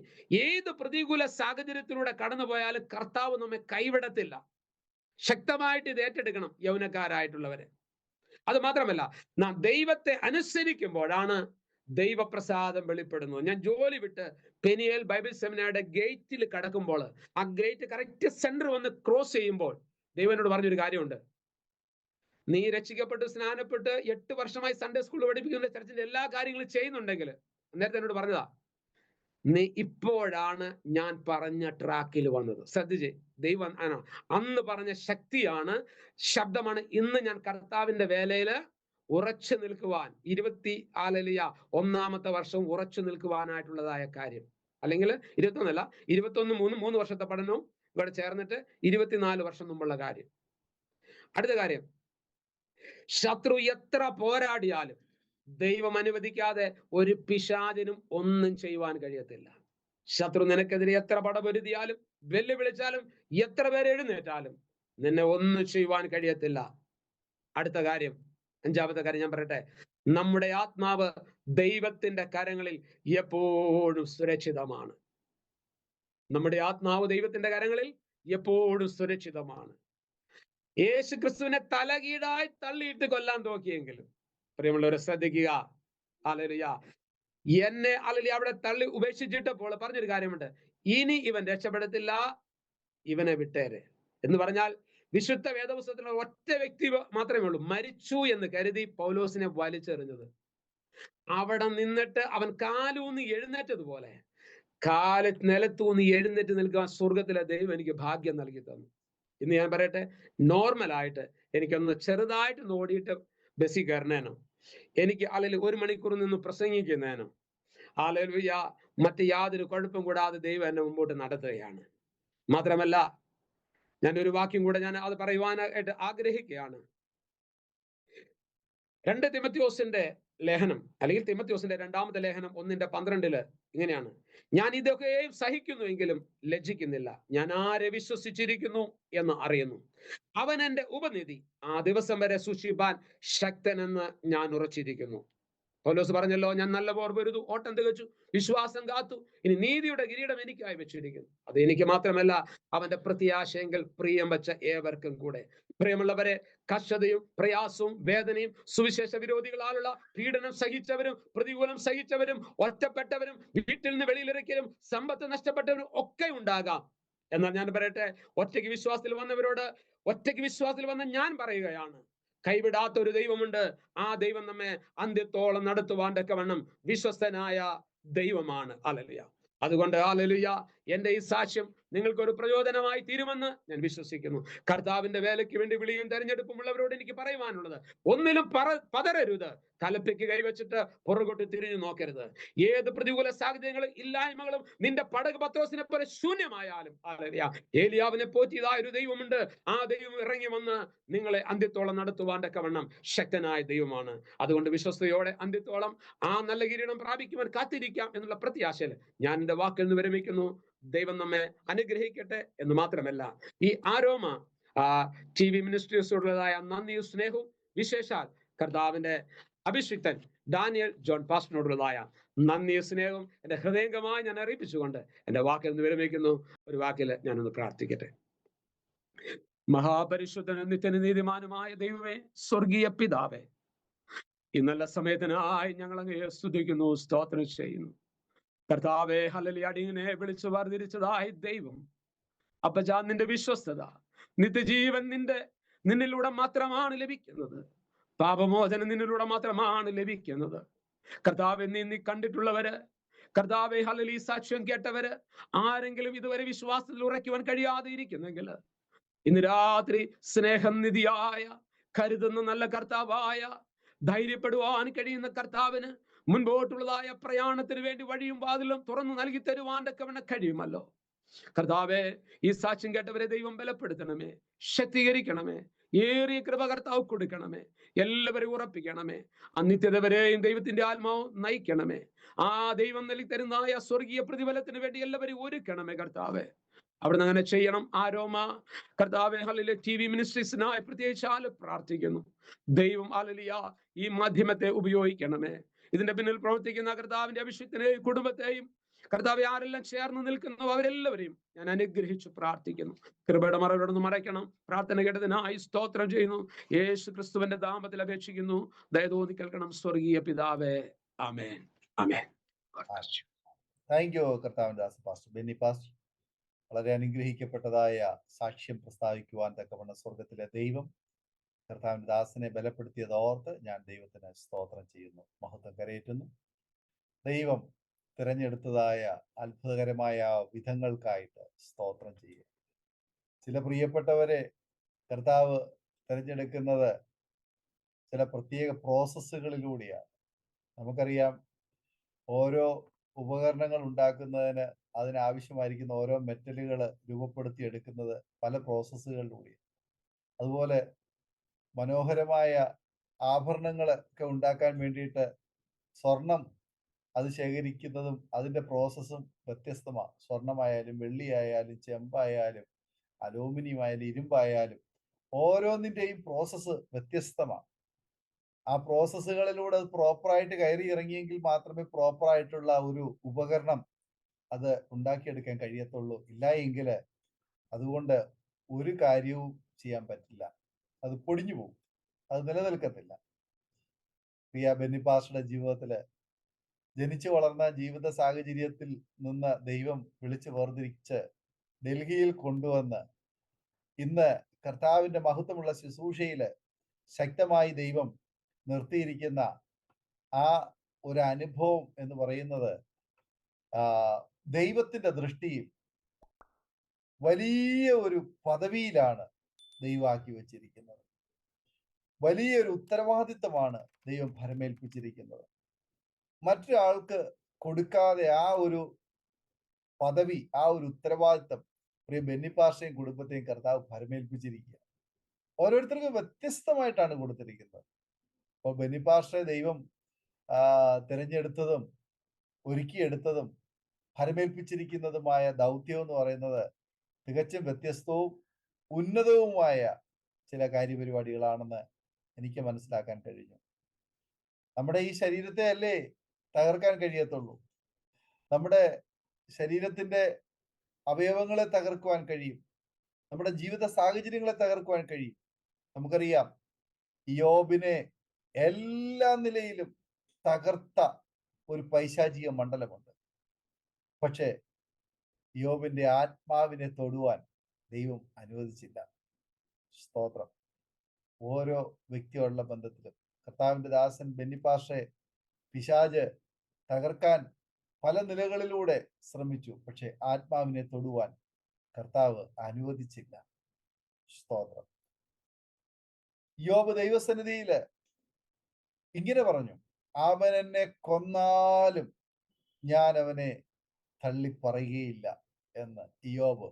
Speaker 2: ഏത് പ്രതികൂല സാഹചര്യത്തിലൂടെ കടന്നു പോയാലും കർത്താവ് നമ്മെ കൈവിടത്തില്ല. ശക്തമായിട്ട് ഇത് ഏറ്റെടുക്കണം യൗവനക്കാരായിട്ടുള്ളവരെ. അത് മാത്രമല്ല, നാം ദൈവത്തെ അനുസരിക്കുമ്പോഴാണ് ദൈവപ്രസാദം വെളിപ്പെടുന്നത്. ഞാൻ ജോലി വിട്ട് പെനിയേൽ ബൈബിൾ സെമിനാറിയുടെ ഗേറ്റിൽ കടക്കുമ്പോൾ, ആ ഗേറ്റ് കറക്റ്റ് സെന്റർ വന്ന് ക്രോസ് ചെയ്യുമ്പോൾ ദൈവനോട് പറഞ്ഞൊരു കാര്യമുണ്ട്. നീ രക്ഷിക്കപ്പെട്ട് സ്നാനപ്പെട്ട് 8 വർഷമായി സൺഡേ സ്കൂളിൽ പഠിപ്പിക്കുന്ന ചർച്ചിന്റെ എല്ലാ കാര്യങ്ങളും ചെയ്യുന്നുണ്ടെങ്കിൽ, നേരത്തെ എന്നോട് പറഞ്ഞതാ, നീ ഇപ്പോഴാണ് ഞാൻ പറഞ്ഞ ട്രാക്കിൽ വന്നത്. ശ്രദ്ധിച്ചേ, ദൈവം അന്ന് പറഞ്ഞ ശക്തിയാണ്, ശബ്ദമാണ് ഇന്ന് ഞാൻ കർത്താവിന്റെ വേലയിൽ ഉറച്ചു നിൽക്കുവാൻ 21-ാമത്തെ വർഷവും ഉറച്ചു നിൽക്കുവാനായിട്ടുള്ളതായ കാര്യം. അല്ലെങ്കിൽ 21 അല്ല, 3 വർഷത്തെ പഠനവും ഇവിടെ ചേർന്നിട്ട് 24 വർഷം മുമ്പുള്ള കാര്യം. അടുത്ത കാര്യം, ശത്രു എത്ര പോരാടിയാലും ദൈവം അനുവദിക്കാതെ ഒരു പിശാചിനും ഒന്നും ചെയ്യുവാൻ കഴിയത്തില്ല. ശത്രു നിനക്കെതിരെ എത്ര പടപൊരുതിയാലും വെല്ലുവിളിച്ചാലും എത്ര പേര് എഴുന്നേറ്റാലും നിന്നെ ഒന്നും ചെയ്യുവാൻ കഴിയത്തില്ല. അടുത്ത കാര്യം, 5-ാമത്തെ കാര്യം ഞാൻ പറയട്ടെ, നമ്മുടെ ആത്മാവ് ദൈവത്തിന്റെ കരങ്ങളിൽ എപ്പോഴും സുരക്ഷിതമാണ്. നമ്മുടെ ആത്മാവ് ദൈവത്തിന്റെ കരങ്ങളിൽ എപ്പോഴും സുരക്ഷിതമാണ്. യേശു ക്രിസ്തുവിനെ തലകീഴായി തള്ളിയിട്ട് കൊല്ലാൻ നോക്കിയെങ്കിലും പ്രിയമുള്ളവരെ ശ്രദ്ധിക്കുക, ഹല്ലേലൂയ, എന്നെ അവിടെ തള്ളി ഉപേക്ഷിച്ചിട്ടപ്പോൾ പറഞ്ഞൊരു കാര്യമുണ്ട്, ഇനി ഇവൻ രക്ഷപ്പെടത്തില്ല, ഇവനെ വിട്ടേരെ എന്ന് പറഞ്ഞാൽ വിശുദ്ധ വേദപുസ്തകത്തിലുള്ള ഒറ്റ വ്യക്തി മാത്രമേ ഉള്ളൂ മരിച്ചു എന്ന് കരുതി പൗലോസിനെ വലിച്ചെറിഞ്ഞത്. അവിടെ നിന്നിട്ട് അവൻ കാലൂന്നി എഴുന്നേറ്റതുപോലെ കാല് നിലത്തൂന്നി എഴുന്നേറ്റ് നിൽക്കാൻ സ്വർഗത്തിലെ ദൈവം എനിക്ക് ഭാഗ്യം നൽകി തന്നു. ഇന്ന് ഞാൻ പറയട്ടെ, നോർമലായിട്ട് എനിക്കൊന്ന് ചെറുതായിട്ട് ഓടിയിട്ട് ബസ്സിൽ കയറുന്നേനോ, എനിക്ക് അല്ലെങ്കിൽ 1 മണിക്കൂർ നിന്ന് പ്രസംഗിക്കുന്നേനോ, ഹല്ലേലൂയ, മറ്റ് യാതൊരു കുഴപ്പം കൂടാതെ ദൈവം എന്നെ മുമ്പോട്ട് നടത്തുകയാണ്. മാത്രമല്ല, ഞാൻ ഒരു വാക്യം കൂടെ ഞാൻ അത് പറയുവാനായിട്ട് ആഗ്രഹിക്കുകയാണ്. 2 തിമോഥെയോസിന്റെ ലേഖനം, അല്ലെങ്കിൽ തിമോഥെയോസിന്റെ 2-ാമത്തെ ലേഖനം 1:12 ഇങ്ങനെയാണ്: ഞാൻ ഇതൊക്കെയും സഹിക്കുന്നുവെങ്കിലും ലജ്ജിക്കുന്നില്ല, ഞാൻ ആരെ വിശ്വസിച്ചിരിക്കുന്നു എന്ന് അറിയുന്നു, അവൻ എന്റെ ഉപനിധി, ആ ദിവസം വരെ സൂക്ഷിപ്പാൻ ശക്തനെന്ന് ഞാൻ ഉറച്ചിരിക്കുന്നു. പൗലോസ് പറഞ്ഞല്ലോ, ഞാൻ നല്ല പോർ പൊരുതു, ഓട്ടം തികച്ചു, വിശ്വാസം കാത്തു, ഇനി നീതിയുടെ കിരീടം എനിക്കായി വെച്ചിരിക്കുന്നു. അത് എനിക്ക് മാത്രമല്ല, അവന്റെ പ്രത്യാശയെങ്കിൽ പ്രിയം വെച്ച ഏവർക്കും കൂടെ. പ്രിയമുള്ളവരെ, കഷ്ടതയും പ്രയാസവും വേദനയും സുവിശേഷ വിരോധികളാലുള്ള പീഡനം സഹിച്ചവരും പ്രതികൂലം സഹിച്ചവരും ഒറ്റപ്പെട്ടവരും വീട്ടിൽ നിന്ന് വെളിയിലിറക്കിയവരും സമ്പത്ത് നഷ്ടപ്പെട്ടവരും ഒക്കെ ഉണ്ടാകാം. എന്നാൽ ഞാൻ പറയട്ടെ, ഒറ്റയ്ക്ക് വിശ്വാസത്തിൽ വന്ന ഞാൻ പറയുകയാണ്, കൈവിടാത്ത ഒരു ദൈവമുണ്ട്. ആ ദൈവം നമ്മെ അന്ത്യത്തോളം നടത്തുവാൻ തക്കവണ്ണം വിശ്വസ്തനായ ദൈവമാണ്. ഹല്ലേലൂയ. അതുകൊണ്ട് ഹല്ലേലൂയ, എന്റെ ഈ സാക്ഷ്യം നിങ്ങൾക്കൊരു പ്രചോദനമായി തീരുമെന്ന് ഞാൻ വിശ്വസിക്കുന്നു. കർത്താവിന്റെ വേലയ്ക്ക് വേണ്ടി വിളിയും തെരഞ്ഞെടുപ്പുമുള്ളവരോട് എനിക്ക് പറയുവാനുള്ളത്, ഒന്നിലും പതറരുത്. തലപ്പിക്ക് കൈവച്ചിട്ട് പുറകോട്ട് തിരിഞ്ഞു നോക്കരുത്. ഏത് പ്രതികൂല സാഹചര്യങ്ങളും ഇല്ലായ്മകളും നിന്റെ പടക് പത്രോസിനെ പോലെ ശൂന്യമായാലും, ഹല്ലേലൂയ, ഏലിയാവിനെ പോറ്റിയതായ ഒരു ദൈവമുണ്ട്. ആ ദൈവം ഇറങ്ങി വന്ന് നിങ്ങളെ അന്ത്യത്തോളം നടത്തുവാൻ തക്കവണ്ണം ശക്തനായ ദൈവമാണ്. അതുകൊണ്ട് വിശ്വസ്തയോടെ അന്ത്യത്തോളം ആ നല്ല കിരീടം പ്രാപിക്കുവാൻ കാത്തിരിക്കാം എന്നുള്ള പ്രത്യാശയിൽ ഞാൻ എന്റെ വാക്കിൽ നിന്ന് വിരമിക്കുന്നു. ദൈവം നമ്മെ അനുഗ്രഹിക്കട്ടെ എന്ന് മാത്രമല്ല, ഈ ആരോമ TV മിനിസ്ട്രീസിനുള്ളതായ നന്ദിയും സ്നേഹവും, വിശേഷാൽ കർത്താവിന്റെ അഭിഷിക്തൻ ഡാനിയൽ ജോൺ പാസ്റ്ററിനോടുള്ളതായ നന്ദിയും സ്നേഹവും എന്റെ ഹൃദയംഗമായി ഞാൻ അറിയിപ്പിച്ചുകൊണ്ട് എന്റെ വാക്കിൽ നിന്ന് വിരമിക്കുന്നു. ഒരു വാക്കിൽ ഞാനൊന്ന് പ്രാർത്ഥിക്കട്ടെ. മഹാപരിശുദ്ധനും നിത്യനീതിമാനുമായ ദൈവമേ, സ്വർഗീയ പിതാവേ, ഈ നല്ല സമയത്തിനായി ഞങ്ങൾ അങ്ങയെ സ്തുതിക്കുന്നു, സ്തോത്രം ചെയ്യുന്നു. കർത്താവേ, ഹല്ലേലൂയ, അടിയനെ വിളിച്ചു വേർതിരിച്ചതായി ദൈവം അപ്പച്ചാ, നിന്റെ വിശ്വസ്തത, നിത്യജീവൻ നിന്നിലൂടെ മാത്രമാണ് ലഭിക്കുന്നത്. പാപമോചനം നിന്നിലൂടെ മാത്രമാണ് ലഭിക്കുന്നത്. കർത്താവെ, നീ കണ്ടിട്ടുള്ളവര്, കർത്താവെ, ഹല്ലേലൂയ, സാക്ഷ്യം കേട്ടവര് ആരെങ്കിലും ഇതുവരെ വിശ്വാസത്തിൽ ഉറയ്ക്കുവാൻ കഴിയാതെ ഇരിക്കുന്നെങ്കിൽ, ഇന്ന് രാത്രി സ്നേഹം നിധിയായ, കരുതുന്ന നല്ല കർത്താവായ, ധൈര്യപ്പെടുവാൻ കഴിയുന്ന കർത്താവിന് മുൻപോട്ടുള്ളതായ പ്രയാണത്തിന് വേണ്ടി വഴിയും വാതിലും തുറന്നു നൽകി തരുവാൻ തക്കവണ്ണം കഴിയുമല്ലോ. കർത്താവെ, ഈ സാക്ഷ്യം കേട്ടവരെ ദൈവം ബലപ്പെടുത്തണമേ, ശക്തീകരിക്കണമേ, ഏറിയ കൃപ കർത്താവ് കൊടുക്കണമേ, എല്ലാവരെയും ഉറപ്പിക്കണമേ, അനിത്യതവരെയും ദൈവത്തിന്റെ ആത്മാവ് നയിക്കണമേ. ആ ദൈവം നൽകി തരുന്നതായ സ്വർഗീയ പ്രതിഫലത്തിന് വേണ്ടി എല്ലാവരെയും ഒരുക്കണമേ കർത്താവെ. അവിടുന്ന് അങ്ങനെ ചെയ്യണം. ആരോമ കർത്താവെ, ഹല്ലേലൂയ, TV മിനിസ്ട്രീസിനായി പ്രത്യേകിച്ച് പ്രാർത്ഥിക്കുന്നു. ദൈവം ഹല്ലേലൂയ ഈ മാധ്യമത്തെ ഉപയോഗിക്കണമേ. ഇതിന്റെ പിന്നിൽ പ്രവർത്തിക്കുന്ന കർത്താവിന്റെ അഭിഷിക്തനെയും കുടുംബത്തെയും, കർത്താവെ, ആരെല്ലാം ചേർന്ന് നിൽക്കുന്നു അവരെല്ലാവരെയും ഞാൻ അനുഗ്രഹിച്ചു പ്രാർത്ഥിക്കുന്നു. കൃപയുടെ മറവിലൊന്ന് മറയ്ക്കണം. പ്രാർത്ഥന കേട്ടതിനായി സ്തോത്രം ചെയ്യുന്നു. യേശു ക്രിസ്തുവിന്റെ നാമത്തിൽ അപേക്ഷിക്കുന്നു. ദയതോന്നി കേൾക്കണം സ്വർഗീയ പിതാവേ. ആമേൻ, ആമേൻ.
Speaker 1: താങ്ക് യു കർത്താവിന്റെ ദാസൻ പാസ്റ്റർ ബെന്നി പാസ്റ്റർ. വളരെ അനുഗ്രഹിക്കപ്പെട്ടതായ സാക്ഷ്യം പ്രസ്താവിക്കുവാൻ തക്കവണ്ണം സ്വർഗത്തിലെ ദൈവം കർത്താവിന്റെ ദാസനെ ബലപ്പെടുത്തിയത് ഓർത്ത് ഞാൻ ദൈവത്തിന് സ്തോത്രം ചെയ്യുന്നു, മഹത്വം കരയേറ്റുന്നു. ദൈവം തിരഞ്ഞെടുത്തതായ അത്ഭുതകരമായ വിധങ്ങൾക്കായിട്ട് സ്തോത്രം ചെയ്യുക. ചില പ്രിയപ്പെട്ടവരെ കർത്താവ് തിരഞ്ഞെടുക്കുന്നത് ചില പ്രത്യേക പ്രോസസ്സുകളിലൂടെയാണ്. നമുക്കറിയാം, ഓരോ ഉപകരണങ്ങൾ ഉണ്ടാക്കുന്നതിന് അതിനാവശ്യമായിരിക്കുന്ന ഓരോ മെറ്റലുകൾ രൂപപ്പെടുത്തി എടുക്കുന്നത് പല പ്രോസസ്സുകളിലൂടെയാണ്. അതുപോലെ മനോഹരമായ ആഭരണങ്ങളൊക്കെ ഉണ്ടാക്കാൻ വേണ്ടിയിട്ട് സ്വർണം അത് ശേഖരിക്കുന്നതും അതിൻ്റെ പ്രോസസ്സും വ്യത്യസ്തമാണ്. സ്വർണമായാലും വെള്ളിയായാലും ചെമ്പായാലും അലൂമിനിയം ആയാലും ഇരുമ്പായാലും ഓരോന്നിൻ്റെയും പ്രോസസ്സ് വ്യത്യസ്തമാണ്. ആ പ്രോസസ്സുകളിലൂടെ അത് പ്രോപ്പറായിട്ട് കയറി ഇറങ്ങിയെങ്കിൽ മാത്രമേ പ്രോപ്പറായിട്ടുള്ള ഒരു ഉപകരണം അത് ഉണ്ടാക്കിയെടുക്കാൻ കഴിയത്തുള്ളൂ. ഇല്ല എങ്കിൽ അതുകൊണ്ട് ഒരു കാര്യവും ചെയ്യാൻ പറ്റില്ല. അത് പൊടിഞ്ഞു പോകും, അത് നിലനിൽക്കത്തില്ല. പ്രിയ ബെന്നി പാസ്റ്ററുടെ ജീവിതത്തില് ജനിച്ചു വളർന്ന ജീവിത സാഹചര്യത്തിൽ നിന്ന് ദൈവം വിളിച്ച് വേർതിരിച്ച് ഡൽഹിയിൽ കൊണ്ടുവന്ന് ഇന്ന് കർത്താവിന്റെ മഹത്വമുള്ള ശുശ്രൂഷയിൽ ശക്തമായി ദൈവം നിർത്തിയിരിക്കുന്ന ആ ഒരു അനുഭവം എന്ന് പറയുന്നത് ദൈവത്തിന്റെ ദൃഷ്ടിയിൽ വലിയ ഒരു പദവിയിലാണ് ദൈവമാക്കി വെച്ചിരിക്കുന്നത്. വലിയൊരു ഉത്തരവാദിത്തമാണ് ദൈവം ഭരമേൽപ്പിച്ചിരിക്കുന്നത്. മറ്റൊരാൾക്ക് കൊടുക്കാതെ ആ ഒരു പദവി, ആ ഒരു ഉത്തരവാദിത്തം പ്രിയ ബെന്നി പാസ്റ്ററേയും കുടുംബത്തെയും കർത്താവ് ഭരമേൽപ്പിച്ചിരിക്കുക. ഓരോരുത്തർക്കും വ്യത്യസ്തമായിട്ടാണ് കൊടുത്തിരിക്കുന്നത്. അപ്പോൾ ബെന്നി പാസ്റ്ററെ ദൈവം തിരഞ്ഞെടുത്തതും ഒരുക്കിയെടുത്തതും ഭരമേൽപ്പിച്ചിരിക്കുന്നതുമായ ദൗത്യം എന്ന് പറയുന്നത് തികച്ചും വ്യത്യസ്തവും ഉന്നതവുമായ ചില കാര്യപരിപാടികളാണെന്ന് എനിക്ക് മനസ്സിലാക്കാൻ കഴിഞ്ഞു. നമ്മുടെ ഈ ശരീരത്തെ അല്ലേ തകർക്കാൻ കഴിയത്തുള്ളൂ. നമ്മുടെ ശരീരത്തിന്റെ അവയവങ്ങളെ തകർക്കുവാൻ കഴിയും. നമ്മുടെ ജീവിത സാഹചര്യങ്ങളെ തകർക്കുവാൻ കഴിയും. നമുക്കറിയാം, യോബിനെ എല്ലാ നിലയിലും തകർത്ത ഒരു പൈശാചിക മണ്ഡലമുണ്ട്. പക്ഷേ യോബിന്റെ ആത്മാവിനെ തൊടുവാൻ ദൈവം അനുവദിച്ചില്ല. സ്തോത്രം. ഓരോ വ്യക്തിയുള്ള ബന്ധത്തിലും കർത്താവിന്റെ ദാസൻ ബെന്നി പാസ്റ്ററെ പിശാച് തകർക്കാൻ പല നിലകളിലൂടെ ശ്രമിച്ചു. പക്ഷെ ആത്മാവിനെ തൊടുവാൻ കർത്താവ് അനുവദിച്ചില്ല. സ്തോത്രം. യോബ് ദൈവസന്നിധിയില് ഇങ്ങനെ പറഞ്ഞു, അവൻ എന്നെ കൊന്നാലും ഞാൻ അവനെ തള്ളിപ്പറയുകയില്ല എന്ന് യോബ്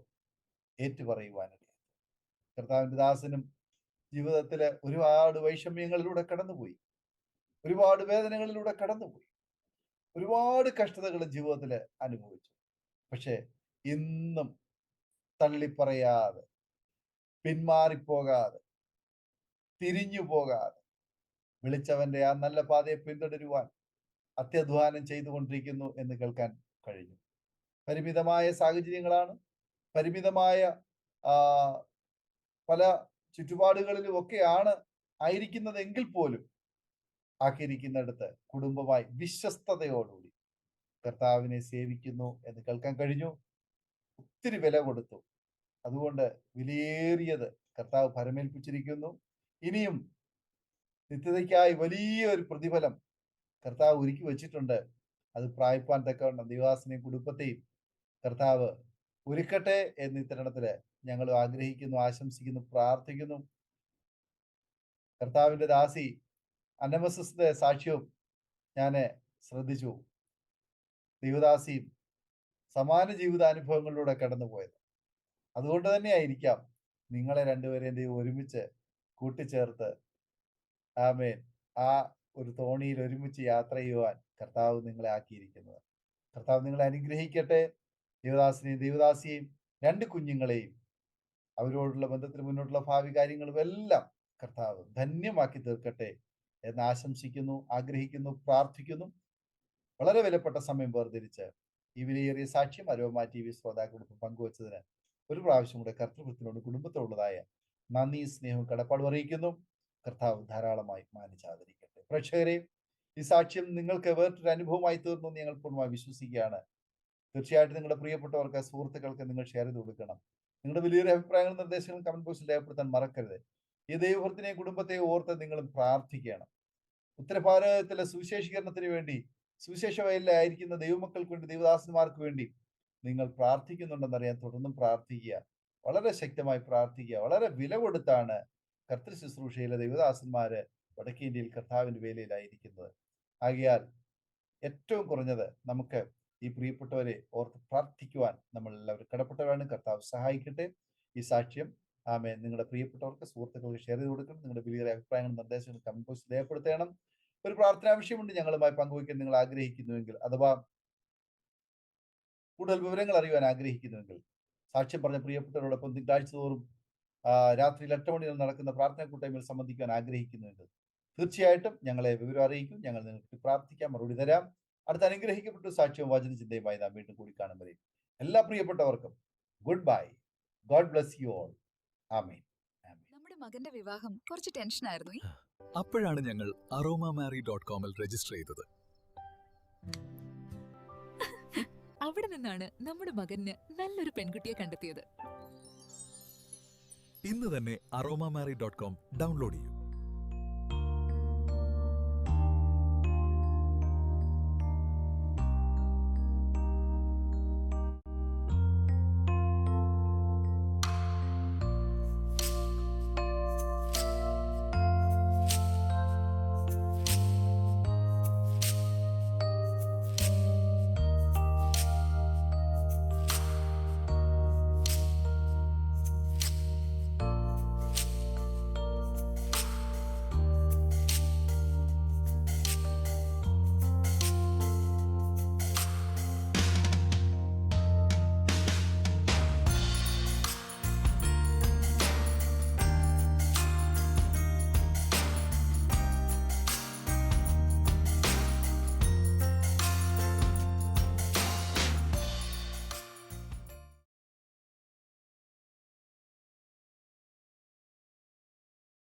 Speaker 1: ഏറ്റുപറയുവാനിടയായി. കർത്താവിന്റെ ദാസനും ജീവിതത്തില് ഒരുപാട് വൈഷമ്യങ്ങളിലൂടെ കടന്നുപോയി, ഒരുപാട് വേദനകളിലൂടെ കടന്നുപോയി, ഒരുപാട് കഷ്ടതകൾ ജീവിതത്തിൽ അനുഭവിച്ചു. പക്ഷെ ഇന്നും തള്ളിപ്പറയാതെ, പിന്മാറിപ്പോകാതെ, തിരിഞ്ഞു പോകാതെ വിളിച്ചവന്റെ ആ നല്ല പാതയെ പിന്തുടരുവാൻ അത്യധ്വാനം ചെയ്തുകൊണ്ടിരിക്കുന്നു എന്ന് കേൾക്കാൻ കഴിഞ്ഞു. പരിമിതമായ സാഹചര്യങ്ങളാണ്, പരിമിതമായ പല ചുറ്റുപാടുകളിലും ഒക്കെയാണ് ആയിരിക്കുന്നതെങ്കിൽ പോലും ആക്കിയിരിക്കുന്നിടത്ത് കുടുംബമായി വിശ്വസ്തയോടുകൂടി കർത്താവിനെ സേവിക്കുന്നു എന്ന് കേൾക്കാൻ കഴിഞ്ഞു. ഒത്തിരി വില കൊടുത്തു. അതുകൊണ്ട് വിലയേറിയത് കർത്താവ് ഭരമേൽപ്പിച്ചിരിക്കുന്നു. ഇനിയും നിത്യതയ്ക്കായി വലിയൊരു പ്രതിഫലം കർത്താവ് ഒരുക്കി വെച്ചിട്ടുണ്ട്. അത് പ്രായപ്പാൻ തക്കവണ്ണം ദൈവദാസനെയും കുടുംബത്തെയും കർത്താവ് ഒരുക്കട്ടെ എന്ന് ഇത്തരണത്തില് ഞങ്ങൾ ആഗ്രഹിക്കുന്നു, ആശംസിക്കുന്നു, പ്രാർത്ഥിക്കുന്നു. കർത്താവിന്റെ ദാസി അനമസിന്റെ സാക്ഷ്യവും ഞാൻ ശ്രദ്ധിച്ചു. ദൈവദാസിയും സമാന ജീവിതാനുഭവങ്ങളിലൂടെ കടന്നുപോയത്. അതുകൊണ്ട് തന്നെ ആയിരിക്കാം നിങ്ങളെ രണ്ടുപേരെയും ദൈവം ഒരുമിച്ച് കൂട്ടിച്ചേർത്ത് ആമേൻ ആ ഒരു തോണിയിൽ ഒരുമിച്ച് യാത്ര ചെയ്യുവാൻ കർത്താവ് നിങ്ങളെ ആക്കിയിരിക്കുന്നത്. കർത്താവ് നിങ്ങളെ അനുഗ്രഹിക്കട്ടെ. ദൈവദാസിനെയും ദൈവദാസിയെയും രണ്ട് കുഞ്ഞുങ്ങളെയും അവരോടുള്ള ബന്ധത്തിൽ മുന്നോട്ടുള്ള ഭാവി കാര്യങ്ങളും എല്ലാം കർത്താവ് ധന്യമാക്കി തീർക്കട്ടെ എന്ന് ആശംസിക്കുന്നു, ആഗ്രഹിക്കുന്നു, പ്രാർത്ഥിക്കുന്നു. വളരെ വിലപ്പെട്ട സമയം വേർതിരിച്ച് ഈ വിലയേറിയ സാക്ഷ്യം അരോമ TV ശ്രോതാക്കളോടൊപ്പം പങ്കുവച്ചതിന് ഒരു പ്രാവശ്യം കൂടെ കർത്തൃത്വത്തിനോട് കുടുംബത്തോടുള്ളതായ നന്ദി, സ്നേഹവും കടപ്പാടും അറിയിക്കുന്നു. കർത്താവ് ധാരാളമായി മാനിച്ചാദരിക്കട്ടെ. പ്രേക്ഷകരെ, ഈ സാക്ഷ്യം നിങ്ങൾക്ക് വേറൊരു അനുഭവമായി തീർന്നു എന്ന് ഞങ്ങൾ പൂർണ്ണമായി വിശ്വസിക്കുകയാണ്. തീർച്ചയായിട്ടും നിങ്ങളുടെ പ്രിയപ്പെട്ടവർക്ക്, സുഹൃത്തുക്കൾക്ക് നിങ്ങൾ ഷെയർ ചെയ്ത് കൊടുക്കണം. നിങ്ങളുടെ വലിയൊരു അഭിപ്രായങ്ങളും നിർദ്ദേശങ്ങളും കമന്റ് ബോക്സിൽ രേഖപ്പെടുത്താൻ മറക്കരുത്. ഈ ദൈവഭക്തനെയും കുടുംബത്തെയും ഓർത്ത് നിങ്ങളും പ്രാർത്ഥിക്കണം. ഉത്തരഭാരതത്തിലെ സുവിശേഷീകരണത്തിന് വേണ്ടി, സുവിശേഷ വയലിലായിരിക്കുന്ന ദൈവമക്കൾക്ക് വേണ്ടി, ദൈവദാസന്മാർക്ക് വേണ്ടി നിങ്ങൾ പ്രാർത്ഥിക്കുന്നുണ്ടെന്നറിയാൻ തുടർന്നും പ്രാർത്ഥിക്കുക. വളരെ ശക്തമായി പ്രാർത്ഥിക്കുക. വളരെ വില കൊടുത്താണ് കർത്തൃ ശുശ്രൂഷയിലെ ദൈവദാസന്മാര് വടക്കേ ഇന്ത്യയിൽ കർത്താവിന്റെ വേലയിലായിരിക്കുന്നത്. ആകയാൽ ഏറ്റവും കുറഞ്ഞത് നമുക്ക് ഈ പ്രിയപ്പെട്ടവരെ ഓർത്ത് പ്രാർത്ഥിക്കുവാൻ നമ്മൾ എല്ലാവരും കടപ്പെട്ടവരാണ്. കർത്താവ് സഹായിക്കട്ടെ. ഈ സാക്ഷ്യം നിങ്ങളുടെ പ്രിയപ്പെട്ടവർക്ക്, സുഹൃത്തുക്കൾക്ക് ഷെയർ ചെയ്ത് കൊടുക്കണം. നിങ്ങളുടെ വലിയ അഭിപ്രായങ്ങളും നിർദ്ദേശങ്ങളും കമന്റ് ബോക്സിൽ രേഖപ്പെടുത്തണം. ഒരു പ്രാർത്ഥനാ വിഷയമുണ്ട് ഞങ്ങളുമായി പങ്കുവയ്ക്കാൻ നിങ്ങൾ ആഗ്രഹിക്കുന്നുവെങ്കിൽ, അഥവാ കൂടുതൽ വിവരങ്ങൾ അറിയുവാൻ ആഗ്രഹിക്കുന്നുവെങ്കിൽ, സാക്ഷ്യം പറഞ്ഞ പ്രിയപ്പെട്ടവരോടൊപ്പം തിങ്കളാഴ്ച തോറും രാത്രി 8 മണിയിൽ നടക്കുന്ന പ്രാർത്ഥനാ കൂട്ടായ്മയിൽ സംബന്ധിക്കാൻ ആഗ്രഹിക്കുന്നുവെങ്കിൽ തീർച്ചയായിട്ടും ഞങ്ങളെ വിവരം അറിയിക്കും. ഞങ്ങൾ നിങ്ങൾക്ക് പ്രാർത്ഥിക്കാം, മറുപടി തരാം. അടുത്ത അനുഗ്രഹിക്കപ്പെട്ട സാക്ഷ്യവും വചന ചിന്തയുമായി നാം വീണ്ടും കൂടി കാണും വരെ എല്ലാ പ്രിയപ്പെട്ടവർക്കും good bye. God bless you all. ആമേൻ.
Speaker 3: നമ്മുടെ മകന്റെ വിവാഹം കുറച്ച് ടെൻഷനായിരുന്നു.
Speaker 4: അപ്പോഴാണ് ഞങ്ങൾ aromamary.com രജിസ്റ്റർ ചെയ്തത്.
Speaker 3: അവിടെ നിന്നാണ് നമ്മുടെ മകന് നല്ലൊരു പെൺകുട്ടിയെ കണ്ടെത്തിയത്.
Speaker 4: ഇന്ന് തന്നെ aromamary.com ഡൗൺലോഡ് ചെയ്യൂ.